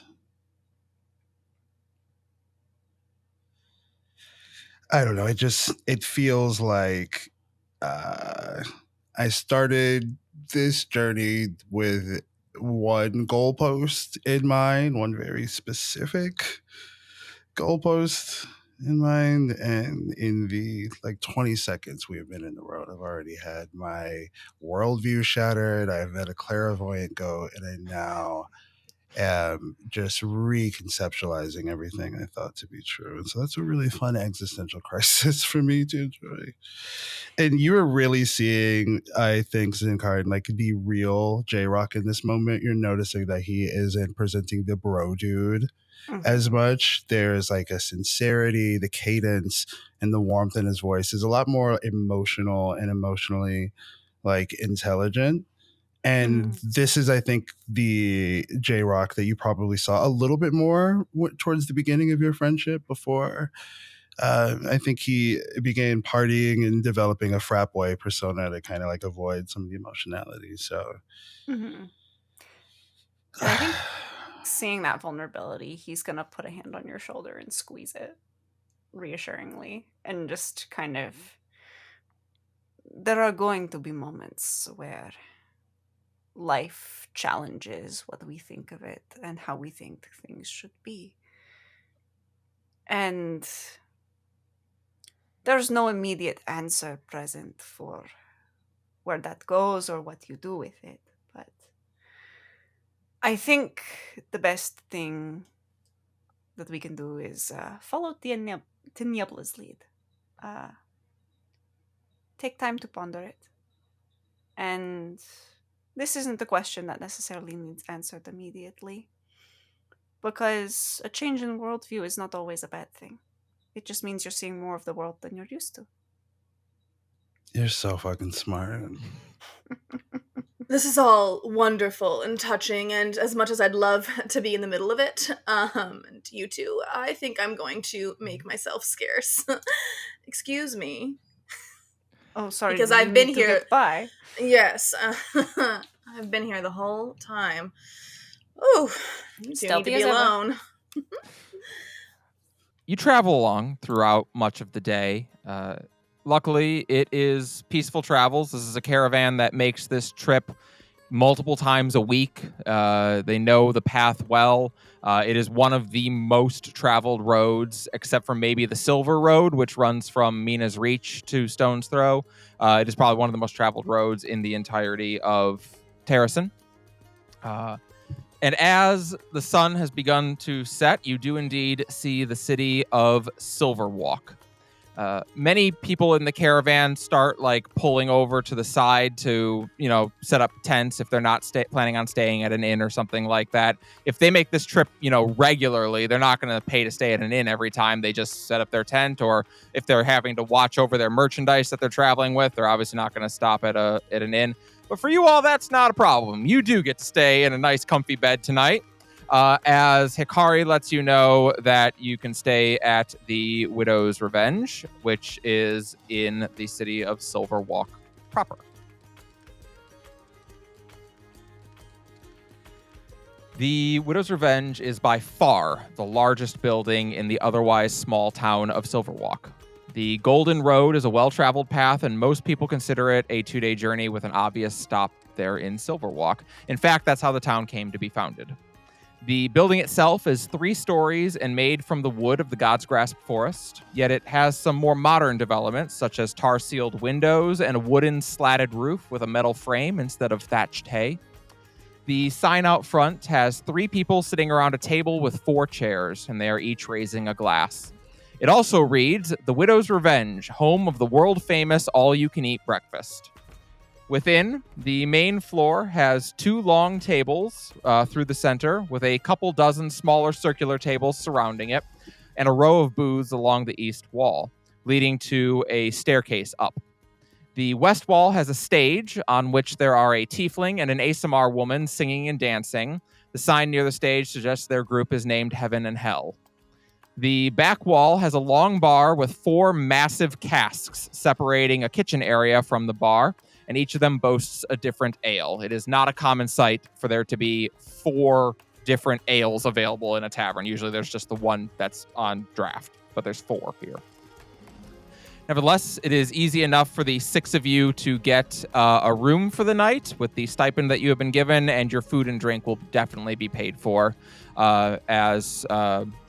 I don't know. It feels like I started this journey with one goalpost in mind, one very specific goalpost. in mind, and in the 20 seconds we have been in the world, I've already had my worldview shattered. I've had a clairvoyant go, and I now am just reconceptualizing everything I thought to be true. And so that's a really fun existential crisis for me to enjoy. And you are really seeing, I think, Zinkard, the real J-Rock in this moment. You're noticing that he isn't presenting the bro dude as much. There's a sincerity, the cadence, and the warmth in his voice is a lot more emotional and emotionally intelligent. And this is, I think, the J-Rock that you probably saw a little bit more towards the beginning of your friendship before. I think he began partying and developing a frat boy persona to kind of avoid some of the emotionality. So,
And I think seeing that vulnerability, he's going to put a hand on your shoulder and squeeze it reassuringly and just kind of, there are going to be moments where life challenges what we think of it and how we think things should be. And there's no immediate answer present for where that goes or what you do with it. But I think the best thing that we can do is follow Tiniebla's lead. Take time to ponder it. And this isn't a question that necessarily needs answered immediately, because a change in worldview is not always a bad thing. It just means you're seeing more of the world than you're used to.
You're so fucking smart.
This is all wonderful and touching, and as much as I'd love to be in the middle of it, and you two, I think I'm going to make myself scarce. Excuse me.
Oh, sorry.
Because I've been here.
Bye.
Yes, I've been here the whole time. Oh, you do need to be alone.
You travel along throughout much of the day. Luckily, it is peaceful travels. This is a caravan that makes this trip multiple times a week. They know the path well. It is one of the most traveled roads, except for maybe the Silver Road, which runs from Mina's Reach to Stone's Throw. It is probably one of the most traveled roads in the entirety of Terrasen. And as the sun has begun to set, you do indeed see the city of Silverwalk. Many people in the caravan start pulling over to the side to, set up tents if they're not planning on staying at an inn or something like that. If they make this trip, regularly, they're not going to pay to stay at an inn every time. They just set up their tent, or if they're having to watch over their merchandise that they're traveling with, they're obviously not going to stop at an inn. But for you all, that's not a problem. You do get to stay in a nice comfy bed tonight. As Hikari lets you know that you can stay at the Widow's Revenge, which is in the city of Silverwalk proper. The Widow's Revenge is by far the largest building in the otherwise small town of Silverwalk. The Golden Road is a well-traveled path, and most people consider it a 2-day journey with an obvious stop there in Silverwalk. In fact, that's how the town came to be founded. The building itself is 3 stories and made from the wood of the God's Grasp forest, yet it has some more modern developments, such as tar-sealed windows and a wooden slatted roof with a metal frame instead of thatched hay. The sign out front has 3 people sitting around a table with 4 chairs, and they are each raising a glass. It also reads, "The Widow's Revenge, home of the world-famous all-you-can-eat breakfast." Within, the main floor has 2 long tables through the center, with a couple dozen smaller circular tables surrounding it, and a row of booths along the east wall, leading to a staircase up. The west wall has a stage on which there are a tiefling and an ASMR woman singing and dancing. The sign near the stage suggests their group is named Heaven and Hell. The back wall has a long bar with 4 massive casks separating a kitchen area from the bar, and each of them boasts a different ale. It is not a common sight for there to be 4 different ales available in a tavern. Usually there's just the one that's on draft, but there's 4 here. Nevertheless, it is easy enough for the 6 of you to get a room for the night with the stipend that you have been given, and your food and drink will definitely be paid for as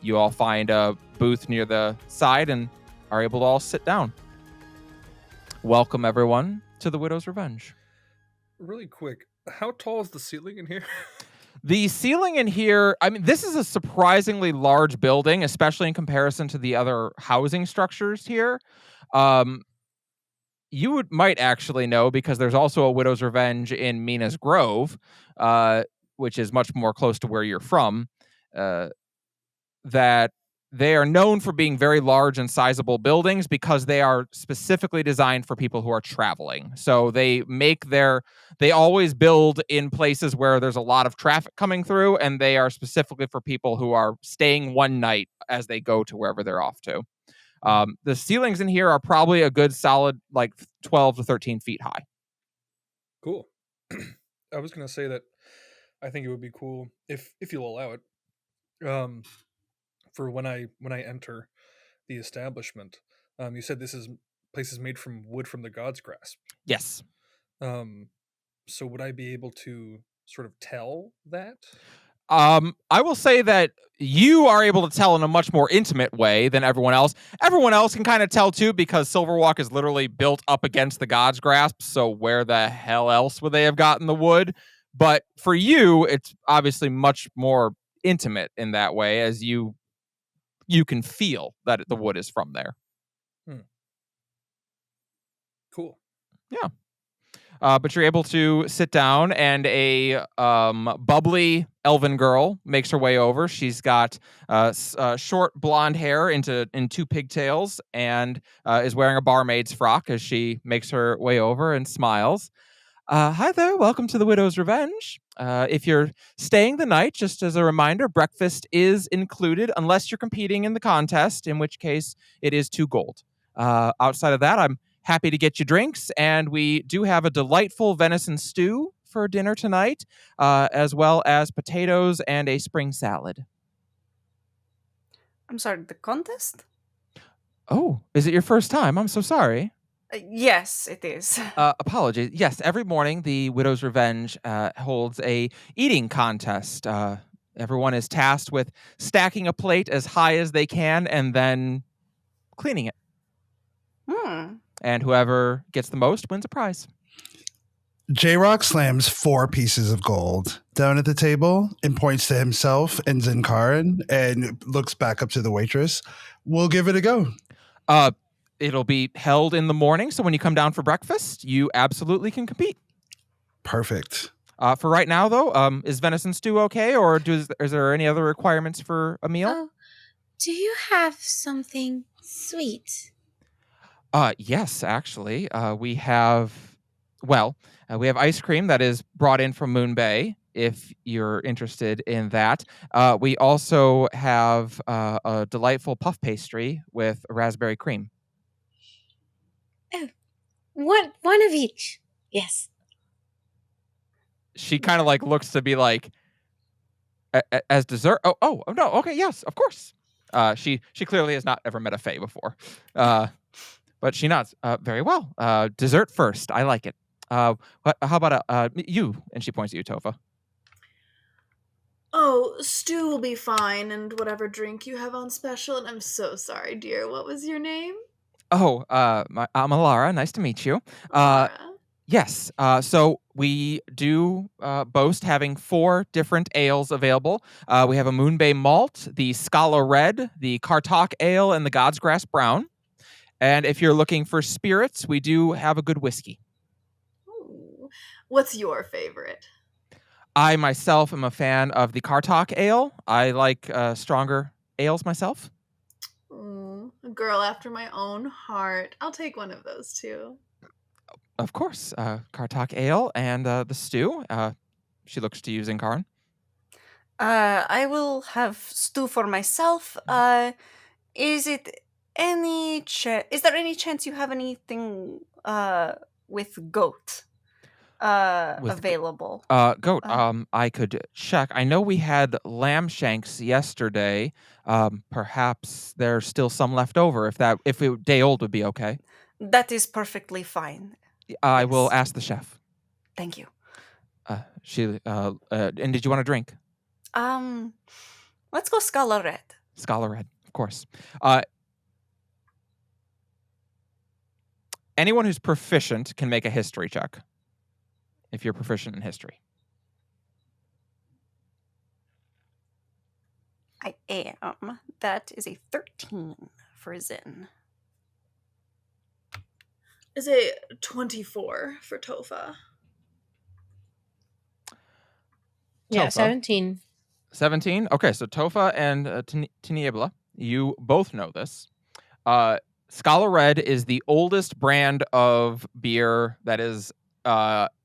you all find a booth near the side and are able to all sit down. Welcome, everyone, to the Widow's Revenge.
Really quick, how tall is the ceiling in here?
The ceiling in here, I mean, this is a surprisingly large building, especially in comparison to the other housing structures here. You might actually know, because there's also a Widow's Revenge in Mina's Grove, which is much more close to where you're from, that they are known for being very large and sizable buildings because they are specifically designed for people who are traveling. So they always build in places where there's a lot of traffic coming through, and they are specifically for people who are staying one night as they go to wherever they're off to. The ceilings in here are probably a good solid 12 to 13 feet high.
Cool. I was going to say that I think it would be cool if you'll allow it. For when I enter the establishment, you said this place is made from wood from the god's grasp.
Yes.
So would I be able to sort of tell that?
I will say that you are able to tell in a much more intimate way than everyone else. Everyone else can kind of tell too, because Silverwalk is literally built up against the god's grasp. So where the hell else would they have gotten the wood? But for you, it's obviously much more intimate in that way, as you can feel that the wood is from there.
Cool.
Yeah. But you're able to sit down, and a bubbly elven girl makes her way over. She's got short blonde hair in 2 pigtails, and is wearing a barmaid's frock as she makes her way over and smiles. Hi there, welcome to the Widow's Revenge. If you're staying the night, just as a reminder, breakfast is included unless you're competing in the contest, in which case it is 2 gold. Outside of that, I'm happy to get you drinks, and we do have a delightful venison stew for dinner tonight, as well as potatoes and a spring salad.
I'm sorry, the contest?
Oh, is it your first time? I'm so sorry.
Yes, it is.
Apologies. Yes, every morning the Widow's Revenge holds a eating contest. Everyone is tasked with stacking a plate as high as they can and then cleaning it. And whoever gets the most wins a prize.
J-Rock slams 4 pieces of gold down at the table and points to himself and Zinkarin and looks back up to the waitress. We'll give it a go.
It'll be held in the morning, so when you come down for breakfast, you absolutely can compete.
Perfect.
For right now, though, is venison stew okay, or is there any other requirements for a meal?
Oh, do you have something sweet?
Yes, actually. We have ice cream that is brought in from Moon Bay, if you're interested in that. We also have a delightful puff pastry with raspberry cream.
Oh, one of each. Yes.
She kind of looks to be as dessert. Oh no. Okay, yes, of course. She clearly has not ever met a fae before. But she nods. Very well. Dessert first. I like it. How about you? And she points at you, Topha.
Oh, stew will be fine, and whatever drink you have on special. And I'm so sorry, dear. What was your name?
Oh, I'm Alara. Nice to meet you.
Laura.
Yes. So we do boast having 4 different ales available. We have a Moon Bay Malt, the Scala Red, the Kartok Ale, and the God's Grass Brown. And if you're looking for spirits, we do have a good whiskey.
Ooh. What's your favorite?
I myself am a fan of the Kartok Ale. I like stronger ales myself.
Ooh, a girl after my own heart. I'll take one of those too.
Of course. Kartok Ale and the stew. She looks to you, Zinkarin.
I will have stew for myself. Is there any chance you have anything with goat?
With-
available.
Goat, I could check. I know we had lamb shanks yesterday. Perhaps there's still some left over. If a day old would be okay.
That is perfectly fine.
I will
Yes.
ask the chef.
Thank you.
And did you want a drink?
Let's go Scala Red.
Scala Red, of course. Anyone who's proficient can make a history check. If you're proficient in history.
I am. That is a 13 for Zin.
Is a 24 for Tofa.
Yeah,
Tofa.
17.
17? Okay, so Tofa and Tiniebla, you both know this. Scala Red is the oldest brand of beer that is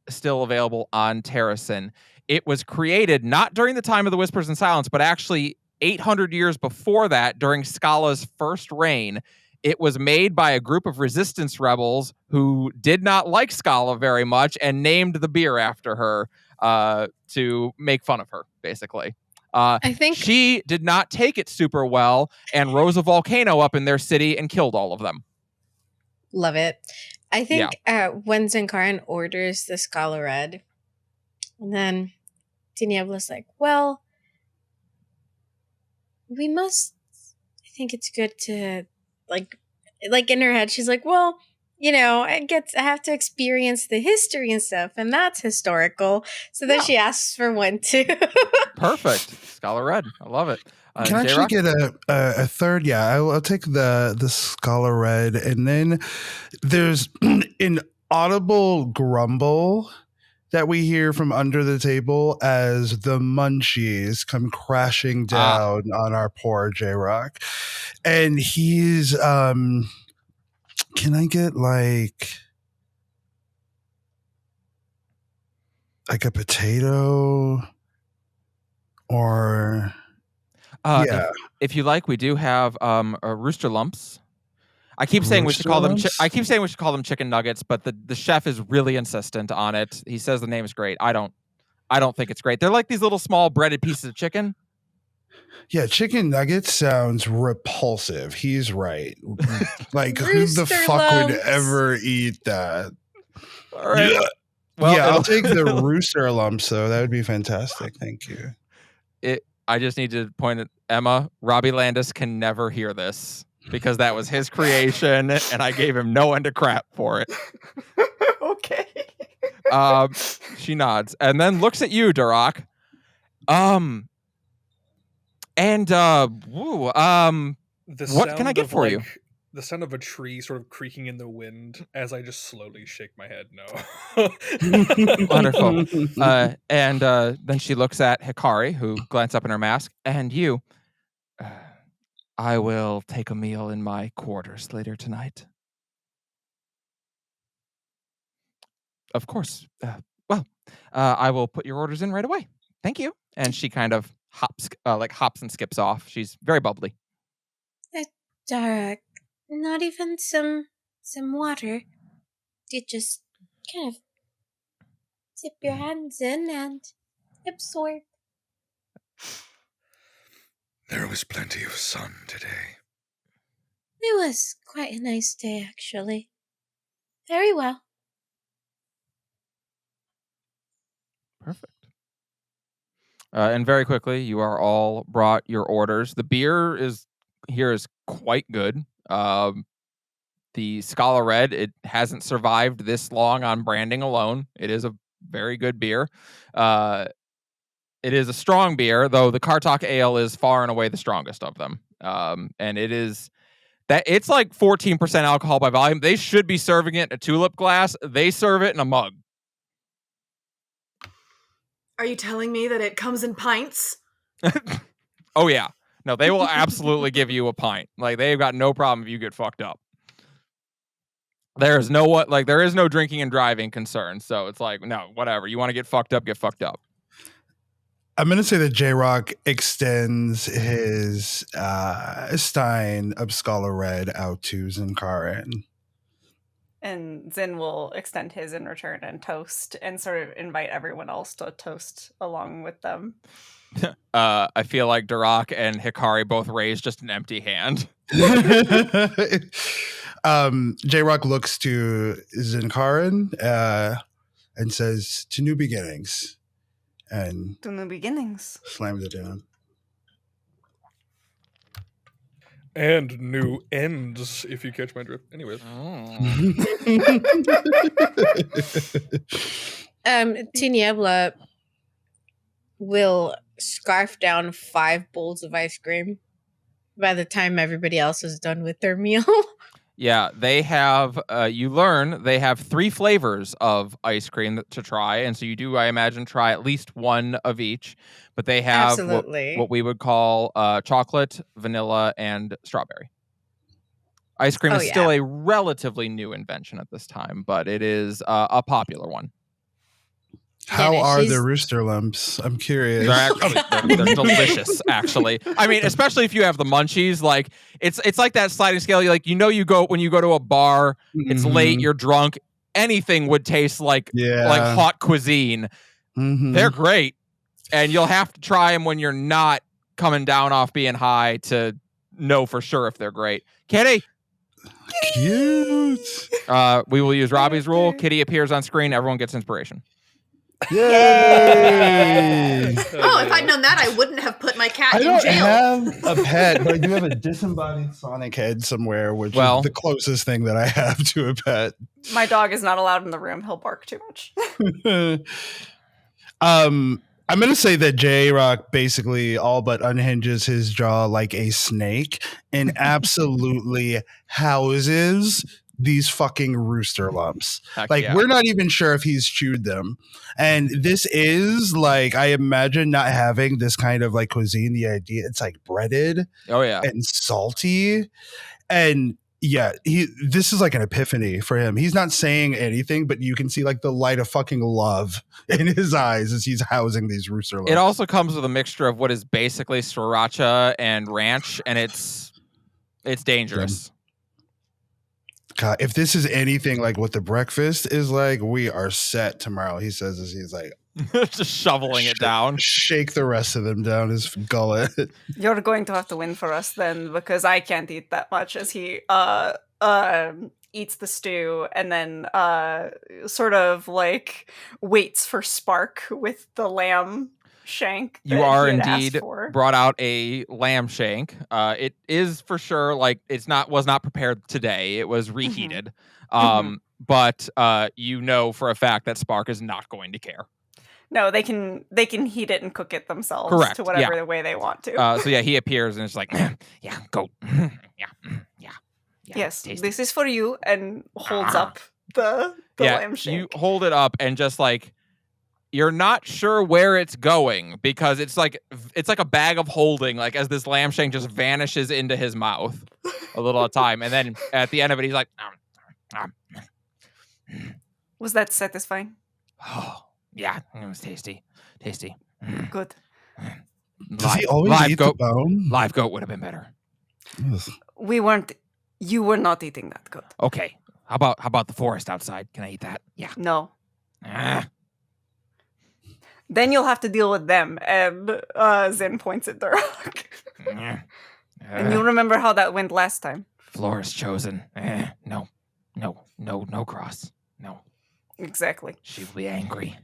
still available on Terracin. It was created not during the time of the Whispers and Silence, but actually 800 years before that, during Scala's first reign. It was made by a group of resistance rebels who did not like Scala very much and named the beer after her to make fun of her, basically.
I think
She did not take it super well and rose a volcano up in their city and killed all of them.
Love it. I think when Zinkaran orders the Scala Red, and then Tiniebla's like, well, we must, I think it's good to, like in her head, she's like, well, I have to experience the history and stuff, and that's historical. So then she asks for one too.
Perfect. Scala Red. I love it.
Can I actually
J-Rock?
get a third? Yeah, I'll take the Scala Red, and then there's an audible grumble that we hear from under the table as the munchies come crashing down on our poor J-Rock. And he's can I get like a potato or yeah.
If you like, we do have rooster lumps. I keep saying we should call them. I keep saying we should call them chicken nuggets, but the chef is really insistent on it. He says the name is great. I don't think it's great. They're like these little small breaded pieces of chicken.
Yeah, chicken nuggets sounds repulsive. He's right. Like, who the fuck would ever eat that?
All right.
Yeah.
Well,
I'll take the rooster lumps, though. That would be fantastic. Thank you.
I just need to point at Emma. Robbie Landis can never hear this because that was his creation, and I gave him no end of crap for it.
Okay.
She nods and then looks at you, Duroc. What can I get for you?
The sound of a tree sort of creaking in the wind as I just slowly shake my head. No.
Wonderful. And then she looks at Hikari, who glanced up in her mask, and you. I will take a meal in my quarters later tonight. Of course. I will put your orders in right away. Thank you. And she kind of hops and skips off. She's very bubbly.
Dark. Not even some water. You just kind of dip your hands in and absorb.
There was plenty of sun today.
It was quite a nice day, actually. Very well.
Perfect. And very quickly, you are all brought your orders. The beer is quite good. The Scala Red, it hasn't survived this long on branding alone. It is a very good beer. It is a strong beer, though the Kartok Ale is far and away the strongest of them. And it's like 14% alcohol by volume. They should be serving it in a tulip glass. They serve it in a mug.
Are you telling me that it comes in pints?
Oh, yeah. No, they will absolutely give you a pint. Like, they've got no problem if you get fucked up. There is no drinking and driving concern. So it's like, no, whatever. You want to get fucked up, get fucked up.
I'm going to say that J-Rock extends his stein of Scala Red out to Zinkaran.
And Zin will extend his in return and toast and sort of invite everyone else to toast along with them.
I feel like Durak and Hikari both raise just an empty hand.
J-Rock looks to Zinkarin and says, "To new beginnings." And
To new beginnings.
slams it down.
And new ends, if you catch my drift. Anyways.
Tiniebla will scarf down 5 bowls of ice cream by the time everybody else is done with their meal.
Yeah, they have, you learn they have 3 flavors of ice cream to try. And so you do, I imagine, try at least one of each. But they have
Absolutely.
what we would call chocolate, vanilla, and strawberry. Ice cream is still a relatively new invention at this time, but it is a popular one.
How are the rooster lumps? I'm curious.
They're delicious, actually. I mean, especially if you have the munchies. Like it's like that sliding scale. You go when you go to a bar, it's late, you're drunk. Anything would taste like hot cuisine. They're great, and you'll have to try them when you're not coming down off being high to know for sure if they're great. Kitty.
Cute.
We will use Robbie's rule. Kitty appears on screen. Everyone gets inspiration.
Yay!
Oh, if I'd known that, I wouldn't have put my cat in jail.
I don't have a pet, but I do have a disembodied Sonic head somewhere, which is the closest thing that I have to a pet.
My dog is not allowed in the room. He'll bark too much.
I'm going to say that J-Rock basically all but unhinges his jaw like a snake and absolutely houses these fucking rooster lumps. We're not even sure if he's chewed them. And this is I imagine not having this kind of cuisine, the idea it's breaded and salty. And this is an epiphany for him. He's not saying anything, but you can see the light of fucking love in his eyes as he's housing these rooster lumps.
It also comes with a mixture of what is basically sriracha and ranch, and it's dangerous.
God, if this is anything like what the breakfast is like, we are set tomorrow. He says as he's
just shoveling it down.
Shake the rest of them down his gullet.
You're going to have to win for us then, because I can't eat that much. As he eats the stew and then sort of waits for Spark with the lamb shank.
You are indeed brought out a lamb shank. It is for sure was not prepared today. It was reheated. But you know for a fact that Spark is not going to care.
No, they can heat it and cook it themselves.
Correct.
To whatever the way they want to.
So he appears and it's go.
Yes,
tasty.
This is for you, and holds up the lamb shank.
You hold it up and just you're not sure where it's going because it's like a bag of holding, as this lamb shank just vanishes into his mouth a little at a time. And then at the end of it, he's like,
Was that satisfying?
Oh, yeah, it was tasty.
Good.
Does he always eat the bone?
Live goat would have been better.
You were not eating that good.
Okay. How about the forest outside? Can I eat that? Yeah.
No. Then you'll have to deal with them. And Zen points at Durak. And you'll remember how that went last time.
Floor is chosen. No cross. No.
Exactly.
She will be angry.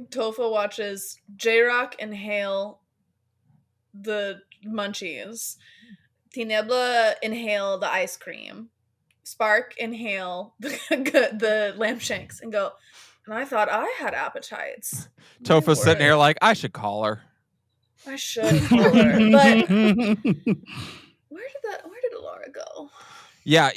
Tofa watches J-Rock inhale the munchies. Tiniebla inhale the ice cream. Spark inhale the lamb shanks and go, and I thought I had appetites.
Tofa's sitting here I should call her.
I should call her. But where did Laura go?
Yeah,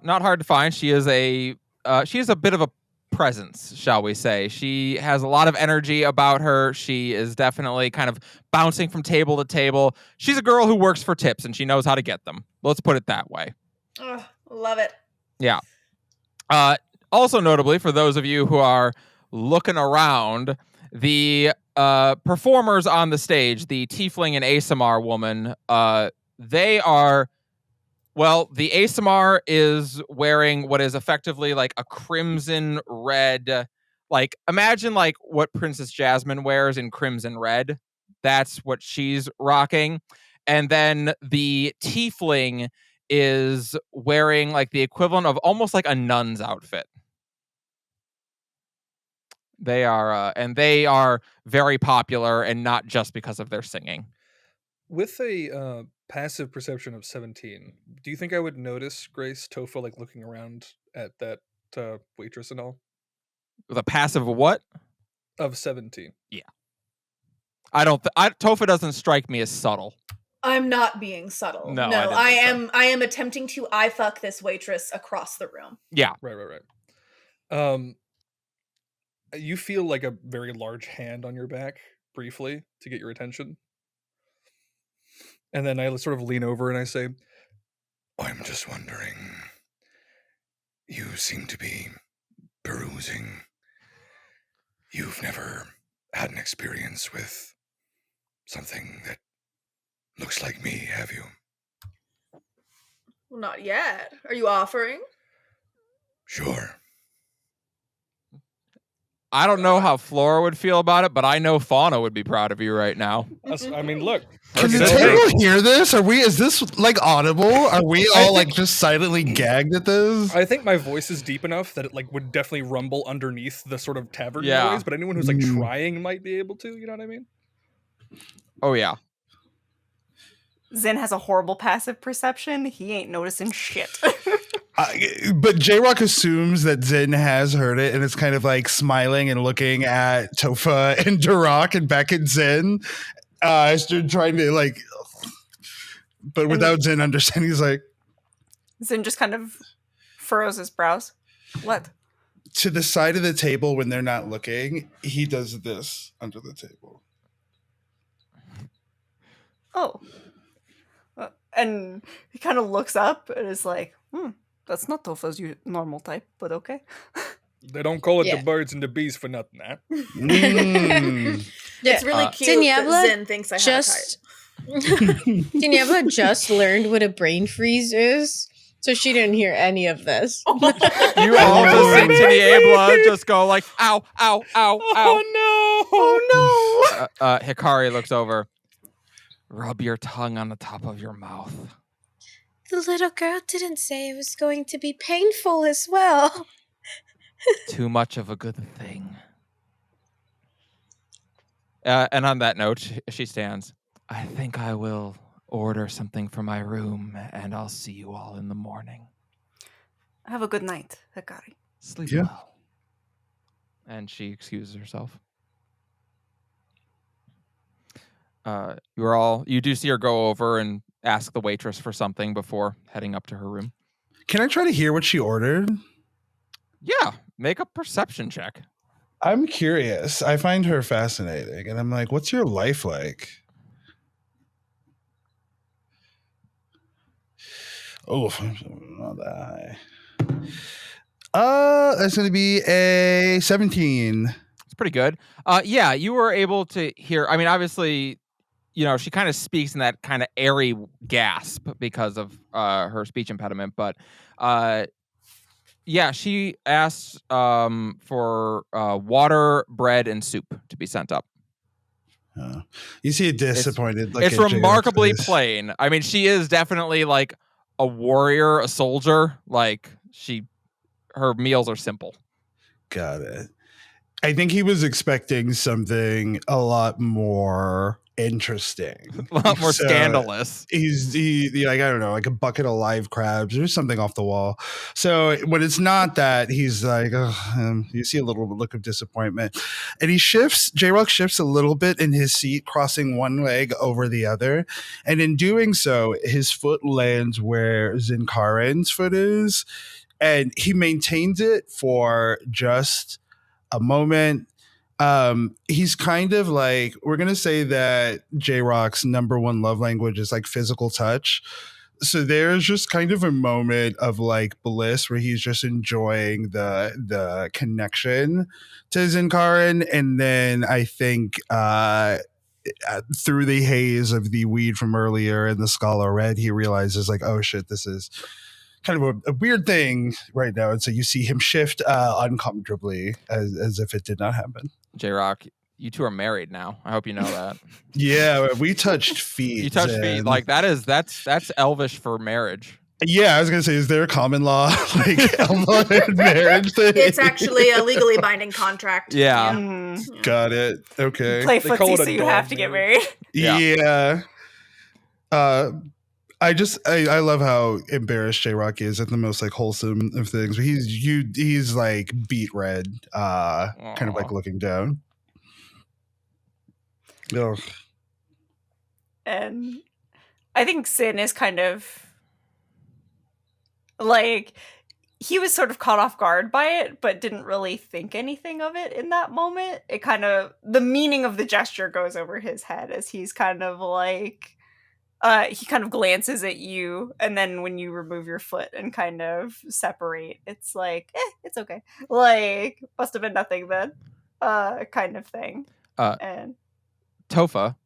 not hard to find. She is a bit of a presence, shall we say. She has a lot of energy about her. She is definitely kind of bouncing from table to table. She's a girl who works for tips and she knows how to get them. Let's put it that way.
Oh, love it.
Yeah. Also notably, for those of you who are looking around, the performers on the stage, the Tiefling and Asamar woman, they are Well, the ASMR is wearing what is effectively like a crimson red, like imagine like what Princess Jasmine wears in crimson red. That's what she's rocking. And then the tiefling is wearing like the equivalent of almost like a nun's outfit. They are, and they are very popular, and not just because of their singing.
With a passive perception of 17, do you think I would notice Grace Tofa like looking around at that waitress and all?
With a passive what?
Of 17.
I don't. Tofa doesn't strike me as subtle.
I'm not being subtle.
No, I
No,
didn't
I
think so.
am. I am attempting to eye fuck this waitress across the room.
Yeah.
Right. You feel like a very large hand on your back briefly to get your attention. And then I sort of lean over and I say,
I'm just wondering. You seem to be perusing. You've never had an experience with something that looks like me, have you?
Well, not yet. Are you offering?
Sure.
I don't know how Flora would feel about it, but I know Fauna would be proud of you right now.
I mean, look.
Can the
Okay.
table hear this? Is this like audible? Are we all like just silently gagged at this?
I think my voice is deep enough that it like would definitely rumble underneath the sort of tavern
Yeah.
noise, but anyone who's like trying might be able to, you know what I mean?
Oh yeah.
Zen has a horrible passive perception. He ain't noticing shit.
But J-Rock assumes that Zin has heard it and is kind of like smiling and looking at Tofa and Durak and back at Zin. Trying to like, but without Zin understanding, he's like,
Zen just kind of furrows his brows. What?
to the side of the table when they're not looking, he does this under the table.
Oh. And he kind of looks up and is like, that's not Tofa's normal type, but okay.
They don't call it
Yeah.
the birds and the bees for nothing, huh?
It's really cute that
Tiniebla
Zen thinks I have a type.
Tiniebla just learned what a brain freeze is, so she didn't hear any of this.
You all just see Tiniebla just go like, ow, ow, ow, ow.
Oh no!
Hikari looks over. Rub your tongue on the top of your mouth.
The little girl didn't say it was going to be painful as well.
Too much of a good thing. And on that note, she stands. I think I will order something for my room, and I'll see you all in the morning.
Have a good night, Hikari.
Sleep
Yeah.
well. And she excuses herself. You do see her go over and ask the waitress for something before heading up to her room.
Can I try to hear what she ordered?
Yeah, make a perception check.
I'm curious. I find her fascinating. And I'm like, what's your life like? Oh, not that high. That's going to be a 17.
It's pretty good. Yeah, you were able to hear. I mean, obviously, she kind of speaks in that kind of airy gasp because of her speech impediment. But yeah, she asks for water, bread, and soup to be sent up.
You see a disappointed look
It's
at J-Rock's
remarkably
face.
plain. I mean, she is definitely like a warrior, a soldier. Like her meals are simple.
Got it. I think he was expecting something a lot more interesting,
A lot more
So,
scandalous.
He like, I don't know, like a bucket of live crabs or something off the wall. So when it's not that, he's like, you see a little look of disappointment, and J-Rock shifts a little bit in his seat, crossing one leg over the other, and in doing so, his foot lands where Zinkaren's foot is, and he maintains it for just a moment. He's kind of like, we're gonna say that J-Rock's number one love language is like physical touch. So there's just kind of a moment of like bliss where he's just enjoying the connection to Zinkaren, and then I think through the haze of the weed from earlier and the Scala Red, he realizes like, oh shit, this is kind of a weird thing right now. And so you see him shift uncomfortably as if it did not happen.
J-Rock, you two are married now. I hope you know that.
Yeah, we touched feet.
You touched feet. Like that's elvish for marriage.
Yeah, I was gonna say, is there a common law like elven marriage thing?
It's actually a legally binding contract.
Yeah.
Mhm.
Got it. Okay.
Play
They call
footsie
it a
so you
dog
have to get
marriage.
married.
Yeah.
I love how embarrassed J-Rock is at the most like wholesome of things. But he's like beet red, kind of like looking down. Oh.
And I think Sin is kind of like, he was sort of caught off guard by it, but didn't really think anything of it in that moment. It kind of, the meaning of the gesture goes over his head as he's kind of like, he kind of glances at you, and then when you remove your foot and kind of separate, it's like, it's okay. Like, must have been nothing then, kind of thing. And
Tofa,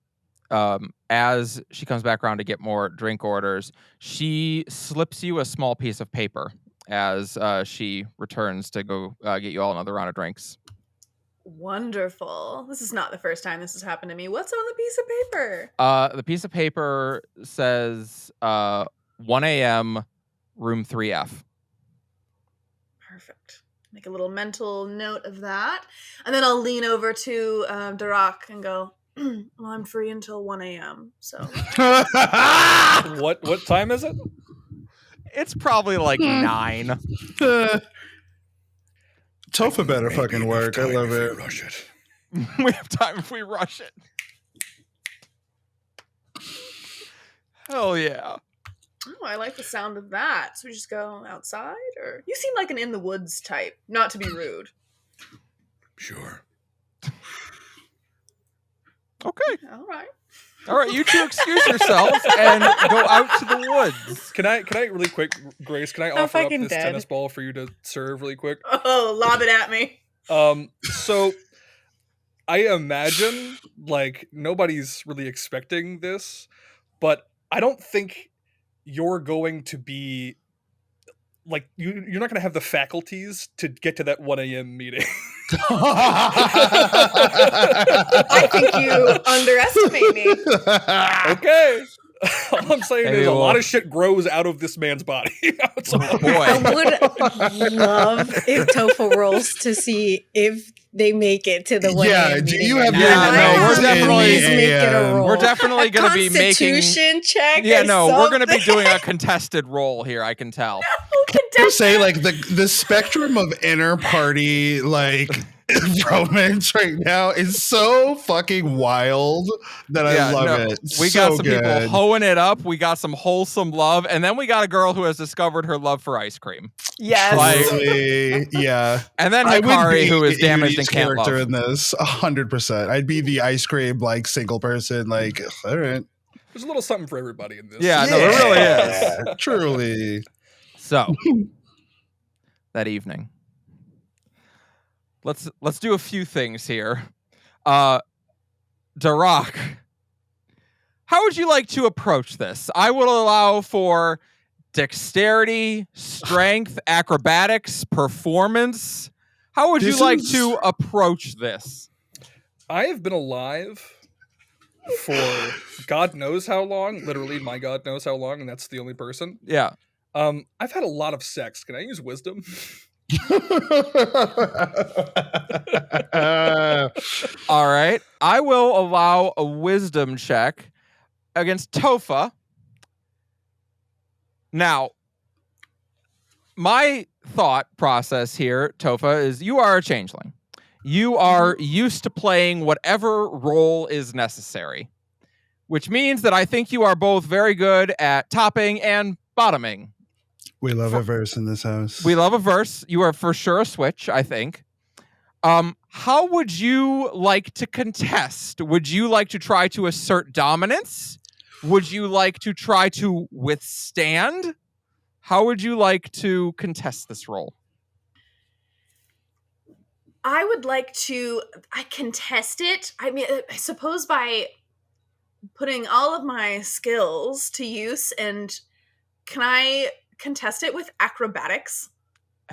as she comes back around to get more drink orders, she slips you a small piece of paper as she returns to go get you all another round of drinks.
Wonderful. This is not the first time this has happened to me. What's on the piece of paper?
The piece of paper says 1 a.m. room 3F.
Perfect. Make a little mental note of that. And then I'll lean over to Darak and go, well, I'm free until 1 a.m. So
What time is it?
It's probably like 9.
Tofa better
Maybe
fucking
enough
work. I
time
love
if we
it.
rush it.
We have time if we rush it. Hell yeah.
oh, I like the sound of that. So we just go outside, or you seem like an in the woods type. Not to be rude.
Sure.
Okay.
All right.
All right, you two excuse yourselves and go out to the woods.
Can I really quick, Grace? Can I
I'm
offer up
fucking
this
dead.
tennis ball for you to serve really quick?
Oh, lob it at me.
So I imagine like nobody's really expecting this, but I don't think you're going to be like you're not going to have the faculties to get to that 1 a.m. meeting.
I think you underestimate me.
Okay. All I'm saying
Hey,
is a
well-
lot of shit grows out of this man's body. That's all.
Oh, boy.
I would love if Tofa rolls to see if they make it to the 1
Yeah,
a.m.
do
meeting
you
or
have
not.
your
I
notes
would
in the
please make it a
AM?
roll.
We're definitely going to be making...
Constitution check.
Yeah,
or
no, we're going to be
something.
doing a contested roll here, I can tell.
I say like the spectrum of inner party like romance right now is so fucking wild that I love it.
We
So
got some
good.
people hoeing it up. We got some wholesome love. And then we got a girl who has discovered her love for ice cream.
yes.
Like-
Truly, yeah.
And then
I would
Hikari,
be
who is damaged and
Yudi's
can't
character
love.
in this 100%. I'd be the ice cream like single person. Like, all right.
There's a little something for everybody in this.
Yeah, no, there really is.
Yeah, truly.
So, that evening, let's do a few things here. Darak, how would you like to approach this? I will allow for dexterity, strength, acrobatics, performance. How would you
This
like
is-
to approach this?
I have been alive for God knows how long. Literally, my God knows how long, and that's the only person.
Yeah.
I've had a lot of sex. Can I use wisdom?
All right. I will allow a wisdom check against Tofa. Now, my thought process here, Tofa, is you are a changeling. You are used to playing whatever role is necessary, which means that I think you are both very good at topping and bottoming.
We love a verse in this house.
We love a verse. You are for sure a switch, I think. How would you like to contest? Would you like to try to assert dominance? Would you like to try to withstand? How would you like to contest this role?
I would like to contest it. I mean, I suppose by putting all of my skills to use, and can I contest it with acrobatics?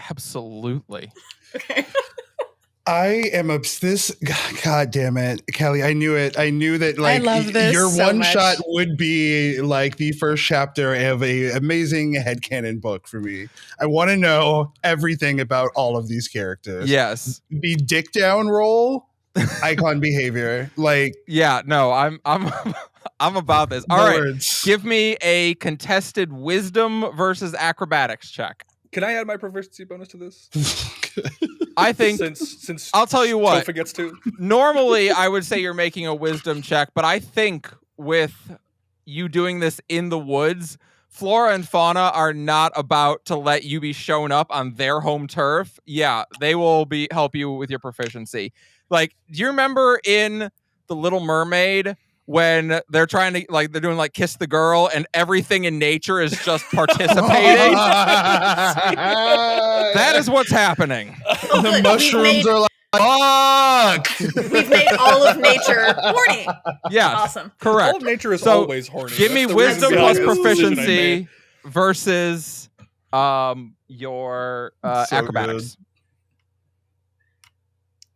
Absolutely.
Okay.
I am this. God damn it, Kelly! I knew it. I knew that. Like,
love this
your
so
one
much.
shot would be like the first chapter of a amazing headcanon book for me. I want to know everything about all of these characters.
Yes.
The dick down roll, icon behavior. Like,
Yeah. No, I'm I'm about this. All
no
right.
words.
Give me a contested wisdom versus acrobatics check.
Can I add my proficiency bonus to this?
I think
Since
I'll tell you what.
Topher gets to.
Normally, I would say you're making a wisdom check, but I think with you doing this in the woods, flora and fauna are not about to let you be shown up on their home turf. Yeah, they will help you with your proficiency. Like, do you remember in The Little Mermaid when they're trying to, like, they're doing like Kiss the Girl and everything in nature is just participating? That is what's happening.
Oh,
The
good.
mushrooms are like, fuck.
We've made all of nature horny.
Yes,
Awesome.
All
correct.
of nature is
So,
always horny.
Give me
That's the
wisdom
reason
plus
behind this decision I
proficiency
made.
versus your
So
acrobatics.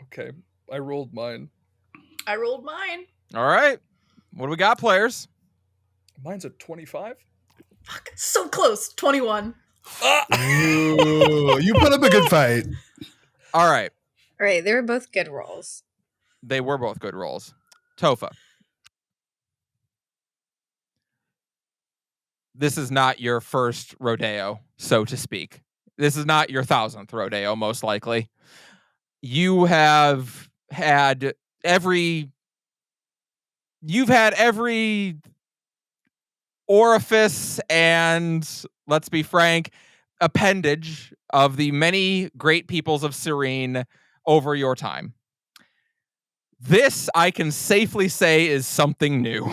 Okay, I rolled mine.
I rolled mine.
All right. What do we got, players?
Mine's a 25.
Fuck, so close. 21.
Ooh, you put up a good fight.
All right.
All right, they were both good rolls.
They were both good rolls. Tofa. This is not your first rodeo, so to speak. This is not your 1000th rodeo, most likely. You have had every orifice and, let's be frank, appendage of the many great peoples of Syrene over your time. This, I can safely say, is something new.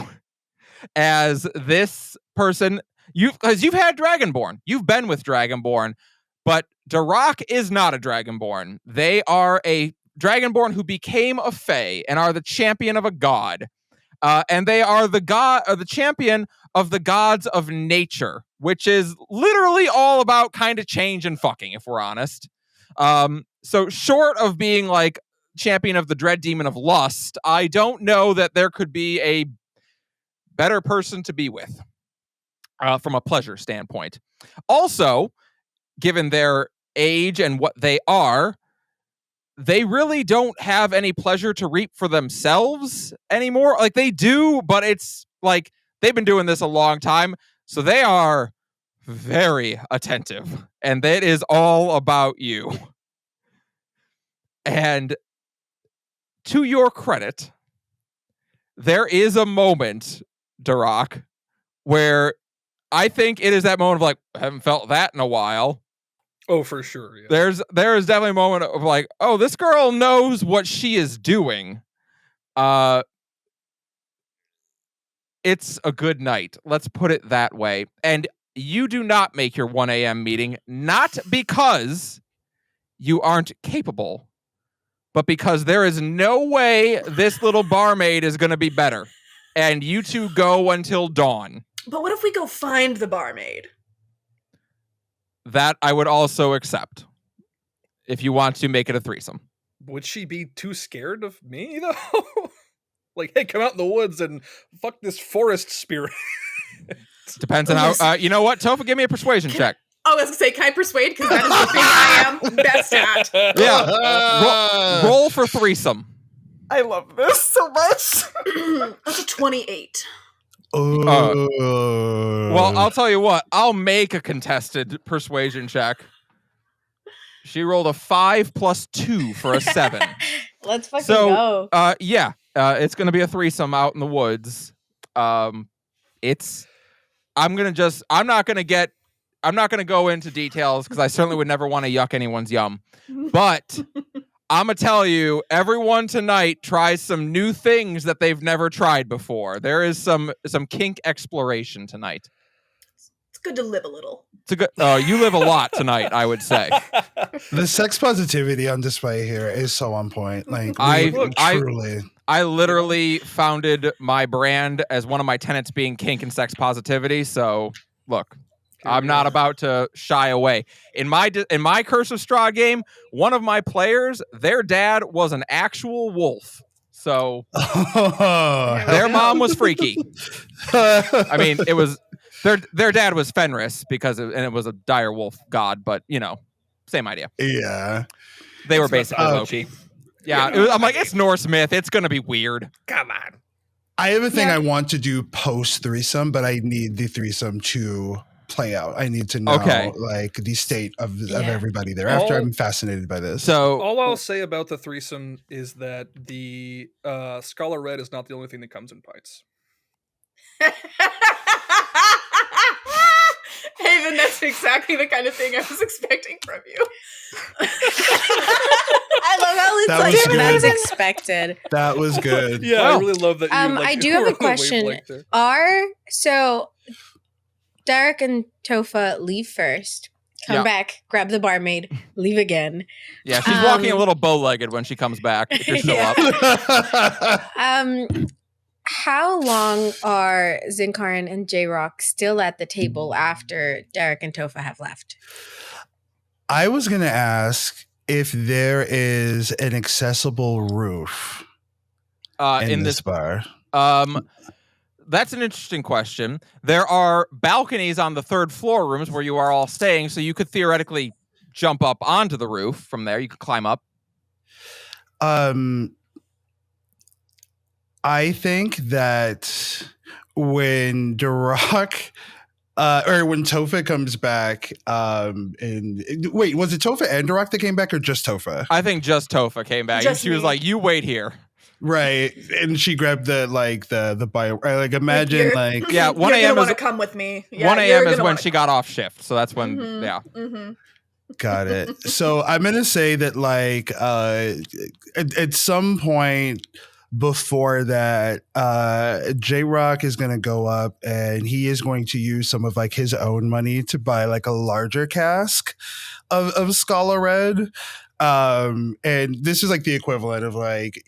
As this person, because you've had Dragonborn. You've been with Dragonborn, but Durak is not a Dragonborn. They are a Dragonborn who became a Fae and are the champion of a god. And they are the champion of the gods of nature, which is literally all about kind of change and fucking, if we're honest. So short of being like champion of the dread demon of lust, I don't know that there could be a better person to be with from a pleasure standpoint. Also, given their age and what they are, they really don't have any pleasure to reap for themselves anymore. Like, they do, but it's like they've been doing this a long time, so they are very attentive, and that is all about you. And to your credit, there is a moment, Durak, where I think it is that moment of like, I haven't felt that in a while.
Oh, for sure. Yeah.
There is definitely a moment of like, oh, this girl knows what she is doing. It's a good night. Let's put it that way. And you do not make your 1 a.m. meeting, not because you aren't capable, but because there is no way this little barmaid is going to be better. And you two go until dawn.
But what if we go find the barmaid?
That I would also accept. If you want to make it a threesome.
Would she be too scared of me, though? Like, hey, come out in the woods and fuck this forest spirit.
Depends on how... you know what? Tofa, give me a persuasion check.
I was going to say, can I persuade? Because that is the thing I am best at.
Yeah. Roll for threesome.
I love this so much.
That's a 28.
Well, I'll tell you what. I'll make a contested persuasion check. She rolled a 5 + 2 for a 7.
Let's fucking go.
Yeah. It's going to be a threesome out in the woods. I'm not going to go into details because I certainly would never want to yuck anyone's yum. But I'm going to tell you, everyone tonight tries some new things that they've never tried before. There is some kink exploration tonight.
It's good to live a little.
It's a good. You live a lot tonight, I would say.
The sex positivity on display here is so on point. Like, truly.
I literally founded my brand as one of my tenets being kink and sex positivity. So look, I'm not about to shy away. In my Curse of Straw game, one of my players, their dad was an actual wolf. So their mom was freaky. I mean, it was their dad was Fenris it was a dire wolf god, but same idea.
Yeah,
they were basically Loki. Yeah, I'm like, it's Norse myth. It's gonna be weird.
Come on.
I have a thing I want to do post threesome, but I need the threesome to play out. I need to know like the state of everybody there. After I'm fascinated by this.
So
all I'll say about the threesome is that the Scholar Red is not the only thing that comes in pints.
Haven, that's exactly the kind of thing I was expecting from you.
I love how it's like that's expected.
That was good.
Yeah, I really love that.
I do have a question. So Derek and Tofa leave first. Come back, grab the barmaid, leave again.
Yeah, she's walking a little bow-legged when she comes back. If you're still up.
How long are Zinkarin and J-Rock still at the table after Derek and Tofa have left?
I was going to ask if there is an accessible roof in this bar.
That's an interesting question. There are balconies on the third floor rooms where you are all staying, so you could theoretically jump up onto the roof from there. You could climb up.
I think that when Duroc or when Tofa comes back, wait, was it Tofa and Duroc that came back or just Tofa?
I think just Tofa came back. She was like, "You wait here."
Right, and she grabbed the bio. Like imagine like
1 a.m.
You're want to come with me. Yeah,
1 a.m. is when she got off shift, so that's when
Got it. So I'm gonna say that like at some point before that, J-Rock is going to go up and he is going to use some of like his own money to buy like a larger cask of Scholar Red. And this is like the equivalent of like,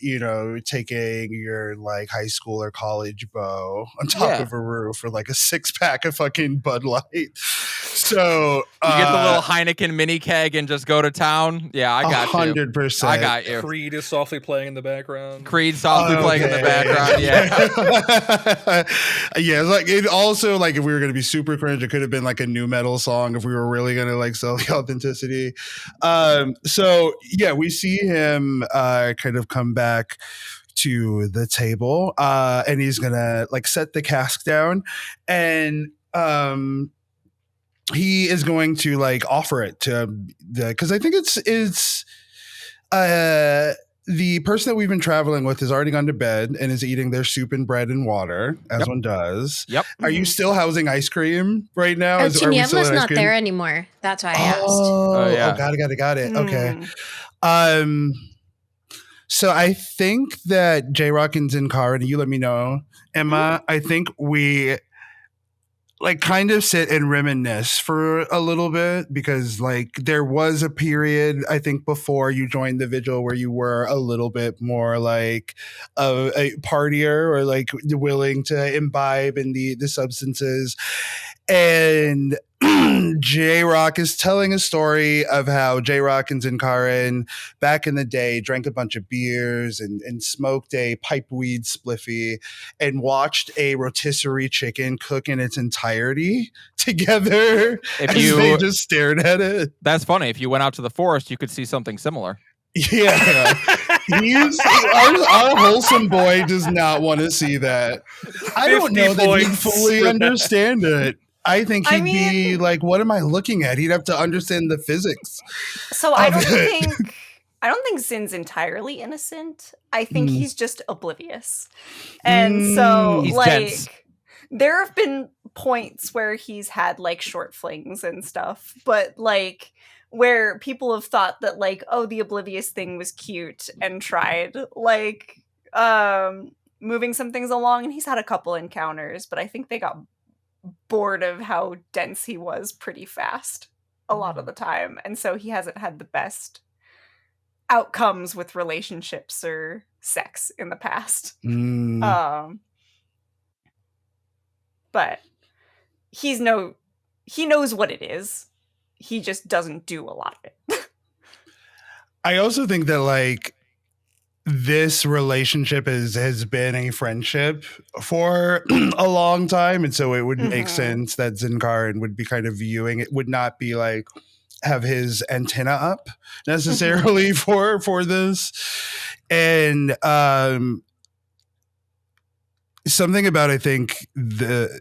taking your like high school or college beau on top of a roof for like a 6-pack of fucking Bud Light. So
you get the little Heineken mini keg and just go to town. Yeah, I got
100%.
I got you.
Creed is softly playing in the background.
Playing in the background. Yeah.
Yeah. Like it also like if we were going to be super cringe, it could have been like a new metal song if we were really going to like sell the authenticity. So yeah, we see him kind of come back to the table and he's gonna like set the cask down and he is going to like offer it to because I think it's the person that we've been traveling with has already gone to bed and is eating their soup and bread and water, as one does.
Yep.
Are you still housing ice cream right now?
Tiniebla's not there anymore. That's why I asked.
Oh, got it. Okay. So I think that J-Rock and Zinkarin, and you let me know, Emma, I think we like kind of sit and reminisce for a little bit because like there was a period I think before you joined the vigil where you were a little bit more like a partier or like willing to imbibe in the substances. And J-Rock is telling a story of how J-Rock and Zinkarin back in the day drank a bunch of beers and smoked a pipe weed spliffy and watched a rotisserie chicken cook in its entirety together. They just stared at it.
That's funny. If you went out to the forest, you could see something similar.
Yeah. Our wholesome boy does not want to see that. I don't know that he'd fully understand it. I think he'd be like, what am I looking at? He'd have to understand the physics.
So I don't think Zin's entirely innocent. I think he's just oblivious. And so
he's
like
dense.
There have been points where he's had like short flings and stuff, but like where people have thought that like, oh, the oblivious thing was cute and tried like moving some things along, and he's had a couple encounters, but I think they got bored of how dense he was pretty fast a lot of the time. And so he hasn't had the best outcomes with relationships or sex in the past. But he knows what it is. He just doesn't do a lot of it.
I also think that like this relationship has been a friendship for a long time, and so it would make sense that Zinkarin would be kind of viewing it, would not be like have his antenna up necessarily for this. And something about, I think, the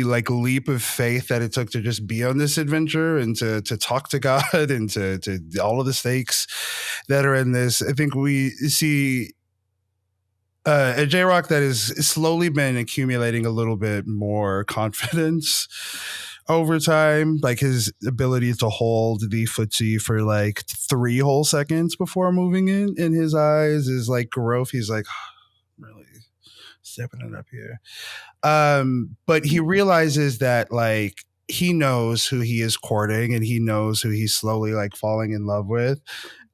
like leap of faith that it took to just be on this adventure and to talk to God and to all of the stakes that are in this. I think we see a J-Rock that has slowly been accumulating a little bit more confidence over time. Like his ability to hold the footsie for like 3 whole seconds before moving it in his eyes is like growth. He's like, really stepping it up here. But he realizes that like he knows who he is courting and he knows who he's slowly like falling in love with.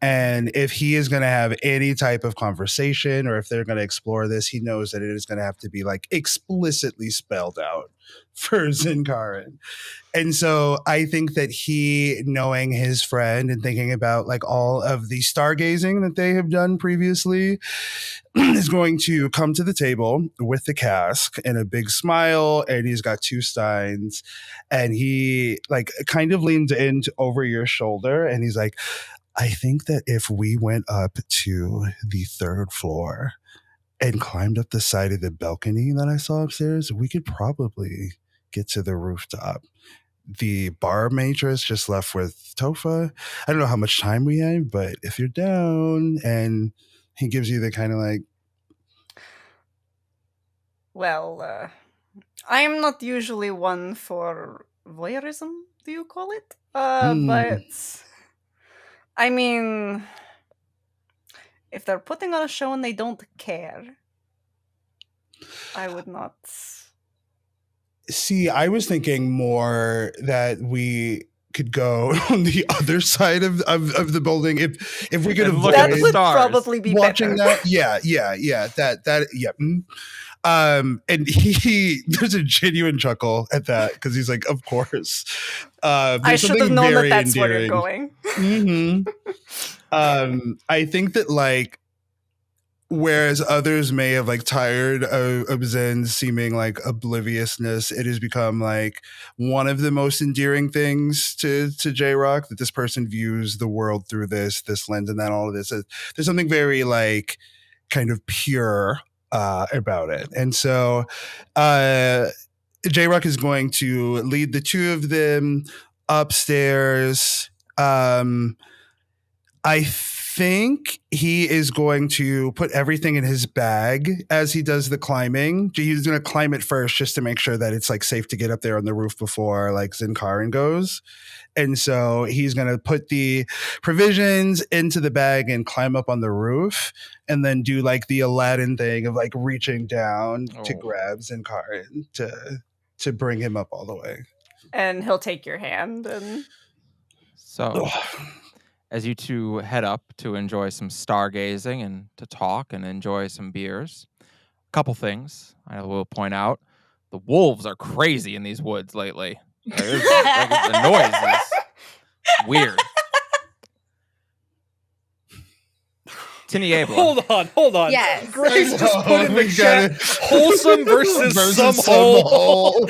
And if he is going to have any type of conversation or if they're going to explore this, he knows that it is going to have to be like explicitly spelled out for Zinkarin. And so I think that he, knowing his friend and thinking about like all of the stargazing that they have done previously, is going to come to the table with the cask and a big smile, and he's got 2 steins, and he like kind of leans in over your shoulder and he's like, I think that if we went up to the 3rd floor and climbed up the side of the balcony that I saw upstairs, we could probably get to the rooftop. The bar matron just left with Tofa. I don't know how much time we have, but if you're down, and he gives you the kind of like,
well, I am not usually one for voyeurism, do you call it? But I mean, if they're putting on a show and they don't care, I would not.
See, I was thinking more that we could go on the other side of the building if we could avoid
that would probably be
watching
better.
that. Yeah. And he there's a genuine chuckle at that because he's like, of course.
I should have known that that's where you're going.
I think that like, whereas others may have like tired of Zen's seeming like obliviousness, it has become like one of the most endearing things to J-Rock, that this person views the world through this lens, and that all of this. There's something very like kind of pure about it. And so J-Rock is going to lead the 2 of them upstairs. I think he is going to put everything in his bag as he does the climbing. He's going to climb it first just to make sure that it's like safe to get up there on the roof before like Zinkarin goes. And so he's going to put the provisions into the bag and climb up on the roof and then do like the Aladdin thing of like reaching down to grab Zinkarin to bring him up all the way.
And he'll take your hand and
so as you 2 head up to enjoy some stargazing and to talk and enjoy some beers, a couple things I will point out. The wolves are crazy in these woods lately. The noise is weird. Tiniebla.
Hold on.
Yes.
Grace just put in the chat wholesome versus some hole.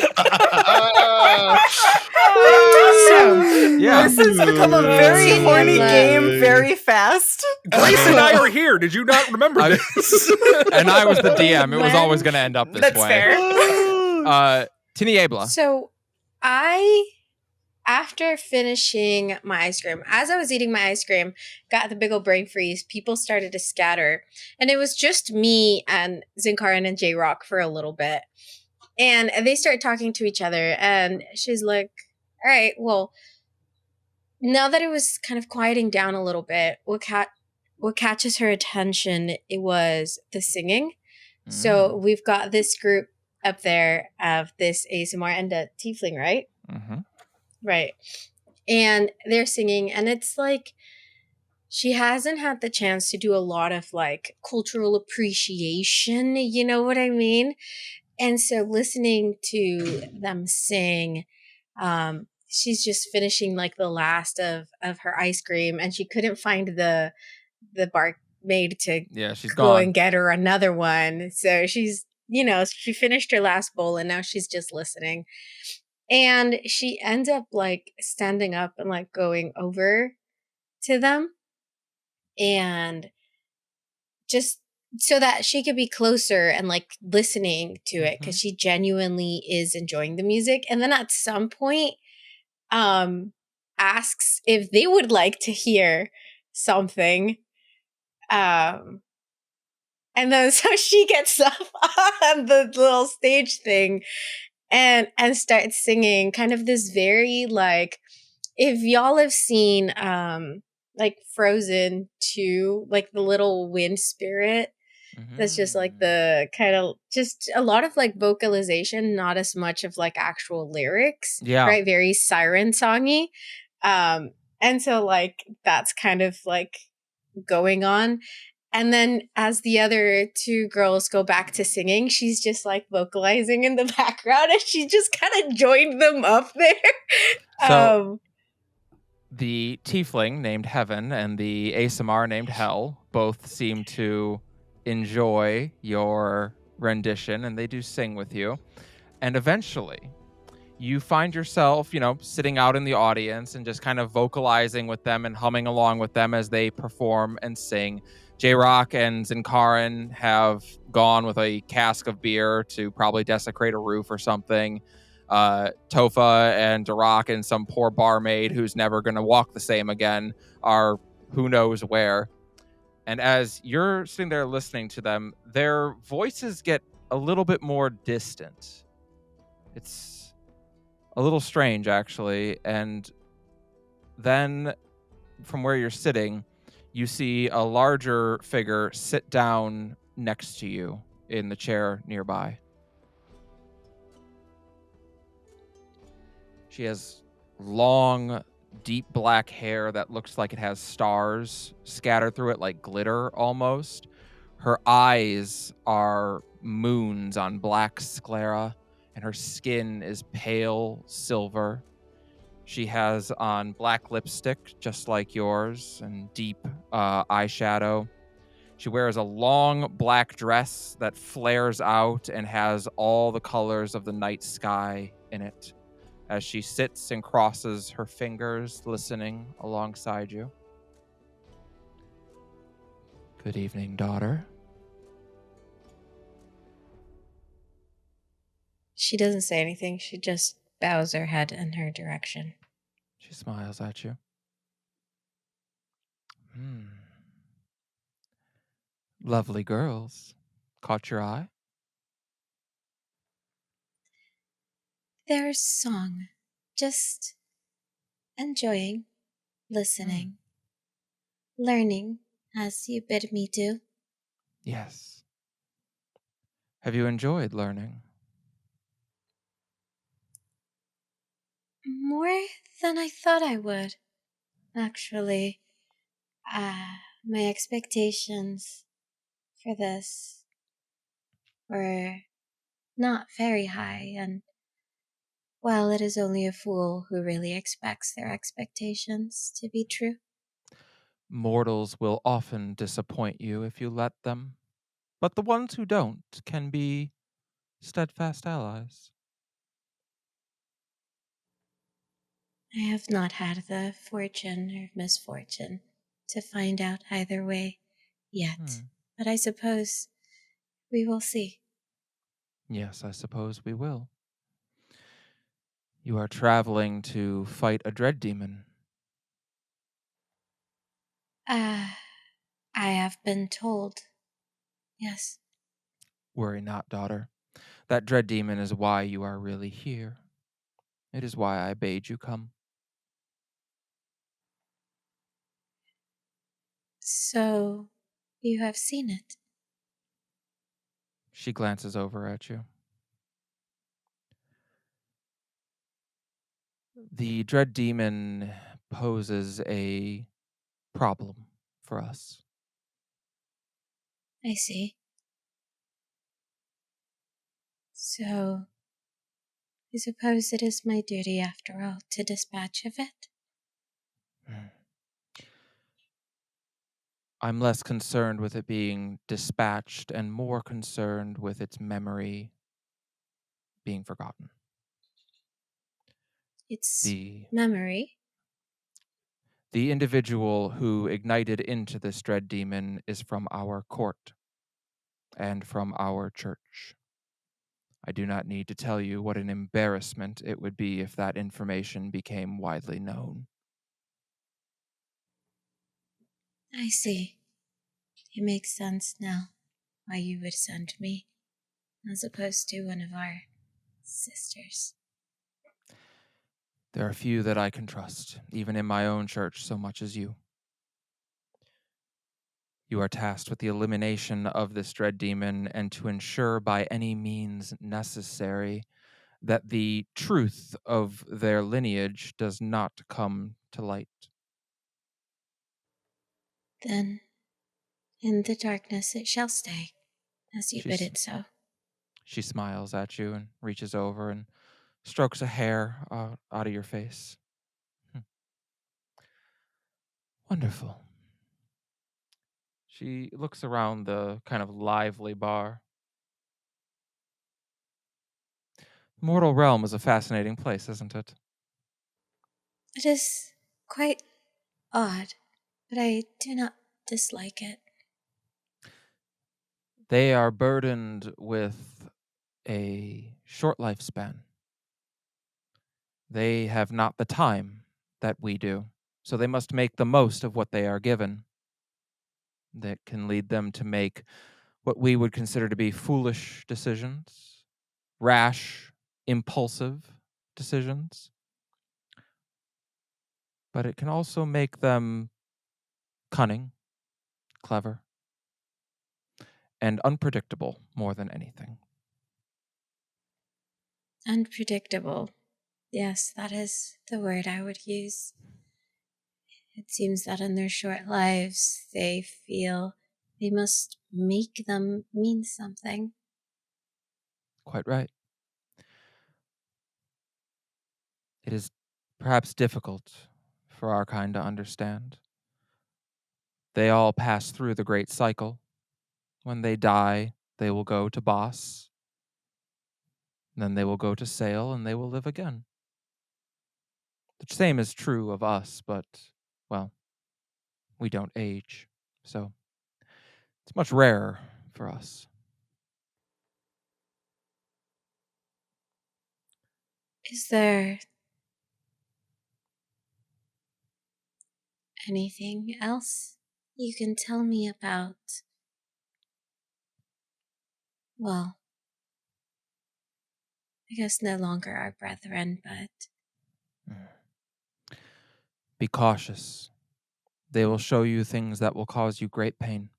Yeah.
This has become a very horny game very fast.
Grace and I are here. Did you not remember this?
And I was the DM. It was always going to end up this
That's
way.
fair.
Tiniebla.
So after finishing my ice cream, as I was eating my ice cream, got the big old brain freeze, people started to scatter. And it was just me and Zinkarin and J-Rock for a little bit. And they started talking to each other. And she's like, all right, well, now that it was kind of quieting down a little bit, what catches her attention, it was the singing. So we've got this group up there of this ASMR and a tiefling, right?
Mm-hmm.
Right. And they're singing, and it's like she hasn't had the chance to do a lot of like cultural appreciation, you know what I mean? And so listening to them sing, she's just finishing like the last of her ice cream, and she couldn't find the barmaid to
Yeah, she's
go
gone.
and get her another one. So she's, she finished her last bowl and now she's just listening. And she ends up like standing up and like going over to them and just so that she could be closer and like listening to it because she genuinely is enjoying the music. And then at some point, asks if they would like to hear something. And then so she gets up on the little stage thing and starts singing kind of this very like, if y'all have seen like Frozen 2, like the little wind spirit, that's just like the kind of just a lot of like vocalization, not as much of like actual lyrics.
Yeah.
Right, very siren songy. And so like that's kind of like going on. And then as the other two girls go back to singing, she's just like vocalizing in the background and she just kind of joined them up there.
So the tiefling named Heaven and the ASMR named Hell both seem to enjoy your rendition, and they do sing with you. And eventually, you find yourself, sitting out in the audience and just kind of vocalizing with them and humming along with them as they perform and sing. J-Rock and Zinkarin have gone with a cask of beer to probably desecrate a roof or something. Tofa and Darak and some poor barmaid who's never going to walk the same again are who knows where. And as you're sitting there listening to them, their voices get a little bit more distant. It's a little strange, actually. And then from where you're sitting, you see a larger figure sit down next to you in the chair nearby. She has long, deep black hair that looks like it has stars scattered through it like glitter almost. Her eyes are moons on black sclera, and her skin is pale silver. She has on black lipstick, just like yours, and deep eyeshadow. She wears a long black dress that flares out and has all the colors of the night sky in it as she sits and crosses her fingers, listening alongside you. Good evening, daughter.
She doesn't say anything. She just bows her head in her direction.
She smiles at you. Lovely girls. Caught your eye?
There's song. Just enjoying, listening, learning as you bid me do.
Yes. Have you enjoyed learning?
More than I thought I would, actually. My expectations for this were not very high, and well, it is only a fool who really expects their expectations to be true.
Mortals will often disappoint you if you let them, but the ones who don't can be steadfast allies.
I have not had the fortune or misfortune to find out either way yet, but I suppose we will see.
Yes, I suppose we will. You are traveling to fight a dread demon.
I have been told. Yes.
Worry not, daughter. That dread demon is why you are really here. It is why I bade you come.
So, you have seen it?
She glances over at you. The dread demon poses a problem for us.
I see. So, I suppose it is my duty, after all, to dispatch of it.
I'm less concerned with it being dispatched and more concerned with its memory being forgotten.
Its
The
memory.
individual who ignited into this dread demon is from our court and from our church. I do not need to tell you what an embarrassment it would be if that information became widely known.
I see. It makes sense now why you would send me, as opposed to one of our sisters.
There are few that I can trust, even in my own church, so much as you. You are tasked with the elimination of this dread demon and to ensure by any means necessary that the truth of their lineage does not come to light.
Then, in the darkness it shall stay, as you bid
She's-
it so.
She smiles at you and reaches over and strokes a hair out of your face. Wonderful. She looks around the kind of lively bar. Mortal Realm is a fascinating place, isn't it?
It is quite odd, but I do not dislike it.
They are burdened with a short lifespan. They have not the time that we do, so they must make the most of what they are given. That can lead them to make what we would consider to be foolish decisions, rash, impulsive decisions. But it can also make them cunning, clever, and unpredictable more than anything.
Unpredictable. Yes, that is the word I would use. It seems that in their short lives, they feel they must make them mean something.
Quite right. It is perhaps difficult for our kind to understand. They all pass through the great cycle. When they die, they will go to Boss. Then they will go to Sale, and they will live again. The same is true of us, but, well, we don't age, so it's much rarer for us.
Is there anything else you can tell me about? Well, I guess no longer our brethren, but
Be cautious. They will show you things that will cause you great pain.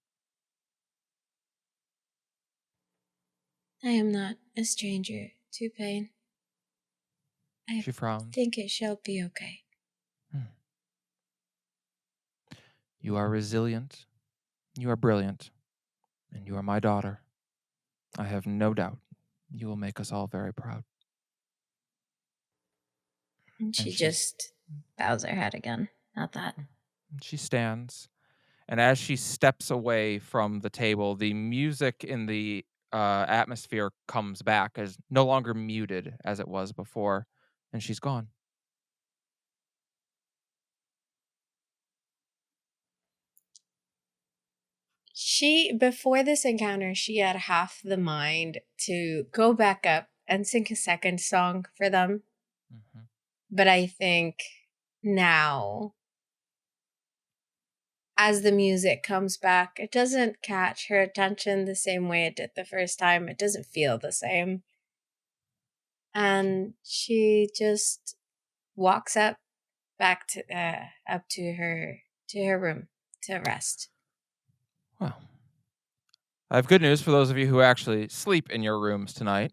I am not a stranger to pain. I
She frowns.
think it shall be okay.
You are resilient, you are brilliant, and you are my daughter. I have no doubt you will make us all very proud.
And she
she's-
just bows her head again. Not that.
She stands, and as she steps away from the table, the music in the atmosphere comes back as no longer muted as it was before, and she's gone.
Before this encounter, she had half the mind to go back up and sing a second song for them.
Mm-hmm.
But I think now, as the music comes back, it doesn't catch her attention the same way it did the first time. It doesn't feel the same. And she just walks up back to up to her room to rest.
Well, I have good news for those of you who actually sleep in your rooms tonight.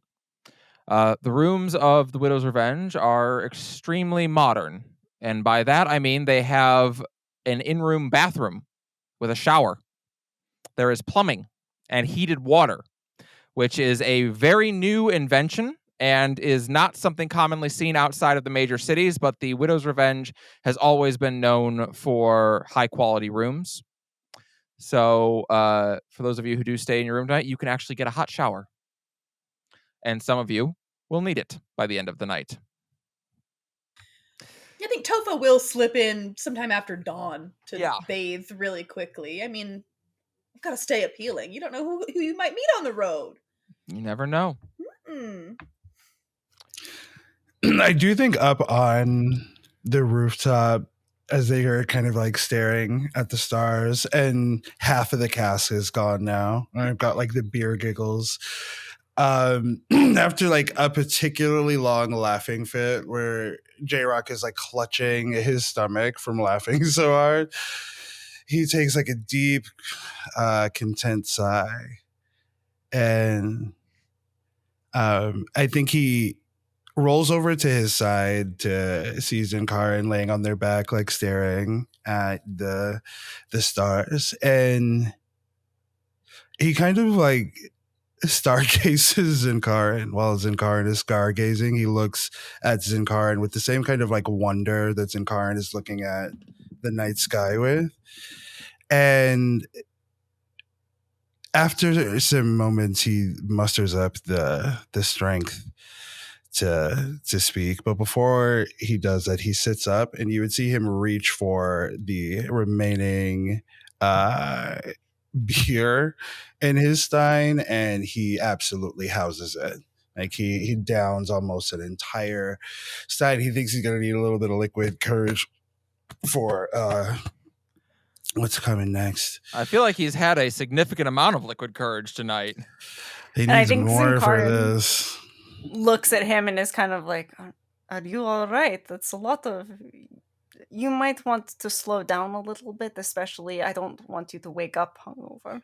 The rooms of the Widow's Revenge are extremely modern. And by that, I mean they have an in-room bathroom with a shower. There is plumbing and heated water, which is a very new invention and is not something commonly seen outside of the major cities, but the Widow's Revenge has always been known for high-quality rooms. So for those of you who do stay in your room tonight, you can actually get a hot shower. And some of you will need it by the end of the night.
I think Tofa will slip in sometime after dawn to
Yeah.
bathe really quickly. I mean, you've got to stay appealing. You don't know who you might meet on the road.
You never know.
I do think up on the rooftop, as they are kind of like staring at the stars, and half of the cast is gone now. I've got like the beer giggles. After like a particularly long laughing fit where J-Rock is like clutching his stomach from laughing so hard, he takes like a deep, content sigh. And I think he rolls over to his side to see Zinkarin laying on their back, like staring at the stars. And he kind of like stargazes Zinkarin while Zinkarin is stargazing. He looks at Zinkarin with the same kind of like wonder that Zinkarin is looking at the night sky with. And after some moments, he musters up the strength to speak. But before he does that, he sits up, and you would see him reach for the remaining beer in his stein, and he absolutely houses it. Like he downs almost an entire stein. He thinks he's gonna need a little bit of liquid courage for what's coming next.
I feel like he's had a significant amount of liquid courage tonight.
He
And I
needs
think
more for
Zinkarin
this.
looks at him and is kind of like, are you all right? That's a lot of... You might want to slow down a little bit, especially I don't want you to wake up hungover.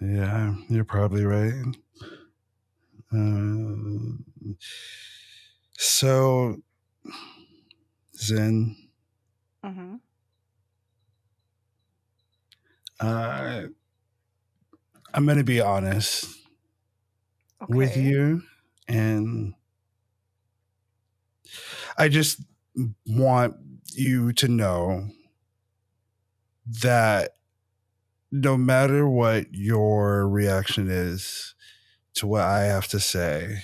Yeah, you're probably right. So, Zen,
Mm-hmm.
I'm going to be honest with you, and I just want you to know that no matter what your reaction is to what I have to say,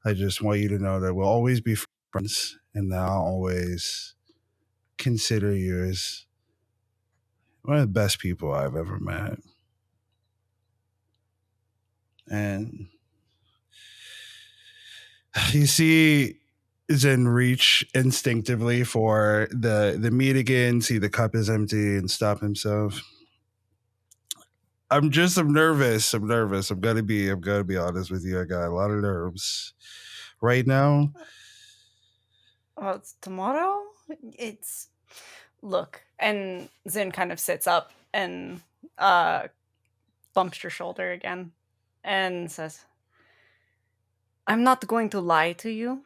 I just want you to know that we'll always be friends, and that I'll always consider you as one of the best people I've ever met. And you see Zen reach instinctively for the meat again, see the cup is empty, and stop himself. I'm nervous. I'm gonna be honest with you. I got a lot of nerves right now.
Well, it's tomorrow? Look, and Zin kind of sits up and bumps your shoulder again and says, I'm not going to lie to you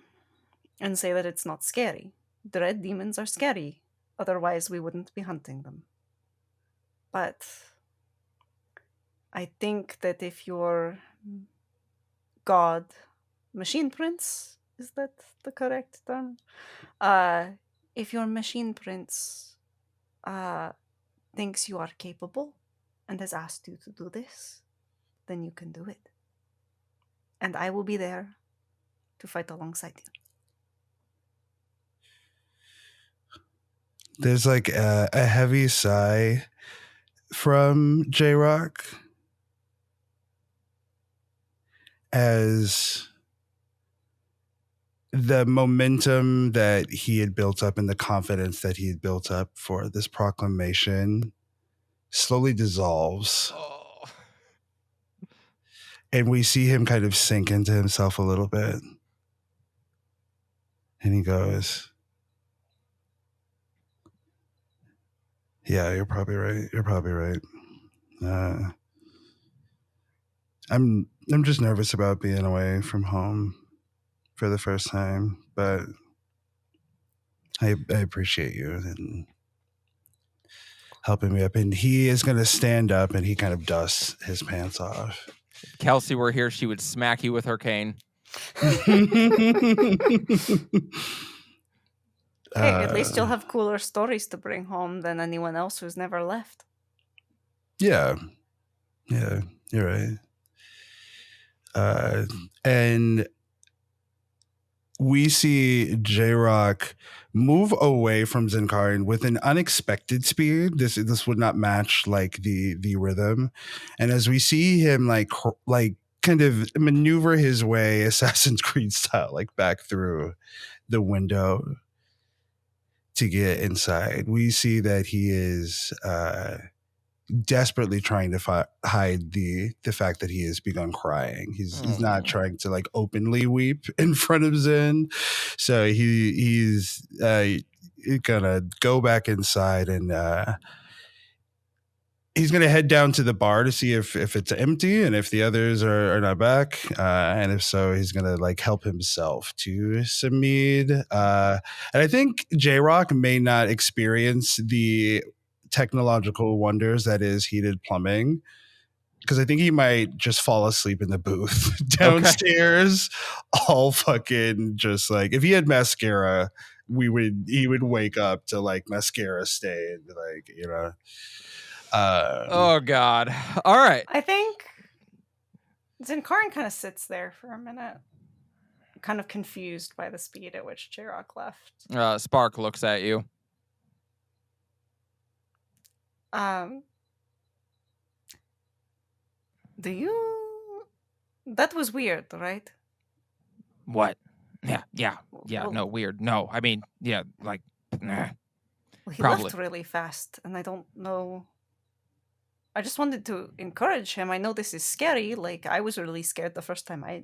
and say that it's not scary. Dread demons are scary. Otherwise, we wouldn't be hunting them. But I think that if your god, machine prince, is that the correct term? If your machine prince thinks you are capable and has asked you to do this, then you can do it. And I will be there to fight alongside you.
There's like a heavy sigh from J-Rock as the momentum that he had built up and the confidence that he had built up for this proclamation slowly dissolves.
Oh.
And we see him kind of sink into himself a little bit. And he goes, yeah, you're probably right. I'm just nervous about being away from home for the first time, but I appreciate you and helping me up. And he is going to stand up and he kind of dusts his pants off.
If Kelsey were here, she would smack you with her cane.
Hey, at least you'll have cooler stories to bring home than anyone else who's never left.
Yeah, you're right. And we see J-Rock move away from Zinkarin with an unexpected speed. This would not match like the rhythm. And as we see him like kind of maneuver his way Assassin's Creed style, like back through the window to get inside, we see that he is desperately trying to hide the fact that he has begun crying. He's not trying to like openly weep in front of Zen, so he's gonna go back inside and he's gonna head down to the bar to see if it's empty and if the others are not back, and if so, he's gonna like help himself to some mead. And I think J-Rock may not experience the technological wonders that is heated plumbing, because I think he might just fall asleep in the booth downstairs. All fucking just like, if he had mascara, he would wake up to like mascara stain, like, you know.
Oh God! All right.
I think Zinkarin kind of sits there for a minute, kind of confused by the speed at which J-Rock left.
Spark looks at you.
Do you? That was weird, right?
What? Yeah.
Well,
No, weird. No, I mean, yeah, like, nah.
Well, he
Probably.
left really fast, and I don't know. I just wanted to encourage him. I know this is scary. Like, I was really scared the first time I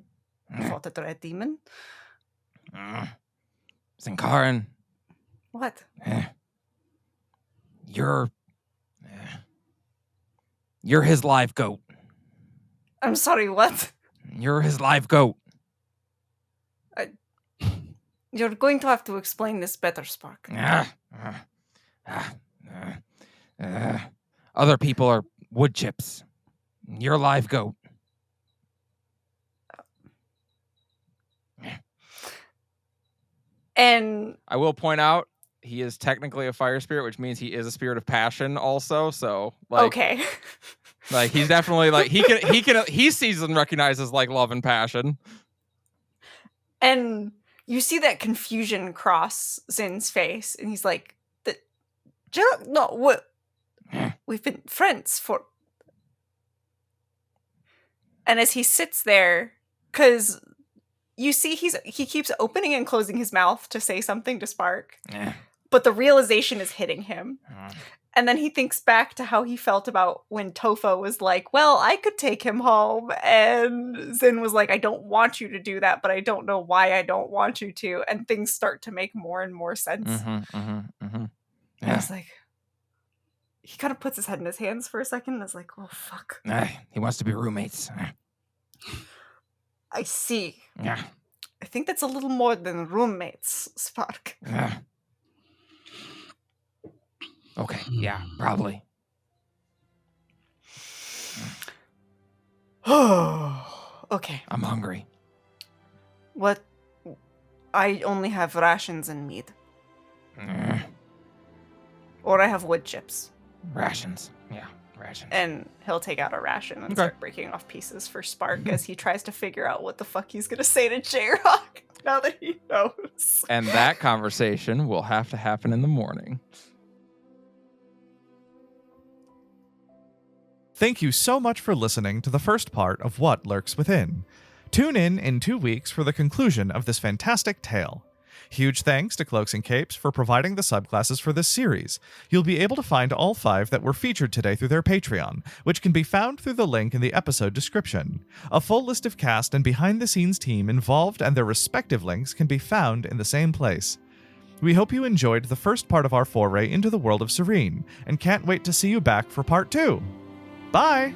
fought a red demon.
Zinkarin.
What?
You're his live goat.
I'm sorry, what?
You're his live goat.
You're going to have to explain this better, Spark.
Other people are wood chips. You're live goat.
And
I will point out, he is technically a fire spirit, which means he is a spirit of passion also. So, like,
okay.
Like, he's definitely like, he sees and recognizes like love and passion.
And you see that confusion cross Zin's face, and he's like, no, what? We've been friends for... And as he sits there, because you see he keeps opening and closing his mouth to say something to Spark, but the realization is hitting him. And then he thinks back to how he felt about when Tofa was like, well, I could take him home. And Zin was like, I don't want you to do that, but I don't know why I don't want you to. And things start to make more and more sense. And I was like, he kind of puts his head in his hands for a second and is like, oh, fuck.
He wants to be roommates.
I see.
Yeah.
I think that's a little more than roommates, Spark.
Okay, yeah, probably.
Okay.
I'm hungry.
What? I only have rations and meat. Or I have wood chips.
Rations. Yeah, rations.
And he'll take out a ration and start breaking off pieces for Spark as he tries to figure out what the fuck he's going to say to J-Rock now that he knows.
And that conversation will have to happen in the morning.
Thank you so much for listening to the first part of What Lurks Within. Tune in 2 weeks for the conclusion of this fantastic tale. Huge thanks to Cloaks and Capes for providing the subclasses for this series. You'll be able to find all 5 that were featured today through their Patreon, which can be found through the link in the episode description. A full list of cast and behind-the-scenes team involved and their respective links can be found in the same place. We hope you enjoyed the first part of our foray into the world of Syrene, and can't wait to see you back for part 2. Bye!